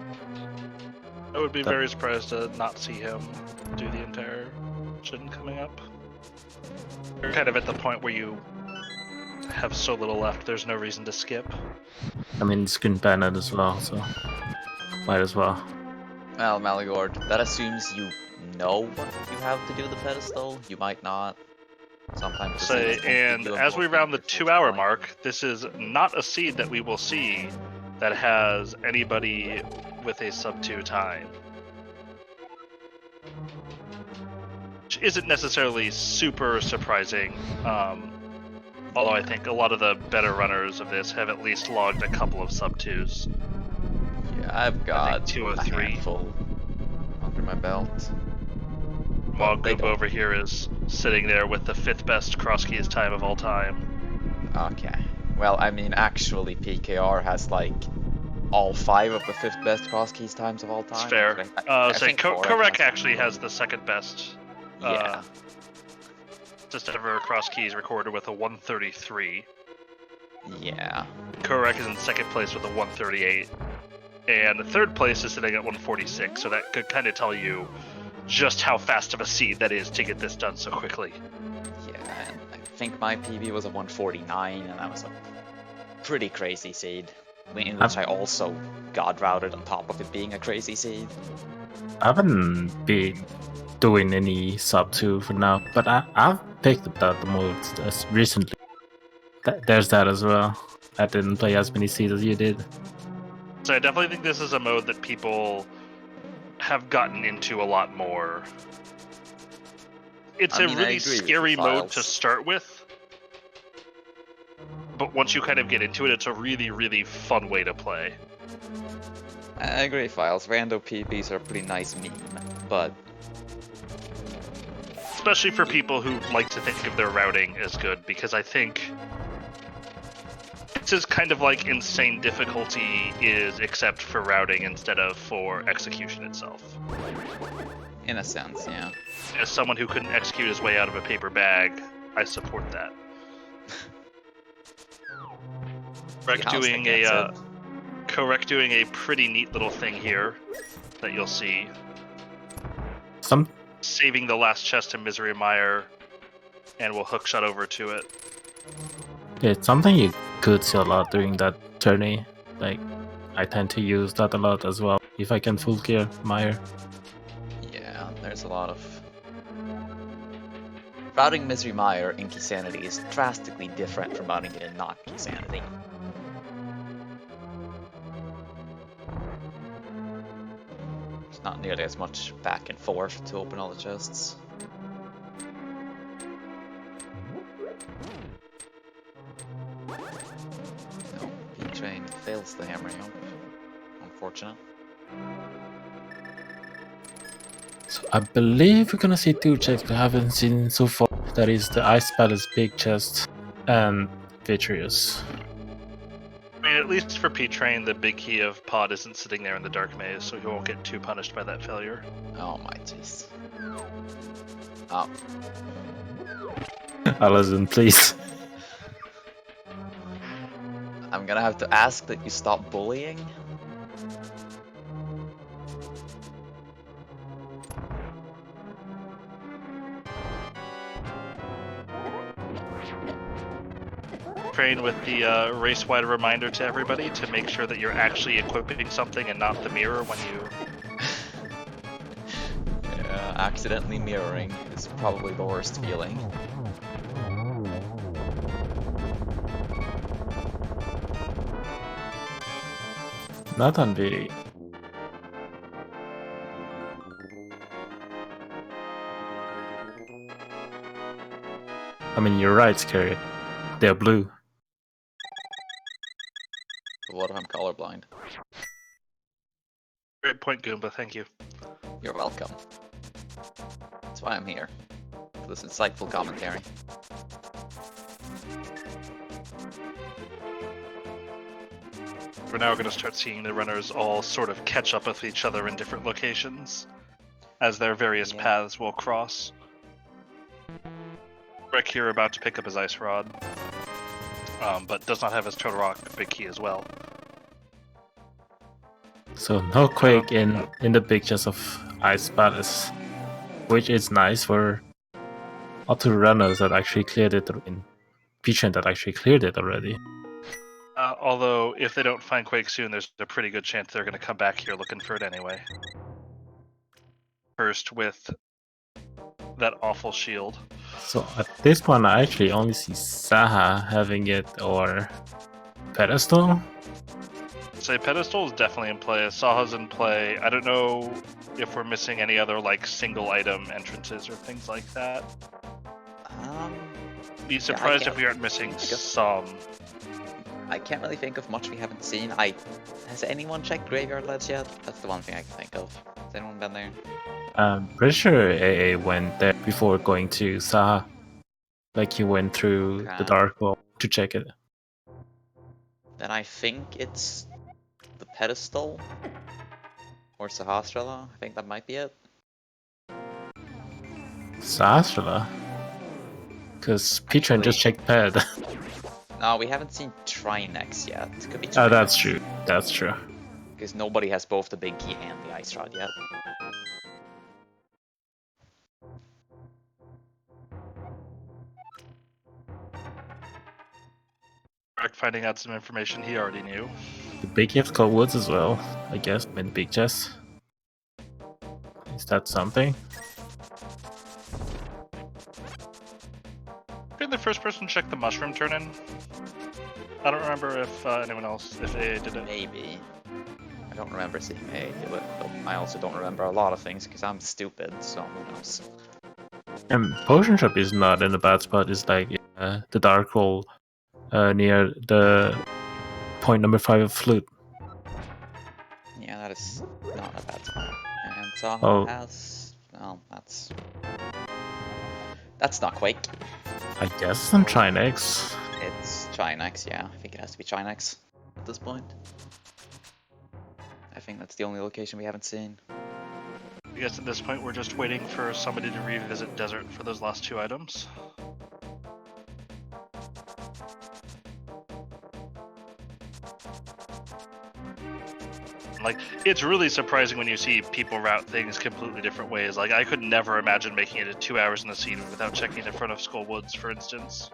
S1: I would be very surprised to not see him do the entire shit coming up. You're kind of at the point where you have so little left, there's no reason to skip.
S3: I mean, it's Green Planet as well, so might as well.
S4: Well, Maligord, that assumes you know what you have to do the pedestal. You might not. Sometimes the
S1: Say,
S4: seeds won't give
S1: and
S4: you a
S1: as we
S4: both
S1: round the
S4: your full
S1: 2-hour
S4: supply.
S1: mark, this is not a seed that we will see that has anybody with a sub-2 time. Which isn't necessarily super surprising, although I think a lot of the better runners of this have at least logged a couple of sub-2s.
S4: Yeah, I've got
S1: 2 or
S4: a
S1: 3.
S4: handful under my belt.
S1: Moggoob over here is sitting there with the 5th best cross keys time of all time.
S4: Okay. Well, I mean, actually, PKR has like all 5 of the 5th best cross keys times of all time.
S1: It's fair.
S4: I
S1: Say
S4: think
S1: Korek actually has the 2nd best.
S4: Yeah.
S1: Just ever cross keys recorded with a 133.
S4: Yeah.
S1: Korek is in 2nd place with a 138. And 3rd place is sitting at 146, so that could kind of tell you just how fast of a seed that is to get this done so quickly.
S4: Yeah, and I think my PB was a 149, and that was a pretty crazy seed. In which I also god routed on top of it being a crazy seed.
S3: I haven't been doing any sub 2 for now, but I've picked up that the modes recently. There's that as well. I didn't play as many seeds as you did.
S1: So I definitely think this is a mode that people have gotten into a lot more. It's a really scary mode to start with, but once you kind of get into it, it's a really, really fun way to play.
S4: I agree, Files. Rando PBs are a pretty nice meme, but...
S1: Especially for people who like to think of their routing as good, because I think this is kind of like insane difficulty is except for routing instead of for execution itself.
S4: In a sense, yeah.
S1: As someone who couldn't execute his way out of a paper bag, I support that. Korek doing a pretty neat little thing here that you'll see. Saving the last chest to Misery Mire, and we'll hookshot over to it.
S3: Yeah, it's something you could see a lot during that tourney. Like, I tend to use that a lot as well, if I can full gear Mire.
S4: Yeah, there's a lot of... Routing Misery Mire in Keysanity is drastically different from routing it in not Keysanity. There's not nearly as much back and forth to open all the chests. No, B-Train fails the hammering up. Unfortunate.
S3: So I believe we're gonna see 2 chests we haven't seen so far. That is the Ice Palace Big Chest and Vitreous.
S1: I mean, at least for P-Train, the big key of Pod isn't sitting there in the Dark Maze, so he won't get too punished by that failure.
S4: Oh my jeez. Oh.
S3: Alison, please.
S4: I'm gonna have to ask that you stop bullying.
S1: Train with the race-wide reminder to everybody to make sure that you're actually equipping something and not the mirror when you...
S4: Yeah, accidentally mirroring is probably the worst feeling.
S3: Not on video. I mean, you're right, Scary. They're blue.
S4: But what if I'm colorblind?
S1: Great point, Goomba. Thank you.
S4: You're welcome. That's why I'm here. For this insightful commentary.
S1: We're now going to start seeing the runners all sort of catch up with each other in different locations as their various paths will cross. Rick here about to pick up his ice rod, but does not have his Totoroc big key as well.
S3: So no Quake in the big chest of Ice Palace, which is nice for all two runners that actually cleared it in P-Train that actually cleared it already.
S1: Although, if they don't find Quake soon, there's a pretty good chance they're going to come back here looking for it anyway. First with that awful shield.
S3: So at this point, I actually only see Saha having it or Pedestal.
S1: Say Pedestal is definitely in play. Saha's in play. I don't know if we're missing any other like single item entrances or things like that. Be surprised if we aren't missing some.
S4: I can't really think of much we haven't seen. Has anyone checked Graveyard Ledge yet? That's the one thing I can think of. Has anyone been there?
S3: I'm pretty sure AA went there before going to Saha. Like he went through the Dark Wall to check it.
S4: Then I think it's the Pedestal or Sahasrara. I think that might be it.
S3: Sahasrara? Because P-Train just checked Ped.
S4: No, we haven't seen Trinex yet. Could be Trinex.
S3: Oh, that's true. That's true.
S4: Because nobody has both the big key and the ice rod yet.
S1: Finding out some information he already knew.
S3: The big gift called Woods as well, I guess, in the big chest. Is that something?
S1: Did the first person check the mushroom turn-in? I don't remember if anyone else, if AA did it.
S4: Maybe. I don't remember seeing AA do it, but I also don't remember a lot of things because I'm stupid, so who knows.
S3: And Potion Shop is not in a bad spot. It's like the Dark Hole near the point number 5 of Flute.
S4: Yeah, that is not a bad spot. And Saha has... well, that's not Quake.
S3: I guess some Trinex.
S4: It's Trinex, yeah. I think it has to be Trinex at this point. I think that's the only location we haven't seen.
S1: I guess at this point we're just waiting for somebody to revisit Desert for those last 2 items. Like, it's really surprising when you see people route things completely different ways. Like, I could never imagine making it 2 hours in the scene without checking the front of Skull Woods, for instance.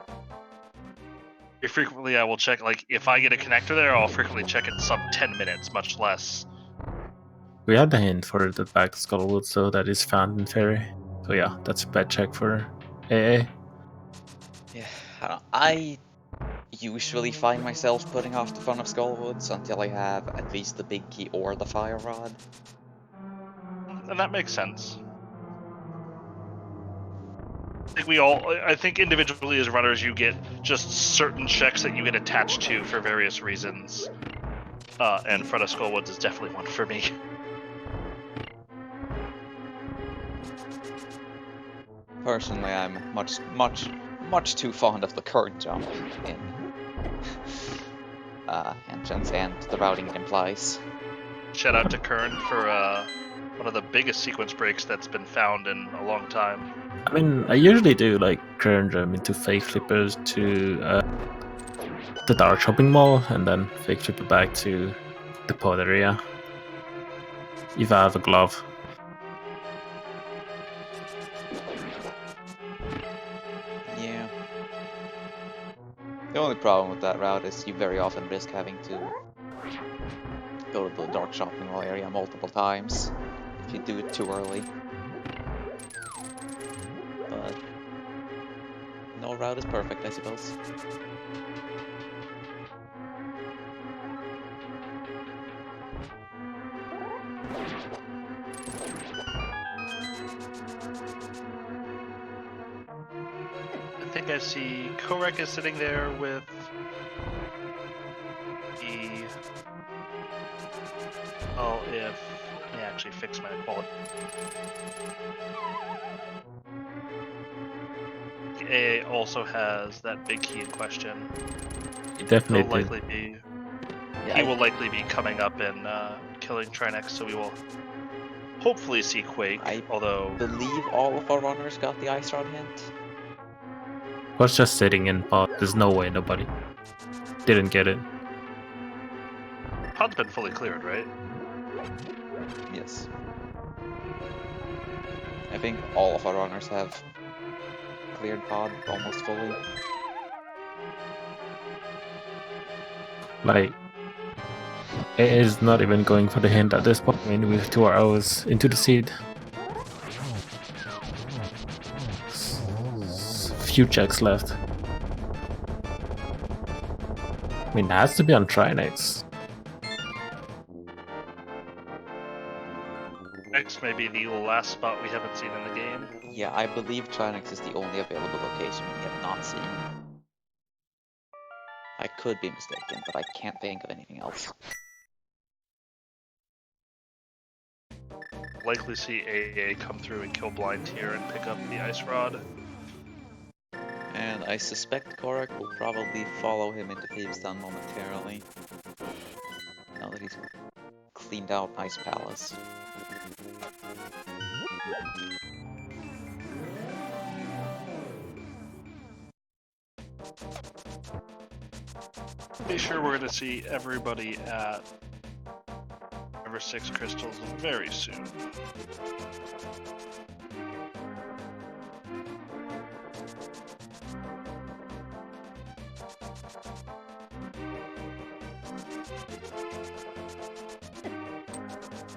S1: Very frequently I will check, like, if I get a connector there, I'll frequently check it sub 10 minutes, much less.
S3: We had the hint for the back Skull Woods, so that is Fountain Ferry. So yeah, that's a bad check for AA.
S4: Yeah, I usually find myself putting off the front of Skullwoods until I have at least the big key or the fire rod.
S1: And that makes sense. I think individually as runners you get just certain checks that you get attached to for various reasons. And front of Skullwoods is definitely one for me.
S4: Personally, I'm much too fond of the current jump in entrance and the routing it implies.
S1: Shout out to Kern for one of the biggest sequence breaks that's been found in a long time.
S3: I mean, I usually do like Kern jump into fake flippers to the Dark Shopping Mall and then fake flipper back to the pod area. If I have a glove.
S4: Yeah. The only problem with that route is you very often risk having to go to the Dark Shopping Mall area multiple times if you do it too early. But no route is perfect, I suppose.
S1: I think I see Korek is sitting there with the... Oh, if... Let me actually fix my quality. The AA also has that big key in question.
S3: He definitely
S1: He'll
S3: did.
S1: likely be...
S4: Yeah,
S1: He will likely be coming up and killing Trinex, so we will hopefully see Quake,
S4: I
S1: although...
S4: believe all of our runners got the Ice Rod hint.
S3: Was just sitting in pod. There's no way nobody didn't get it.
S1: Pod's been fully cleared, right?
S4: Yes. I think all of our runners have cleared pod almost fully.
S3: Like, it is not even going for the hint at this point. I mean, with 2 hours into the seed. Few checks left. I mean, it has to be on Trinex.
S1: Next may be the last spot we haven't seen in the game.
S4: Yeah, I believe Trinex is the only available location we have not seen. I could be mistaken, but I can't think of anything else.
S1: Likely see AA come through and kill Blind here and pick up the Ice Rod.
S4: And I suspect Korok will probably follow him into Thieves' Den momentarily. Now that he's cleaned out Ice Palace.
S1: Be sure we're going to see everybody at River 6 Crystals very soon.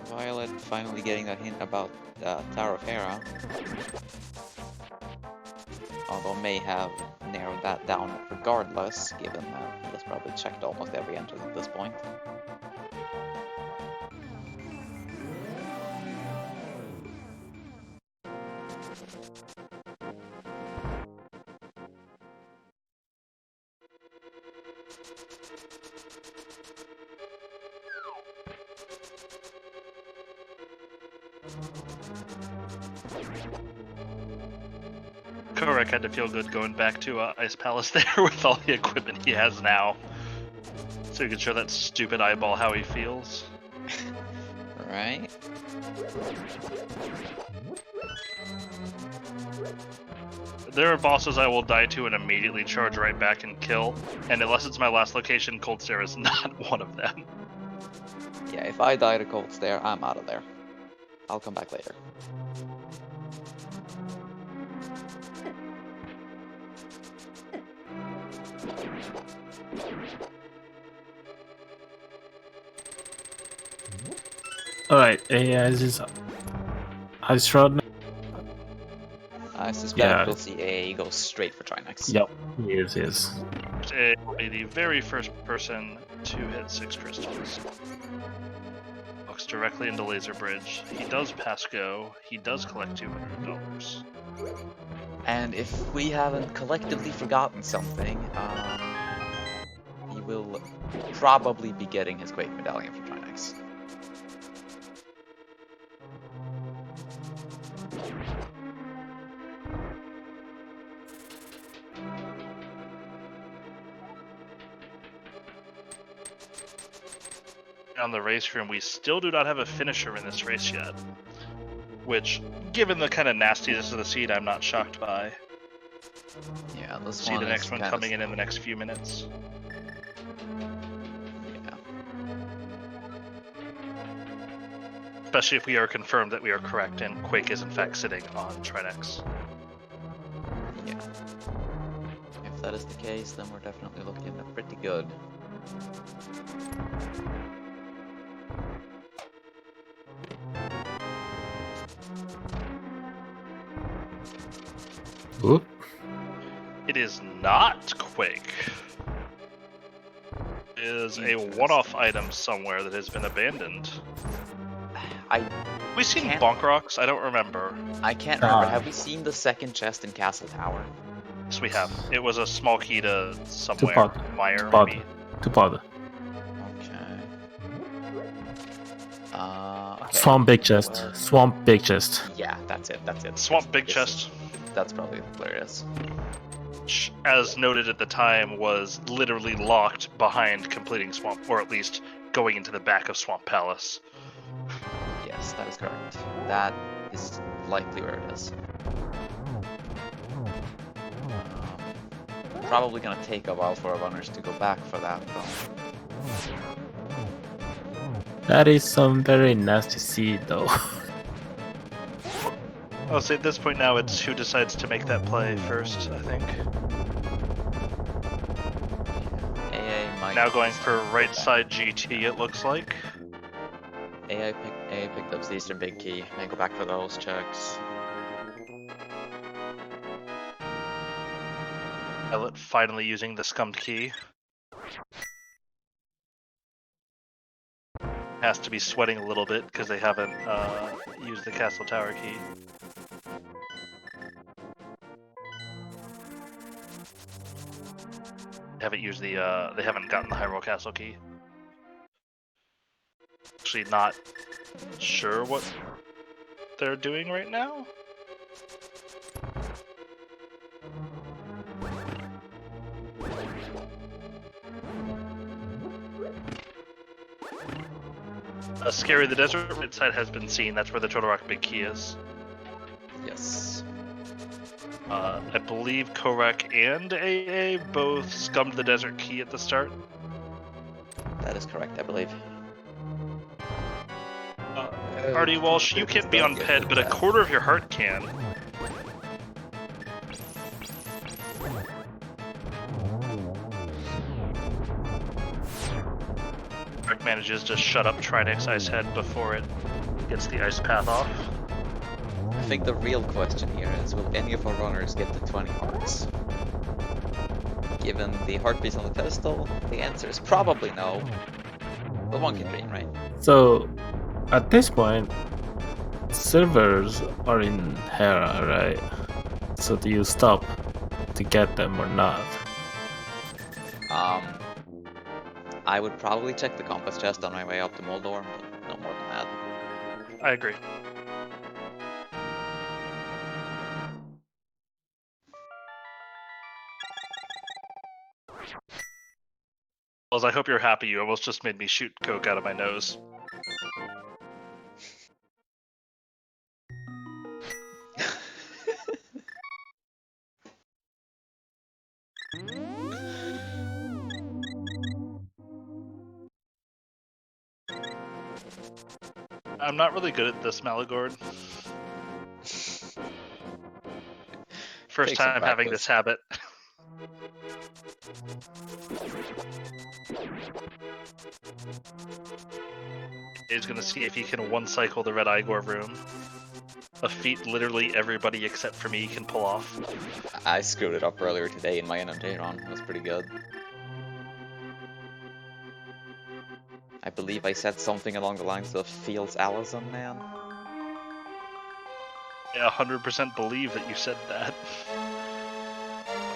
S4: Violet finally getting that hint about Tower of Hera. Although may have narrowed that down regardless, given that he has probably checked almost every entrance at this point.
S1: Korek had to feel good going back to Ice Palace there with all the equipment he has now. So he can show that stupid eyeball how he feels.
S4: Right?
S1: There are bosses I will die to and immediately charge right back and kill, and unless it's my last location, Cold Stare is not one of them.
S4: Yeah, if I die to Cold Stare, I'm out of there. I'll come back later.
S3: Alright, this is Ice Rod.
S4: I suspect
S3: Yeah.
S4: we'll see AA go straight for Trinex.
S3: Yep, he is.
S1: A will be the very first person to hit 6 crystals. Walks directly into Laser Bridge. He does pass go. He does collect $200.
S4: And if we haven't collectively forgotten something, he will probably be getting his Quake Medallion from Trinex.
S1: On the race room, we still do not have a finisher in this race yet. Which, given the kind of nastiness of the seed, I'm not shocked by.
S4: Yeah, this
S1: See
S4: one
S1: the
S4: is
S1: next one
S4: kind
S1: coming
S4: of...
S1: in the next few minutes.
S4: Yeah.
S1: Especially if we are confirmed that we are correct and Quake is in fact sitting on Trinex.
S4: Yeah. If that is the case, then we're definitely looking pretty good.
S3: Oop.
S1: It is not Quake. It is a one-off item somewhere that has been abandoned. We've seen
S4: Can't-
S1: Bonk Rocks? I don't remember.
S4: I can't remember. Have we seen the second chest in Castle Tower?
S1: Yes, we have. It was a small key to somewhere.
S3: pod.
S1: Meyer,
S3: Pod.
S1: maybe.
S3: To pod.
S4: Okay. Okay.
S3: Swamp big chest.
S4: Well,
S3: Swamp big chest.
S4: yeah, that's it. That's it.
S1: Swamp big
S4: This
S1: chest.
S4: That's probably where it is.
S1: Which, as noted at the time, was literally locked behind completing Swamp, or at least going into the back of Swamp Palace.
S4: Yes, that is correct. That is likely where it is. Probably gonna take a while for our runners to go back for that, though.
S3: That is some very nasty seed, though.
S1: I'll say at this point now, it's who decides to make that play first, I think.
S4: AA might
S1: Now going for right side GT, it looks like.
S4: AA picked up the Eastern Big Key. May go back for those checks.
S1: Elliot finally using the scummed key. Has to be sweating a little bit because they haven't used the Castle Tower key. Haven't used the they haven't gotten the Hyrule Castle key. Actually, not sure what they're doing right now. Scary the Desert right side has been seen. That's where the Turtle Rock Big Key is.
S4: Yes.
S1: I believe Korek and AA both scummed the Desert Key at the start.
S4: That is correct, I believe.
S1: Artie Walsh, you can't be on PED, but a quarter of your heart can. Korek manages to shut up Trinix Ice Head before it gets the ice path off.
S4: I think the real question here is, will any of our runners get to 20 hearts? Given the heartbeats on the pedestal, the answer is probably no. But one can dream, right?
S3: So, at this point, servers are in Hera, right? So do you stop to get them or not?
S4: I would probably check the compass chest on my way up to Moldor, but no more than that.
S1: I agree. Well, I hope you're happy. You almost just made me shoot coke out of my nose. I'm not really good at this, Malagord. First
S4: Take some
S1: time having
S4: practice.
S1: this habit. He's gonna see if he can one-cycle the Red Igor room. A feat literally everybody except for me can pull off.
S4: I screwed it up earlier today in my NMJ run. It was pretty good. I believe I said something along the lines of Fields Allison, man.
S1: I 100% believe that you said that.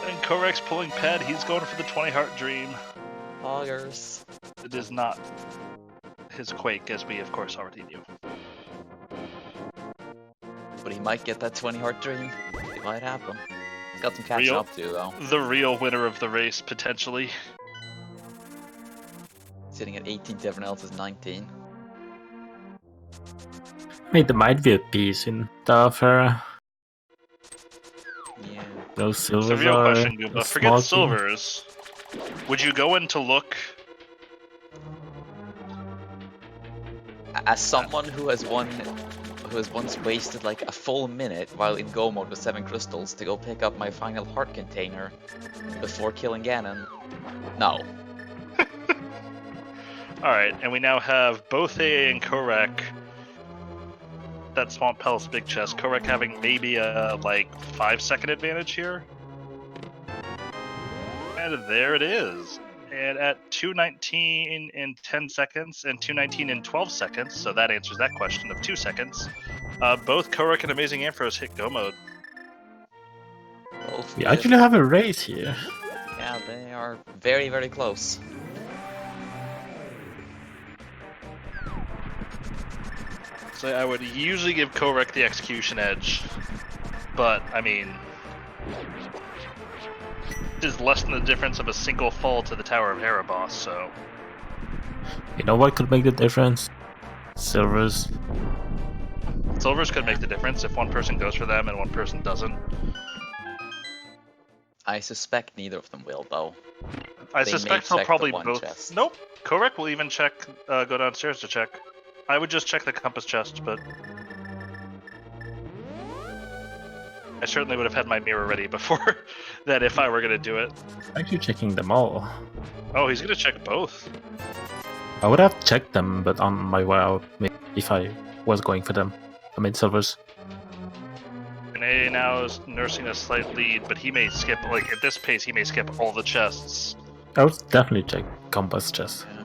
S1: And Korek's pulling Ped, he's going for the 20 heart dream.
S4: Augers.
S1: It is not his Quake, as we of course already knew.
S4: But he might get that 20 heart dream. It might happen. He's got some catching up to, though.
S1: The real winner of the race, potentially.
S4: Sitting at 18, everyone else is 19.
S3: I mean, there might be a piece in Hera.
S4: Yeah.
S3: Those
S1: It's
S3: silvers
S1: the real
S3: are
S1: question,
S3: a
S1: Goomba.
S3: small
S1: Forget
S3: key.
S1: silvers. Would you go in to look?
S4: As someone who has once wasted like a full minute while in go mode with 7 crystals to go pick up my final heart container before killing Ganon, no.
S1: Alright, and we now have both AA and Korek. That Swamp Palace big chest. Korek having maybe a, 5-second advantage here. And there it is. And at 2:19 in 10 seconds and 2:19 in 12 seconds, so that answers that question of 2 seconds, both Korek and Amazing Amphros hit go mode.
S4: Both
S3: We
S4: with-
S3: actually have a race here.
S4: Yeah, they are very, very close.
S1: So I would usually give Korek the execution edge, but I mean, it is less than the difference of a single fall to the Tower of Erebos, so.
S3: You know what could make the difference? Silvers.
S1: Silvers could make the difference if one person goes for them and one person doesn't.
S4: I suspect neither of them will, though.
S1: I
S4: They
S1: suspect
S4: may
S1: they'll
S4: check the
S1: probably
S4: one
S1: both.
S4: chest.
S1: Nope. Korek will even check, go downstairs to check. I would just check the compass chest, but I certainly would have had my mirror ready before that if I were going to do it.
S3: Actually checking them all.
S1: Oh, he's going to check both.
S3: I would have checked them, but on my way out, if I was going for them. I mean, silvers.
S1: And A now is nursing a slight lead, but he may skip, like, at this pace, he may skip all the chests.
S3: I would definitely check compass chest.
S4: Yeah.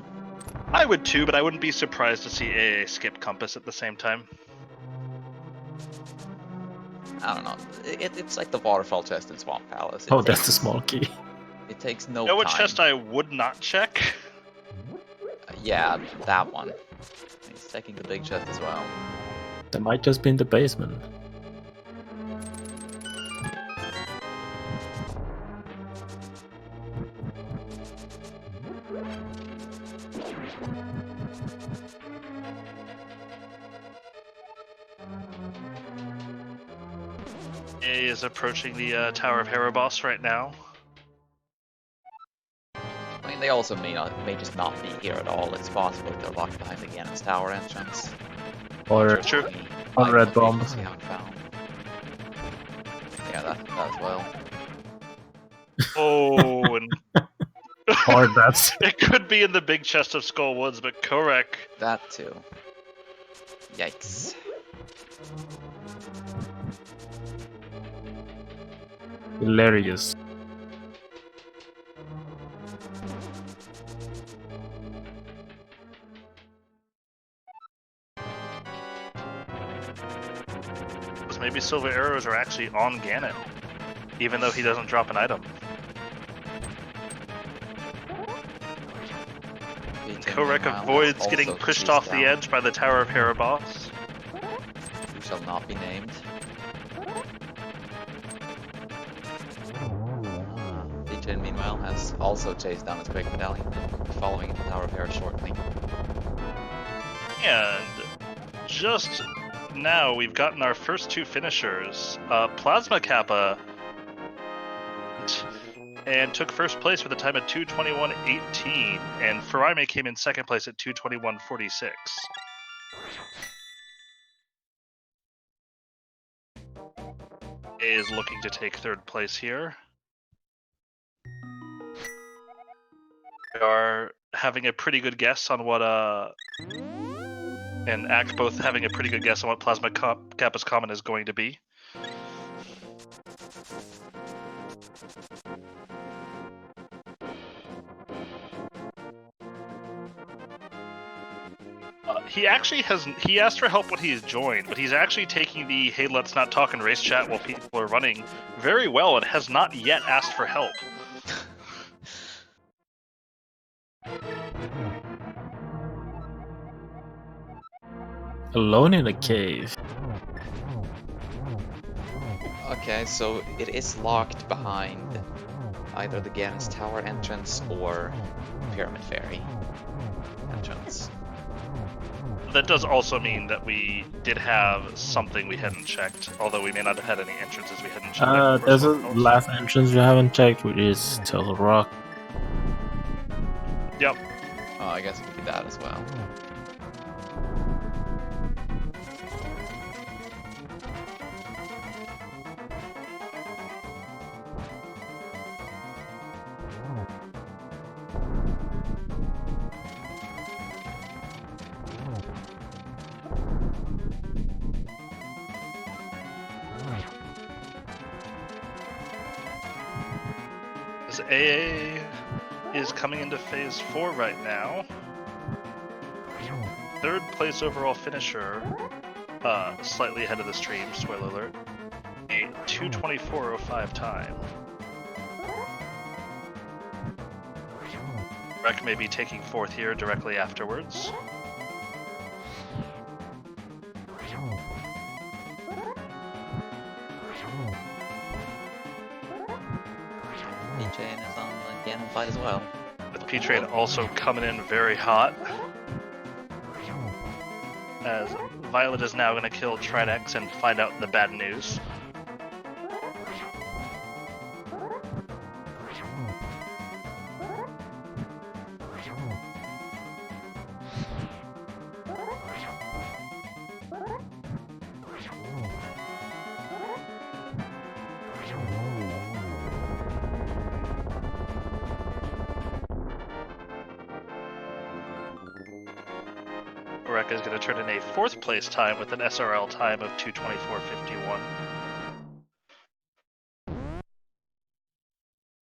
S1: I would too, but I wouldn't be surprised to see AA skip compass at the same time.
S4: I don't know. It's like the waterfall chest in Swamp Palace.
S3: Oh, that's the small key.
S4: It takes no
S1: You know what
S4: time.
S1: chest I would not check?
S4: Yeah, that one. He's checking the big chest as well.
S3: That might just be in the basement.
S1: A is approaching the Tower of Erebos right now.
S4: I mean, they also may just not be here at all. It's possible they're locked behind the Ganon's tower entrance.
S3: Or
S1: Sure.
S3: on red bomb.
S4: Yeah, that as well.
S1: Oh, and
S3: Or that's
S1: it could be in the big chest of Skull Woods, but Korek.
S4: That too. Yikes.
S3: hilarious.
S1: Maybe silver arrows are actually on Ganon, even though he doesn't drop an item. Korek avoids getting pushed off the edge by the Tower of Erebos.
S4: Who shall not be named. Vijay, meanwhile, has also chased down his quick medallion, following in the Tower of Hera shortly.
S1: And just now, we've gotten our first two finishers. Plasma Kappa and took first place with a time at 2:21.18, and Faraime came in second place at 2:21.46. A is looking to take third place here. We are having a pretty good guess on what and Act both having a pretty good guess on what Plasma Kappa's common is going to be. He actually he asked for help when he's joined, but he's actually taking the "Hey, let's not talk in race chat while people are running" very well and has not yet asked for help.
S3: Alone in a cave.
S4: Okay, so it is locked behind either the Ganon's tower entrance or Pyramid Fairy entrance.
S1: That does also mean that we did have something we hadn't checked, although we may not have had any entrances we hadn't checked.
S3: There's a last entrance we haven't checked, which is Turtle Rock.
S1: Yep.
S4: Oh, I guess it could be that as well.
S1: As AA is coming into phase 4 right now. Third place overall finisher, slightly ahead of the stream, spoiler alert. 2:24:05 time. Rec may be taking fourth here directly afterwards.
S4: P-Train is on the Ganon fight as well.
S1: With P-Train also coming in very hot. As Violet is now going to kill Trinex and find out the bad news. Rek is going to turn in a fourth place time with an SRL time of 2:24:51.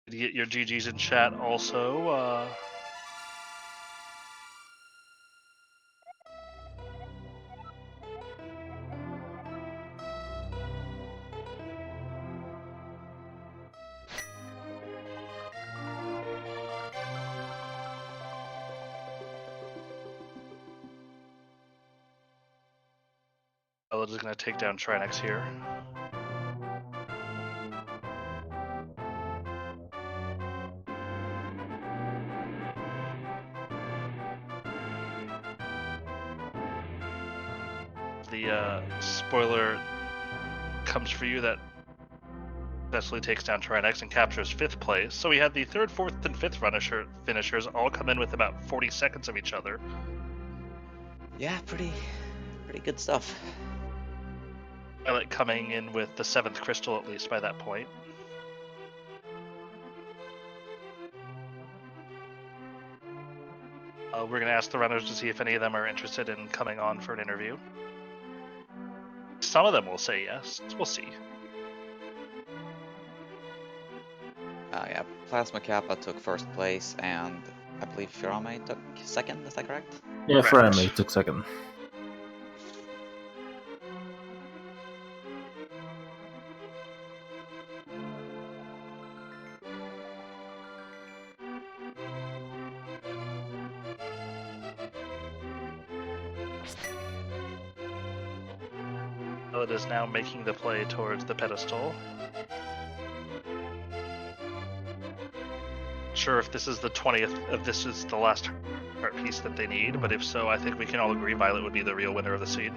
S1: Did you get your GGs in chat also? Violet is going to take down Trinex here. The spoiler comes for you that successfully takes down Trinex and captures fifth place. So we had the third, fourth, and fifth finishers all come in with about 40 seconds of each other.
S4: Yeah, pretty good stuff.
S1: Violet coming in with the seventh crystal at least by that point. We're going to ask the runners to see if any of them are interested in coming on for an interview. Some of them will say yes. We'll see.
S4: Yeah, Plasma Kappa took first place, and I believe Firame took second. Is that correct?
S3: Yeah,
S1: Correct.
S3: Firame took second.
S1: It is now making the play towards the pedestal. Sure if this is the 20th, if this is the last heart piece that they need, but if so, I think we can all agree Violet would be the real winner of the seed.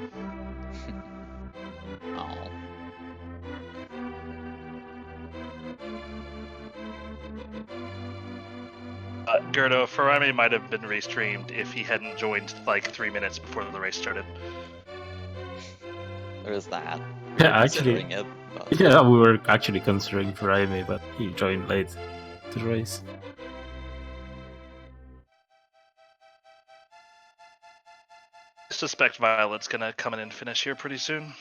S4: Oh.
S1: Gerdo, Firame might have been restreamed if he hadn't joined like 3 minutes before the race started.
S4: There is that.
S3: Yeah, actually,
S4: It,
S3: yeah, we were actually considering Firame, but he joined late to the race.
S1: I suspect Violet's gonna come in and finish here pretty soon.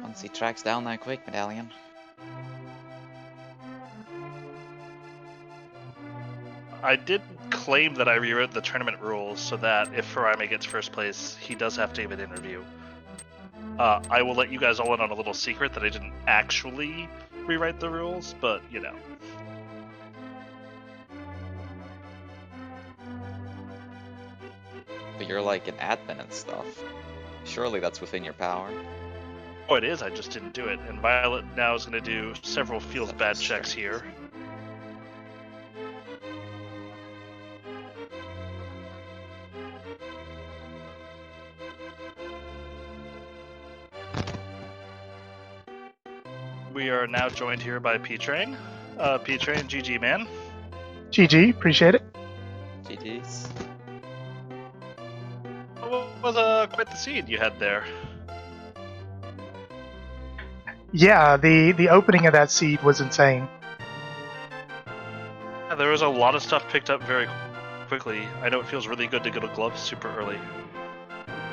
S4: Once he tracks down that quick medallion.
S1: I did claim that I rewrote the tournament rules so that if Firame gets first place, he does have to give an interview. I will let you guys all in on a little secret that I didn't actually rewrite the rules, but you know.
S4: But you're like an admin and stuff. Surely that's within your power.
S1: Oh, it is. I just didn't do it. And Violet now is going to do several feels bad checks here. We are now joined here by P-Train. P-Train, GG, man.
S2: GG, appreciate it.
S4: GG's.
S1: What was quite the seed you had there?
S2: Yeah, the opening of that seed was insane.
S1: Yeah, there was a lot of stuff picked up very quickly. I know it feels really good to get a glove super early.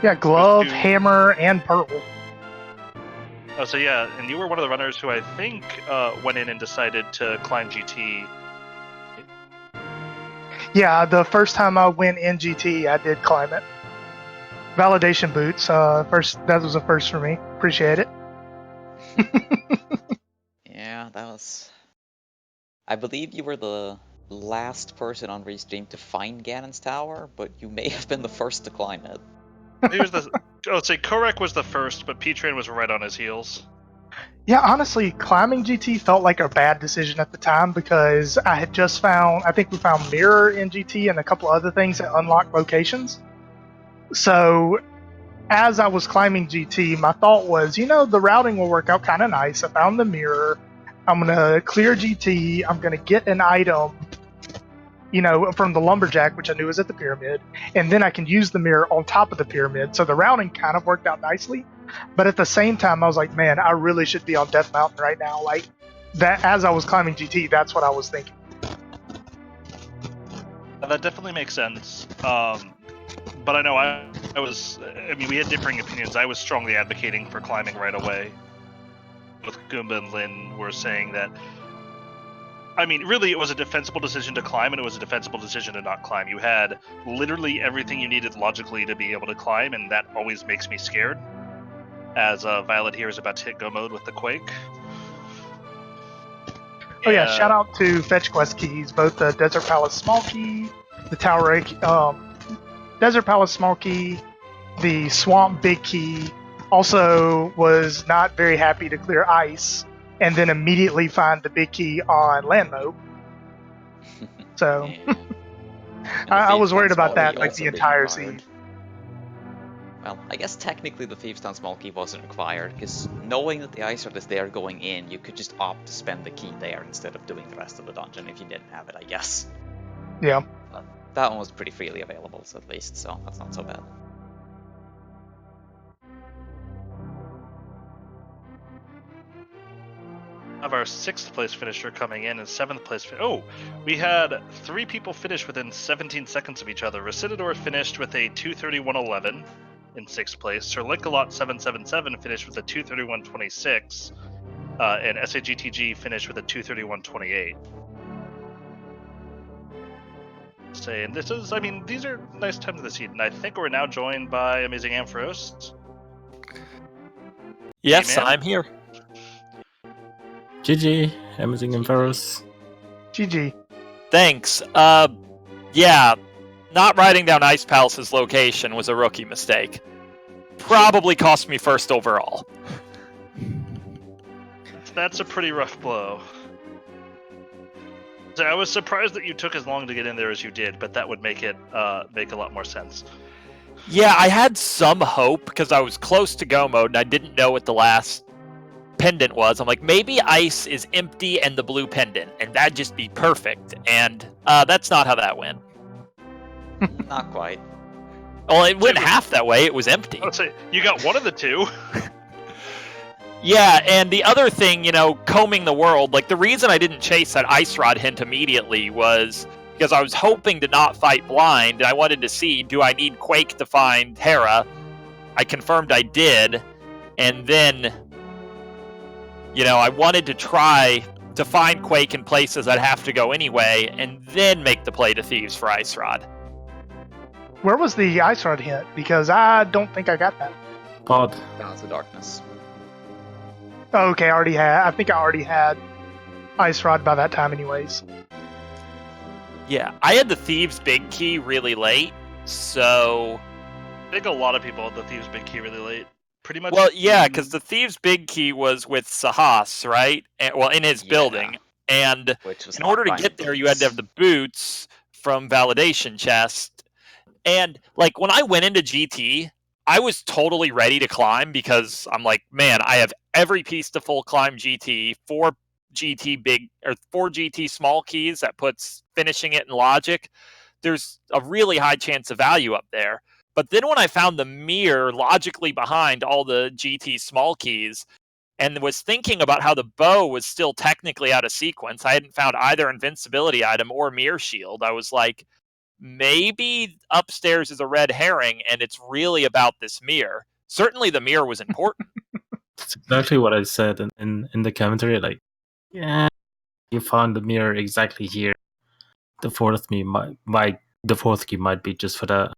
S2: Yeah, glove, hammer, and pearl.
S1: Oh, so yeah, and you were one of the runners who I think went in and decided to climb GT.
S2: Yeah, the first time I went in GT, I did climb it. Validation boots. First, that was a first for me. Appreciate it.
S4: Yeah, that was. I believe you were the last person on Restream to find Ganon's tower, but you may have been the first to climb it.
S1: He was the. I would say Korek was the first, but P-Train was right on his heels.
S2: Yeah, honestly, climbing GT felt like a bad decision at the time because I had just found, I think we found Mirror in GT and a couple other things that unlock locations. So as I was climbing GT, my thought was, the routing will work out kind of nice. I found the Mirror. I'm going to clear GT. I'm going to get an item, from the Lumberjack, which I knew was at the pyramid. And then I can use the Mirror on top of the pyramid. So the routing kind of worked out nicely. But at the same time, I was like, man, I really should be on Death Mountain right now. Like, that as I was climbing GT, that's what I was thinking.
S1: That definitely makes sense. But I know I mean, we had differing opinions. I was strongly advocating for climbing right away. Both Goomba and Lin were saying that, I mean, really, it was a defensible decision to climb, and it was a defensible decision to not climb. You had literally everything you needed logically to be able to climb, and that always makes me scared, as Violet here is about to hit go mode with the Quake.
S2: Oh yeah, shout out to Fetch Quest keys, both the Desert Palace Small Key, the Tower Desert Palace Small Key, the Swamp Big Key. Also was not very happy to clear ice and then immediately find the big key on land mode. So I was worried about that like the entire seed.
S4: Well, I guess technically the Thieves' Town small key wasn't required, because knowing that the ice rod is there going in, you could just opt to spend the key there instead of doing the rest of the dungeon if you didn't have it, I guess.
S2: Yeah.
S4: But that one was pretty freely available, so at least, so that's not so bad.
S1: Of our 6th place finisher coming in and 7th place. Oh, we had 3 people finish within 17 seconds of each other. Recidador finished with a 2:31.11 in 6th place. Sir Linkalot 777 finished with a 2:31.26, and SAGTG finished with a 2:31.28. And this is, I mean, these are nice times of the season. I think we're now joined by Amazing Ampharos.
S5: Yes,
S1: Hey,
S5: I'm here.
S3: GG, Amazing Ampharos.
S2: GG.
S5: Thanks. Yeah, not writing down Ice Palace's location was a rookie mistake. Probably cost me first overall.
S1: That's a pretty rough blow. So I was surprised that you took as long to get in there as you did, but that would make it make a lot more sense.
S5: Yeah, I had some hope because I was close to go mode and I didn't know what the last pendant was. I'm like, maybe ice is empty and the blue pendant, and that'd just be perfect. And that's not how that went.
S4: Not quite.
S5: Well, it went half that way. It was empty.
S1: I'll say you got one of the two.
S5: Yeah, and the other thing, combing the world, like the reason I didn't chase that ice rod hint immediately was because I was hoping to not fight blind, and I wanted to see, do I need Quake to find Hera? I confirmed I did, and then, I wanted to try to find Quake in places I'd have to go anyway, and then make the play to Thieves for Ice Rod.
S2: Where was the Ice Rod hint? Because I don't think I got that.
S3: Pod.
S4: Balance of Darkness.
S2: Oh, okay, I think I already had Ice Rod by that time anyways.
S5: Yeah, I had the Thieves Big Key really late, so...
S1: I think a lot of people had the Thieves Big Key really late. Pretty much.
S5: Well, yeah, because the Thieves Big Key was with Sahas, right? In his building. And in order to get there, you had to have the boots from Validation Chest. And, when I went into GT, I was totally ready to climb because I'm like, man, I have every piece to full climb GT, 4 GT small keys that puts finishing it in logic. There's a really high chance of value up there. But then when I found the mirror logically behind all the GT small keys and was thinking about how the bow was still technically out of sequence, I hadn't found either invincibility item or mirror shield. I was like, maybe upstairs is a red herring and it's really about this mirror. Certainly the mirror was important.
S3: That's exactly what I said in the commentary. Like, yeah, you found the mirror exactly here. The fourth key might be just for that.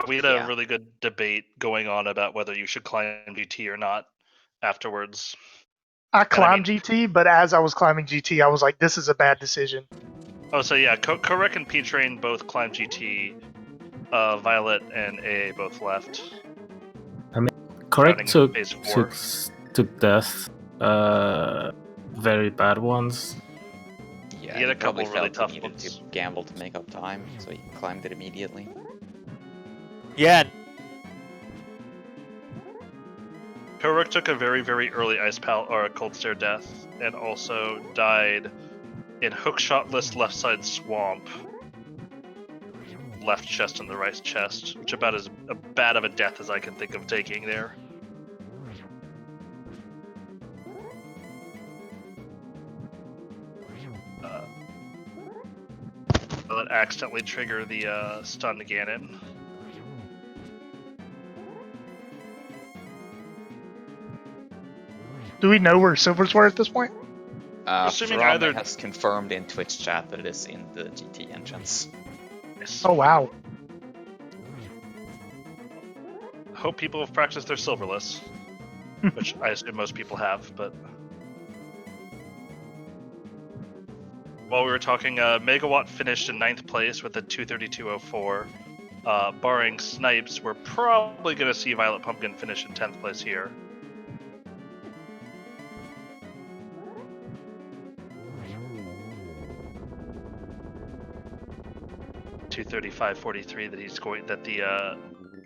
S1: We had a really good debate going on about whether you should climb GT or not afterwards.
S2: I climbed GT, but as I was climbing GT, I was like, this is a bad decision.
S1: Oh, so yeah, Korek and P-Train both climbed GT. Violet and AA both left.
S3: I mean, Korek
S1: Phase 4.
S3: took death. Very bad ones.
S4: Yeah,
S1: he had a couple really tough
S4: he
S1: ones.
S4: needed to gamble to make up time, so he climbed it immediately.
S5: Yeah.
S1: Korek took a very, very early Ice Pal or a Cold Stare death, and also died in hookshotless left side swamp, left chest and the right chest, which about as bad of a death as I can think of taking there. That accidentally trigger the stun to Ganon.
S2: Do we know where silvers were at this point?
S1: Assuming
S4: either has confirmed in Twitch chat that it is in the GT entrance.
S1: Yes.
S2: Oh wow.
S1: Hope people have practiced their silverless, which I assume most people have, but... While we were talking, Megawatt finished in 9th place with a 232.04. Barring snipes, we're probably going to see Violet Pumpkin finish in 10th place here. $235.43 that the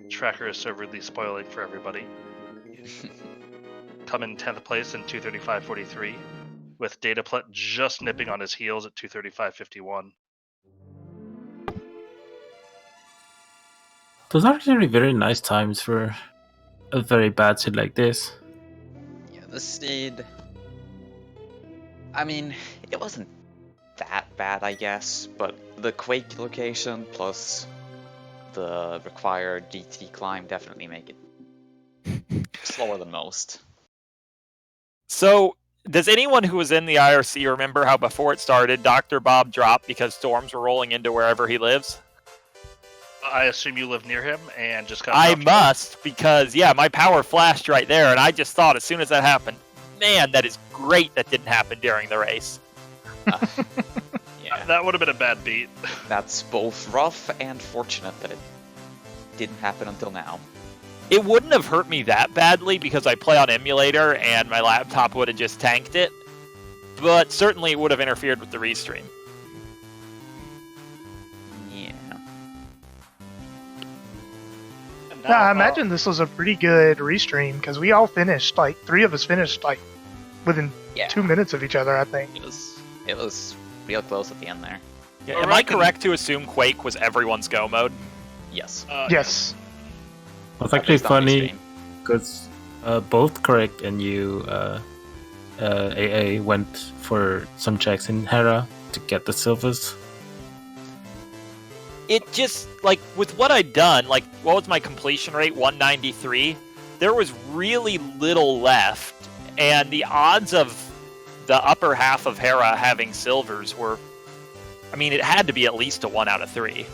S1: tracker is so rudely spoiling for everybody. Come in 10th place in 235.43. With Dataplet just nipping on his heels at 235.51.
S3: Those are actually very nice times for a very bad seed like this.
S4: Yeah, the seed... I mean, it wasn't that bad, I guess, but the Quake location plus the required GT climb definitely make it slower than most.
S5: So... does anyone who was in the IRC remember how before it started, Dr. Bob dropped because storms were rolling into wherever he lives?
S1: I assume you live near him and just got
S5: I must, because, yeah, my power flashed right there, and I just thought as soon as that happened, man, that is great that didn't happen during the race.
S4: Yeah.
S1: That would have been a bad beat.
S4: That's both rough and fortunate that it didn't happen until now.
S5: It wouldn't have hurt me that badly because I play on emulator and my laptop would have just tanked it, but certainly it would have interfered with the restream.
S4: Yeah.
S2: Yeah, I imagine this was a pretty good restream because we all finished, like 3 of us finished like within 2 minutes of each other, I think.
S4: It was real close at the end there.
S5: Yeah, am I correct to assume Quake was everyone's go mode?
S4: Yes.
S2: Yes.
S3: It's actually funny because both Correct and you, AA, went for some checks in Hera to get the silvers.
S5: It just, like, with what I'd done, like, what was my completion rate? 193? There was really little left, and the odds of the upper half of Hera having silvers were, I mean, it had to be at least a 1 out of 3.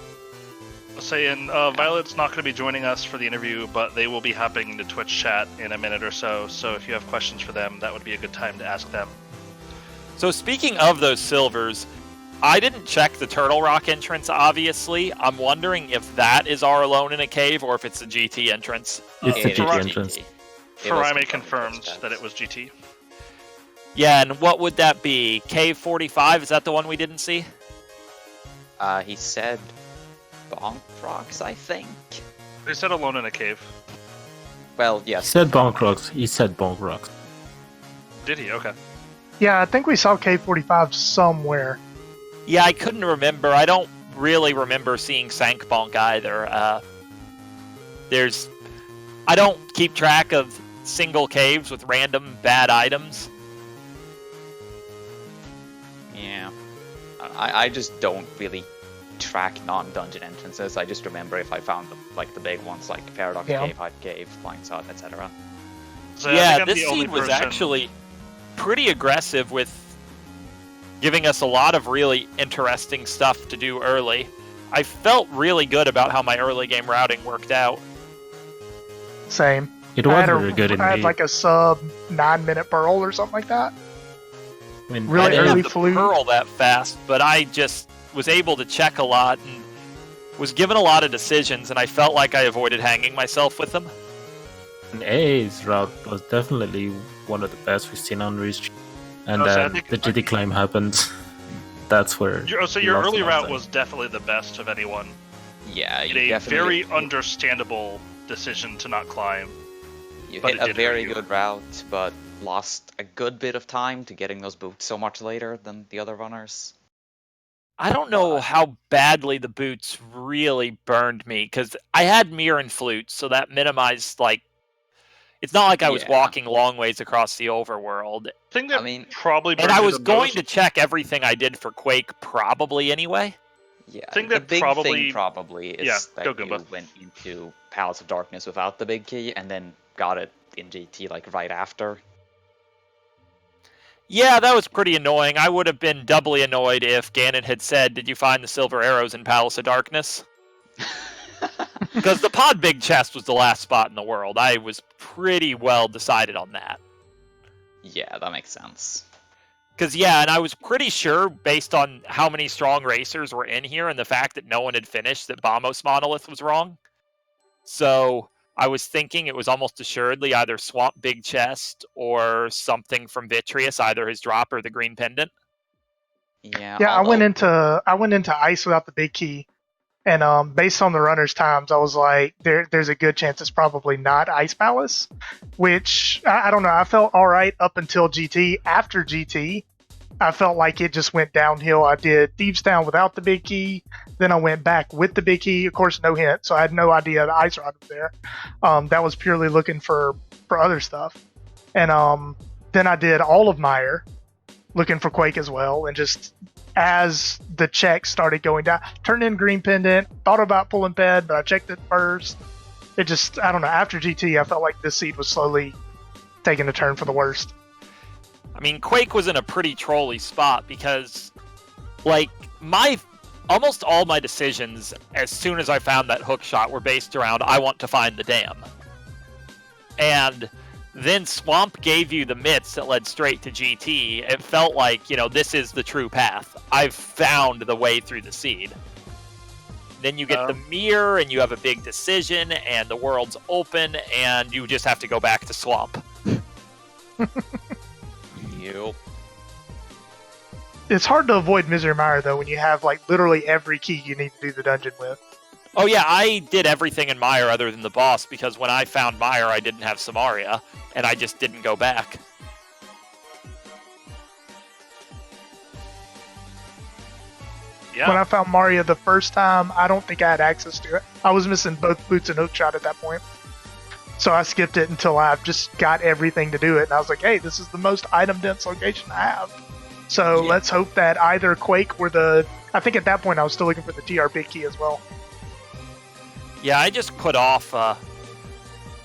S1: Saying Violet's not going to be joining us for the interview, but they will be hopping into Twitch chat in a minute or so. So if you have questions for them, that would be a good time to ask them.
S5: So speaking of those silvers, I didn't check the Turtle Rock entrance, obviously. I'm wondering if that is our Alone in a Cave or if it's the GT entrance.
S3: It's the GT entrance.
S1: Farime confirmed that it was GT.
S5: Yeah, and what would that be? Cave 45? Is that the one we didn't see?
S4: He said Bonk Rocks, I think.
S1: He said Alone in a Cave.
S4: Well, yes.
S3: He said Bonk Rocks. He said Bonk Rocks.
S1: Did he? Okay.
S2: Yeah, I think we saw K45 somewhere.
S5: Yeah, I couldn't remember. I don't really remember seeing Sank Bonk either. I don't keep track of single caves with random bad items.
S4: Yeah. I just don't really track non-dungeon entrances. I just remember if I found the big ones like Paradox Cave, Hype Cave, Blind Sod, etc.
S1: So
S5: yeah, this seed was actually pretty aggressive with giving us a lot of really interesting stuff to do early. I felt really good about how my early game routing worked out.
S2: Same.
S3: It was very good
S2: I had
S3: indeed.
S2: like a sub 9-minute Pearl or something like that.
S3: I mean,
S2: really
S5: I didn't
S2: early
S5: have the
S2: flute.
S5: Pearl that fast, but I just was able to check a lot and was given a lot of decisions, and I felt like I avoided hanging myself with them.
S3: A's route was definitely one of the best we've seen on Reach. And
S1: Oh, so I
S3: then
S1: think-
S3: the GT climb happened. That's where.
S1: So
S3: we
S1: your
S3: lost
S1: early
S3: a lot of
S1: route
S3: time.
S1: was definitely the best of anyone.
S4: Yeah,
S1: You
S4: you
S1: made a
S4: definitely
S1: very understandable decision to not climb.
S4: you
S1: but
S4: hit
S1: it
S4: a
S1: did
S4: very
S1: hurt you.
S4: good route, but lost a good bit of time to getting those boots so much later than the other runners.
S5: I don't know
S4: But-
S5: how badly the boots really burned me, because I had mirror and flute, so that minimized, like, it's not like I was
S4: Yeah.
S5: walking long ways across the overworld.
S1: Thing that
S4: I mean-
S1: probably
S5: And
S1: burned
S5: I
S1: you
S5: was
S1: the
S5: going
S1: most-
S5: to check everything I did for Quake probably anyway.
S4: Yeah,
S1: Think
S4: the
S1: that
S4: big
S1: probably-
S4: thing probably is
S1: Yeah,
S4: that
S1: go
S4: you
S1: Goomba.
S4: went into Palace of Darkness without the big key and then got it in GT like right after.
S5: Yeah, that was pretty annoying. I would have been doubly annoyed if Ganon had said, "Did you find the silver arrows in Palace of Darkness?" Because the pod big chest was the last spot in the world. I was pretty well decided on that.
S4: Yeah, that makes sense.
S5: Because, yeah, and I was pretty sure, based on how many strong racers were in here and the fact that no one had finished, that Bamos Monolith was wrong. So I was thinking it was almost assuredly either Swamp Big Chest or something from Vitreous, either his drop or the green pendant.
S4: Yeah,
S2: Yeah, I went
S4: although-
S2: into ice without the big key, and based on the runners' times, I was like, there's a good chance it's probably not Ice Palace, which I don't know. I felt all right up until GT. After GT, I felt like it just went downhill. I did Thieves Town without the big key, then I went back with the big key. Of course, no hint, so I had no idea the ice rod was there. That was purely looking for other stuff, and then I did all of Meyer, looking for Quake as well, and just as the checks started going down, turned in green pendant, thought about pulling ped, but I checked it first. It just, I don't know, after GT, I felt like this seed was slowly taking a turn for the worst.
S5: I mean, Quake was in a pretty trolly spot because, like, almost all my decisions, as soon as I found that hook shot, were based around, I want to find the dam. And then Swamp gave you the mitts that led straight to GT. It felt like, this is the true path. I've found the way through the seed. Then you get the mirror, and you have a big decision, and the world's open, and you just have to go back to Swamp.
S4: Yep.
S2: It's hard to avoid Misery Mire, though, when you have, like, literally every key you need to do the dungeon with.
S5: Oh yeah, I did everything in Meyer other than the boss, because when I found Meyer, I didn't have Samaria, and I just didn't go back.
S1: Yeah.
S2: When I found Maria the first time, I don't think I had access to it. I was missing both boots and hookshot at that point. So I skipped it until I just got everything to do it, and I was like, hey, this is the most item-dense location I have. So let's hope that either Quake or I think at that point I was still looking for the TR big key as well.
S5: Yeah, I just put off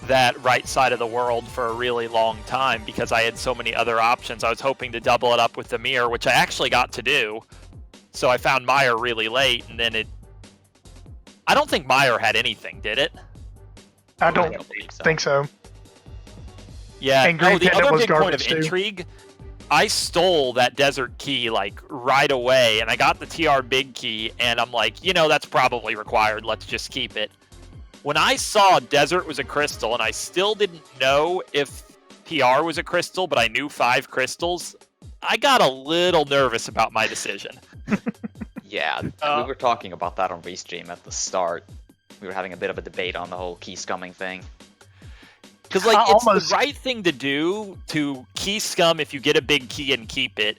S5: that right side of the world for a really long time because I had so many other options. I was hoping to double it up with the mirror, which I actually got to do. So I found Meyer really late, and then I don't think Meyer had anything, did it?
S2: I don't
S4: believe so.
S2: think so.
S5: Yeah,
S2: And Green
S5: the
S2: Pendant
S5: other
S2: was
S5: big point of
S2: garbage, too.
S5: intrigue, I stole that desert key, like, right away, and I got the TR big key, and I'm like, that's probably required, let's just keep it. When I saw desert was a crystal, and I still didn't know if PR was a crystal, but I knew 5 crystals, I got a little nervous about my decision.
S4: Yeah, we were talking about that on Restream at the start. We were having a bit of a debate on the whole key scumming thing.
S5: Because, like, it's the right thing to do to key scum if you get a big key and keep it.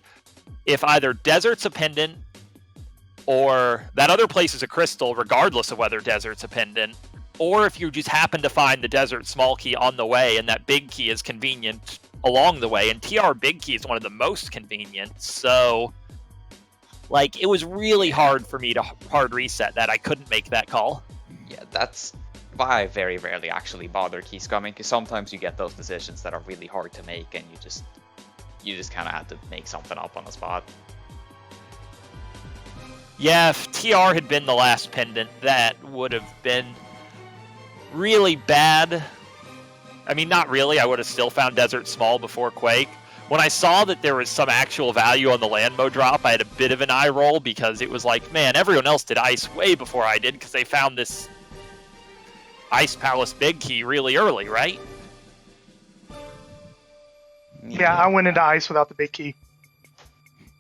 S5: If either desert's a pendant, or that other place is a crystal, regardless of whether desert's a pendant, or if you just happen to find the desert small key on the way and that big key is convenient along the way. And TR big key is one of the most convenient, so, like, it was really hard for me to hard reset that. I couldn't make that call.
S4: Yeah, that's why I very rarely actually bother key scumming, because sometimes you get those decisions that are really hard to make, and you just kind of have to make something up on the spot.
S5: Yeah, if TR had been the last pendant, that would have been really bad. I mean, not really. I would have still found Desert Small before Quake. When I saw that there was some actual value on the Landmo drop, I had a bit of an eye roll because it was like, man, everyone else did Ice way before I did because they found this Ice Palace Big Key really early, right?
S2: Yeah, I went into Ice without the big key.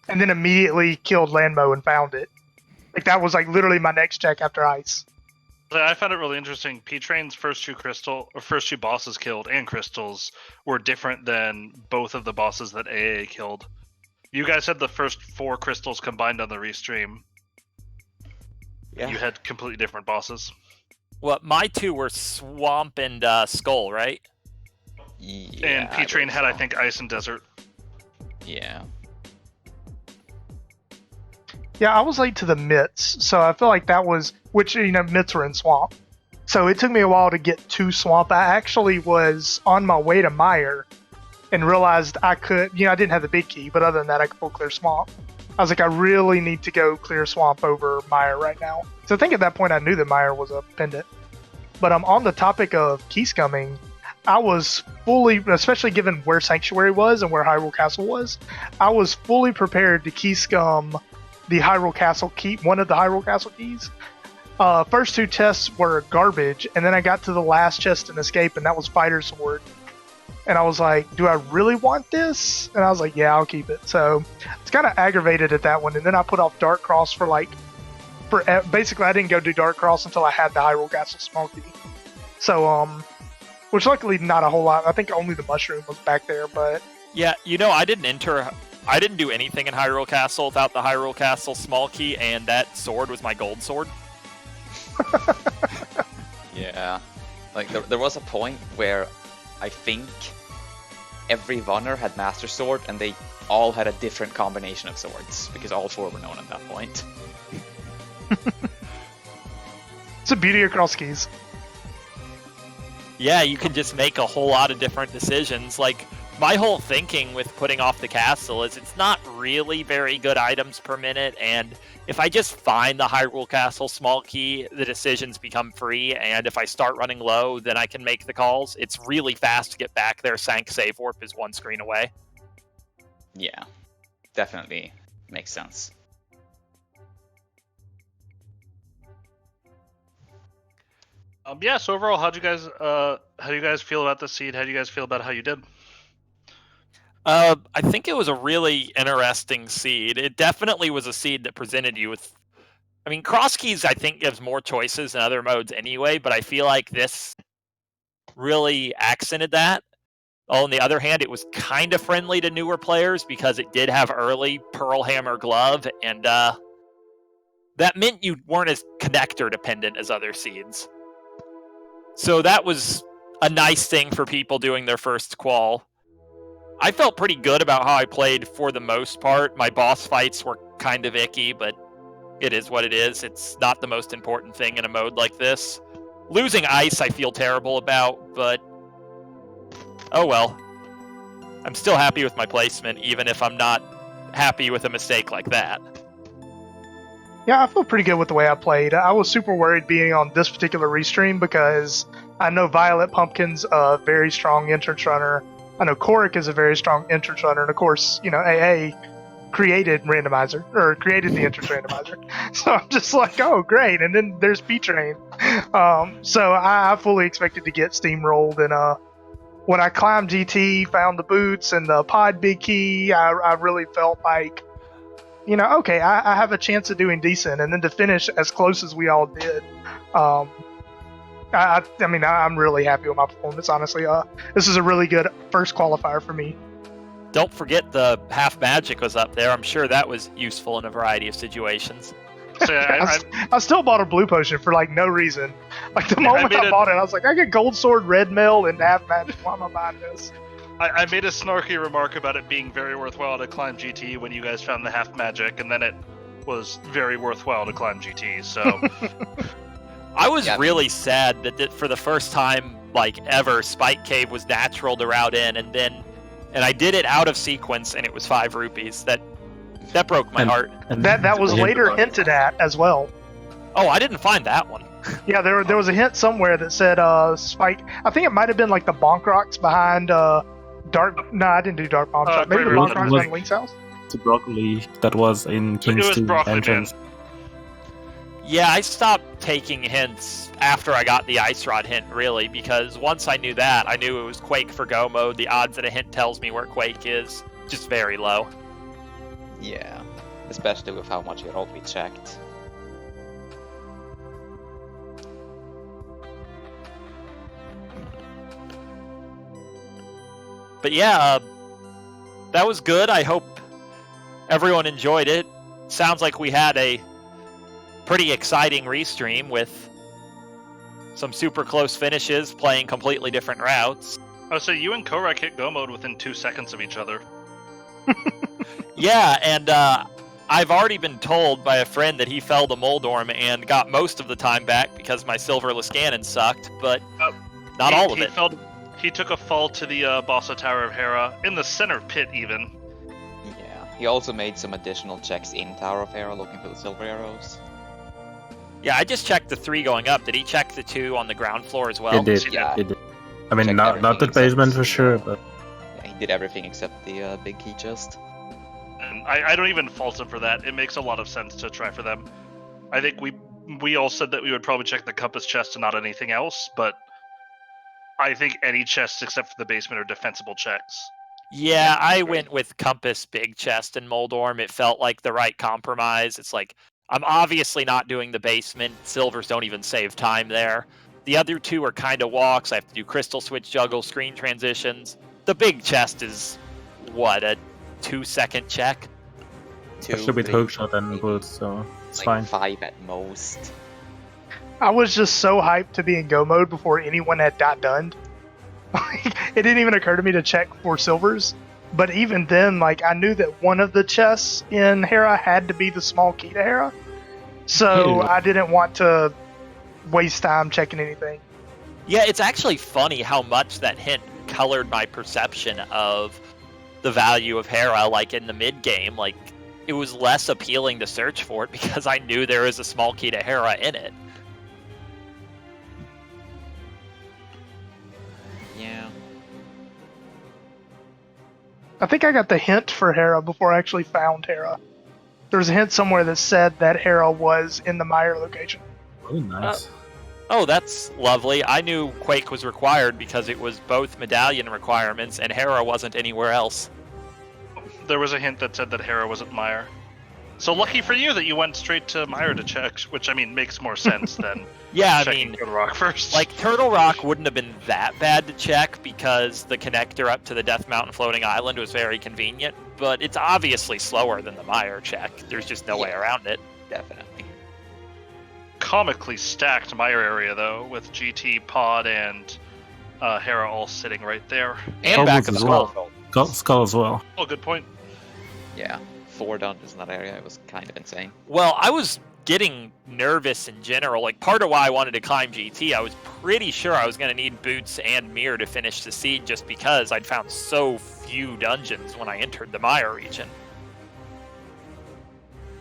S2: And then immediately killed Landmo and found it. Like, that was like literally my next check after Ice.
S1: I found it really interesting. P-Train's first two bosses killed and crystals were different than both of the bosses that AA killed. You guys had the first 4 crystals combined on the restream.
S4: Yeah.
S1: You had completely different bosses.
S5: Well, my 2 were Swamp and Skull, right?
S4: Yeah,
S1: And P-Train had, I think, Ice and Desert.
S4: Yeah.
S2: Yeah, I was late to the Mitts, so I feel like that was, which, Mitts were in Swamp. So it took me a while to get to Swamp. I actually was on my way to Mire and realized I could, I didn't have the big key, but other than that, I could full clear Swamp. I was like, I really need to go clear Swamp over Mire right now. So I think at that point I knew that Mire was a pendant. But on the topic of key scumming, I was fully, especially given where Sanctuary was and where Hyrule Castle was, I was fully prepared to key scum the Hyrule Castle key, one of the Hyrule Castle keys. First 2 tests were garbage, and then I got to the last chest in Escape, and that was Fighter Sword. And I was like, do I really want this? And I was like, yeah, I'll keep it. So it's kind of aggravated at that one. And then I put off Dark Cross for basically I didn't go do Dark Cross until I had the Hyrule Castle small key. So, which luckily not a whole lot. I think only the mushroom was back there, but...
S5: Yeah, I didn't do anything in Hyrule Castle without the Hyrule Castle small key, and that sword was my gold sword.
S4: Yeah. Like, there was a point where I think every runner had Master Sword, and they all had a different combination of swords, because all 4 were known at that point.
S2: It's the beauty of cross keys.
S5: Yeah, you can just make a whole lot of different decisions. Like, my whole thinking with putting off the castle is it's not really very good items per minute, and if I just find the Hyrule Castle small key, the decisions become free, and if I start running low, then I can make the calls. It's really fast to get back there. Sank Save Warp is 1 screen away.
S4: Yeah, definitely makes sense.
S1: Yeah, so overall, how do you guys feel about the seed? How do you guys feel about how you did?
S5: I think it was a really interesting seed. It definitely was a seed that presented you with... I mean, cross keys, I think, gives more choices than other modes anyway, but I feel like this really accented that. On the other hand, it was kind of friendly to newer players because it did have early Pearl Hammer Glove, and that meant you weren't as connector dependent as other seeds. So that was a nice thing for people doing their first qual. I felt pretty good about how I played for the most part. My boss fights were kind of icky, but it is what it is. It's not the most important thing in a mode like this. Losing Ice I feel terrible about, but oh well. I'm still happy with my placement, even if I'm not happy with a mistake like that.
S2: Yeah, I feel pretty good with the way I played. I was super worried being on this particular restream because I know Violet Pumpkin's a very strong entrance runner. I know Korik is a very strong entrance runner, and of course, AA created the entrance randomizer. So I'm just like, oh, great. And then there's P-Train. So I fully expected to get steamrolled. And when I climbed GT, found the boots and the pod big key, I really felt like, okay, I have a chance of doing decent. And then to finish as close as we all did, I'm really happy with my performance, honestly. This is a really good first qualifier for me.
S5: Don't forget the half magic was up there. I'm sure that was useful in a variety of situations.
S1: So, yeah,
S2: I still bought a blue potion for no reason. The moment I bought it, I was like, I get gold sword, red mail, and half magic. Why am I buying this?
S1: I made a snarky remark about it being very worthwhile to climb GT when you guys found the half magic, and then it was very worthwhile to climb GT. So
S5: I was really sad that for the first time ever, Spike Cave was natural to route in, and I did it out of sequence, and it was 5 rupees. That That broke my heart.
S3: And
S2: That was
S3: the hint
S2: later
S3: about-
S2: hinted at as well.
S5: Oh, I didn't find that one.
S2: Yeah, there was a hint somewhere that said Spike. I think it might have been like the bonk rocks behind Dark. No, I didn't do Dark Bomb Shot. Maybe the
S1: Graveyard
S2: bonk rocks
S3: was-
S2: behind Link's house.
S3: The broccoli that was in King's
S1: It was
S3: 2
S1: broccoli,
S3: entrance.
S5: Yeah, I stopped taking hints after I got the Ice Rod hint, really, because once I knew that, I knew it was Quake for Go mode. The odds that a hint tells me where Quake is, just very low.
S4: Yeah, especially with how much you rolled we checked.
S5: But yeah, that was good. I hope everyone enjoyed it. Sounds like we had a pretty exciting restream with some super close finishes playing completely different routes.
S1: I would say you and Korek hit go mode within 2 seconds of each other.
S5: Yeah, and I've already been told by a friend that he fell to Moldorm and got most of the time back because my Silverless Ganon sucked, but not all of it.
S1: He took a fall to the Bossa Tower of Hera, in the center pit even.
S4: Yeah, he also made some additional checks in Tower of Hera looking for the silver arrows.
S5: Yeah, I just checked the 3 going up. Did he check the 2 on the ground floor as well?
S3: It did.
S4: Yeah.
S3: It did. I mean,
S4: Checked
S3: not the
S4: everything
S3: basement
S4: except-
S3: for sure, but
S4: Yeah, he did everything except the big key chest.
S1: And I don't even fault him for that. It makes a lot of sense to try for them. I think we all said that we would probably check the compass chest and not anything else, but I think any chests except for the basement are defensible checks.
S5: Yeah, I
S4: great.
S5: went with Compass, Big Chest, and Moldorm. It felt like the right compromise. It's like, I'm obviously not doing the basement. Silvers don't even save time there. The other 2 are kind of walks. I have to do Crystal Switch Juggle, screen transitions. The Big Chest is, what, a 2-second check?
S3: especially with hookshot and boots, so it's
S4: like
S3: fine.
S4: 5 at most.
S2: I was just so hyped to be in go mode before anyone had got done. It didn't even occur to me to check for silvers. But even then, like, I knew that one of the chests in Hera had to be the small key to Hera. So
S3: Yeah.
S2: I didn't want to waste time checking anything.
S5: Yeah, it's actually funny how much that hint colored my perception of the value of Hera, like in the mid game. Like, it was less appealing to search for it because I knew there was a small key to Hera in it.
S4: Yeah.
S2: I think I got the hint for Hera before I actually found Hera. There was a hint somewhere that said that Hera was in the Meyer location.
S3: Oh, nice.
S5: Oh, that's lovely. I knew Quake was required because it was both medallion requirements and Hera wasn't anywhere else.
S1: There was a hint that said that Hera wasn't Meyer. So lucky for you that you went straight to Meyer to check, which I mean makes more sense than
S5: Yeah, I
S1: checking
S5: mean,
S1: Good Rock first.
S5: like, Turtle Rock wouldn't have been that bad to check because the connector up to the Death Mountain floating island was very convenient, but it's obviously slower than the Meyer check. There's just no way
S4: Yeah.
S5: around it.
S4: Definitely.
S1: comically stacked Meyer area though, with GT, Pod, and Hera all sitting right there.
S5: And back
S3: Almost
S5: of the
S3: as well.
S5: skull.
S3: Skull as well.
S1: Oh, good point.
S4: Yeah, 4 dungeons in that area. It was kind of insane.
S5: Well, I was getting nervous in general. Like, part of why I wanted to climb GT, I was pretty sure I was going to need boots and mirror to finish the seed just because I'd found so few dungeons when I entered the Meyer region.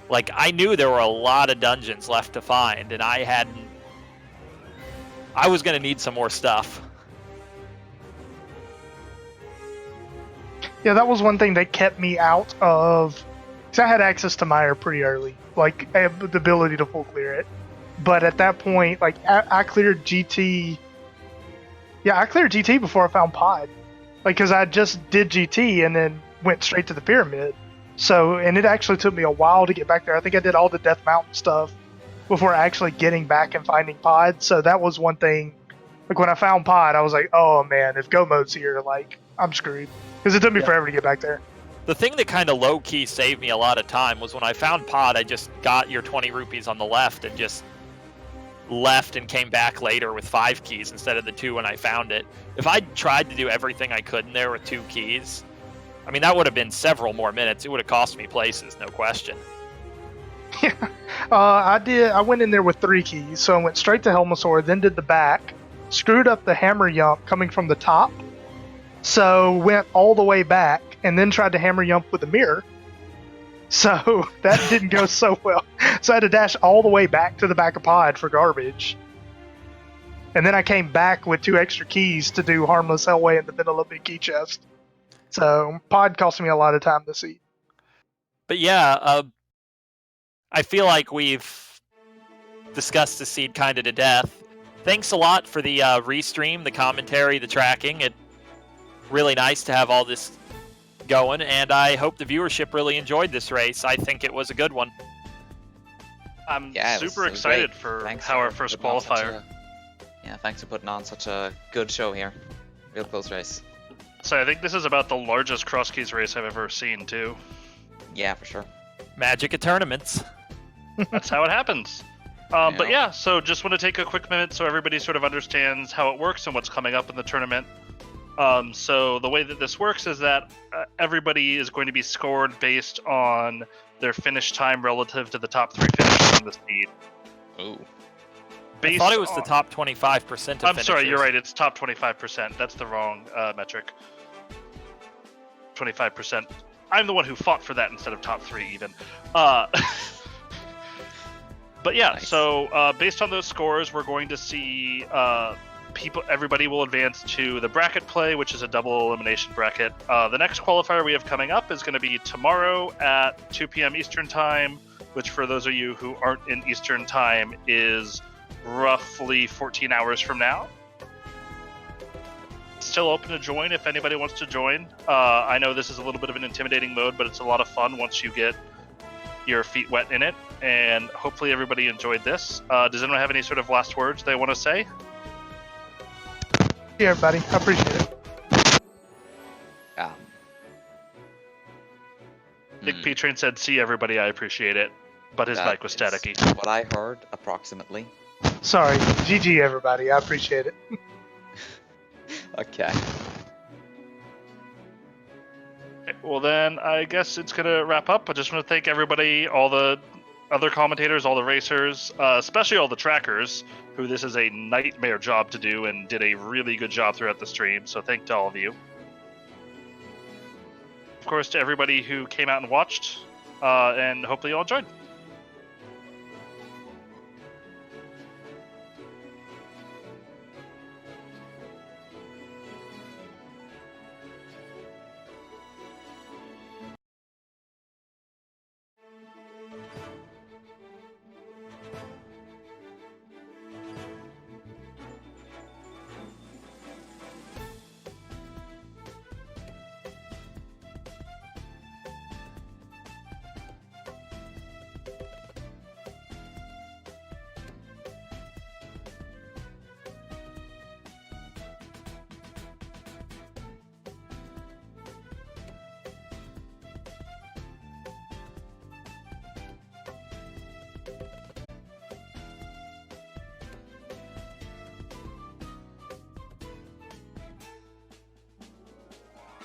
S5: Like, I knew there were a lot of dungeons left to find, and I was going to need some more stuff.
S2: Yeah, that was one thing that kept me out of... Because I had access to Meyer pretty early. Like, I had the ability to full clear it. But at that point, like, I cleared GT... Yeah, I cleared GT before I found Pod. Like, because I just did GT and then went straight to the pyramid. So, and it actually took me a while to get back there. I think I did all the Death Mountain stuff before actually getting back and finding Pod. So that was one thing. Like, when I found Pod, I was like, oh man, if Go Mode's here, like, I'm screwed. Because it took me forever to get back there.
S5: The thing that kind of low-key saved me a lot of time was when I found Pod, I just got your 20 rupees on the left and just left and came back later with 5 keys instead of the 2 when I found it. If I'd tried to do everything I could in there with 2 keys, I mean, that would have been several more minutes. It would have cost me places, no question.
S2: I went in there with 3 keys, so I went straight to Helmasaur, then did the back, screwed up the hammer yump coming from the top, so went all the way back, and then tried to hammer yump with the mirror, So that didn't go so well. So I had to dash all the way back to the back of pod for garbage. And then I came back with 2 extra keys to do Harmless Hellway in the middle of the key chest. So pod cost me a lot of time to see.
S5: But yeah, I feel like we've discussed the seed kind of to death. Thanks a lot for the restream, the commentary, the tracking. It's really nice to have all this going, and I hope the viewership really enjoyed this race. I think it was a good one.
S1: I'm super excited for how our first qualifier.
S4: Thanks for putting on such a good show here. Real close race.
S1: So I think this is about the largest cross keys race I've ever seen, too.
S4: Yeah, for sure.
S5: Magic of tournaments.
S1: That's how it happens. But yeah, so just want to take a quick minute so everybody sort of understands how it works and what's coming up in the tournament. So the way that this works is that everybody is going to be scored based on their finish time relative to the top 3 finishers in the seed.
S4: Ooh.
S5: I thought it was the top 25% of
S1: I'm sorry, you're right. It's top 25%. That's the wrong metric. 25%. I'm the one who fought for that instead of top 3 even. But yeah, nice. So based on those scores, we're going to see everybody will advance to the bracket play, which is a double elimination bracket. The next qualifier we have coming up is going to be tomorrow at 2 p.m. Eastern Time, which for those of you who aren't in Eastern Time is roughly 14 hours from now. Still open to join if anybody wants to join. I know this is a little bit of an intimidating mode, but it's a lot of fun once you get your feet wet in it, and hopefully everybody enjoyed this. Does anyone have any sort of last words they want to say?
S2: Yeah, everybody. I appreciate it.
S1: Nick P-Train said, see everybody, I appreciate it. But his mic was staticky.
S4: What I heard, approximately.
S2: Sorry. GG, everybody. I appreciate it.
S4: Okay.
S1: Well, then I guess it's going to wrap up. I just want to thank everybody, all the other commentators, all the racers, especially all the trackers, who this is a nightmare job to do and did a really good job throughout the stream. So thank to all of you. Of course, to everybody who came out and watched, and hopefully you all enjoyed.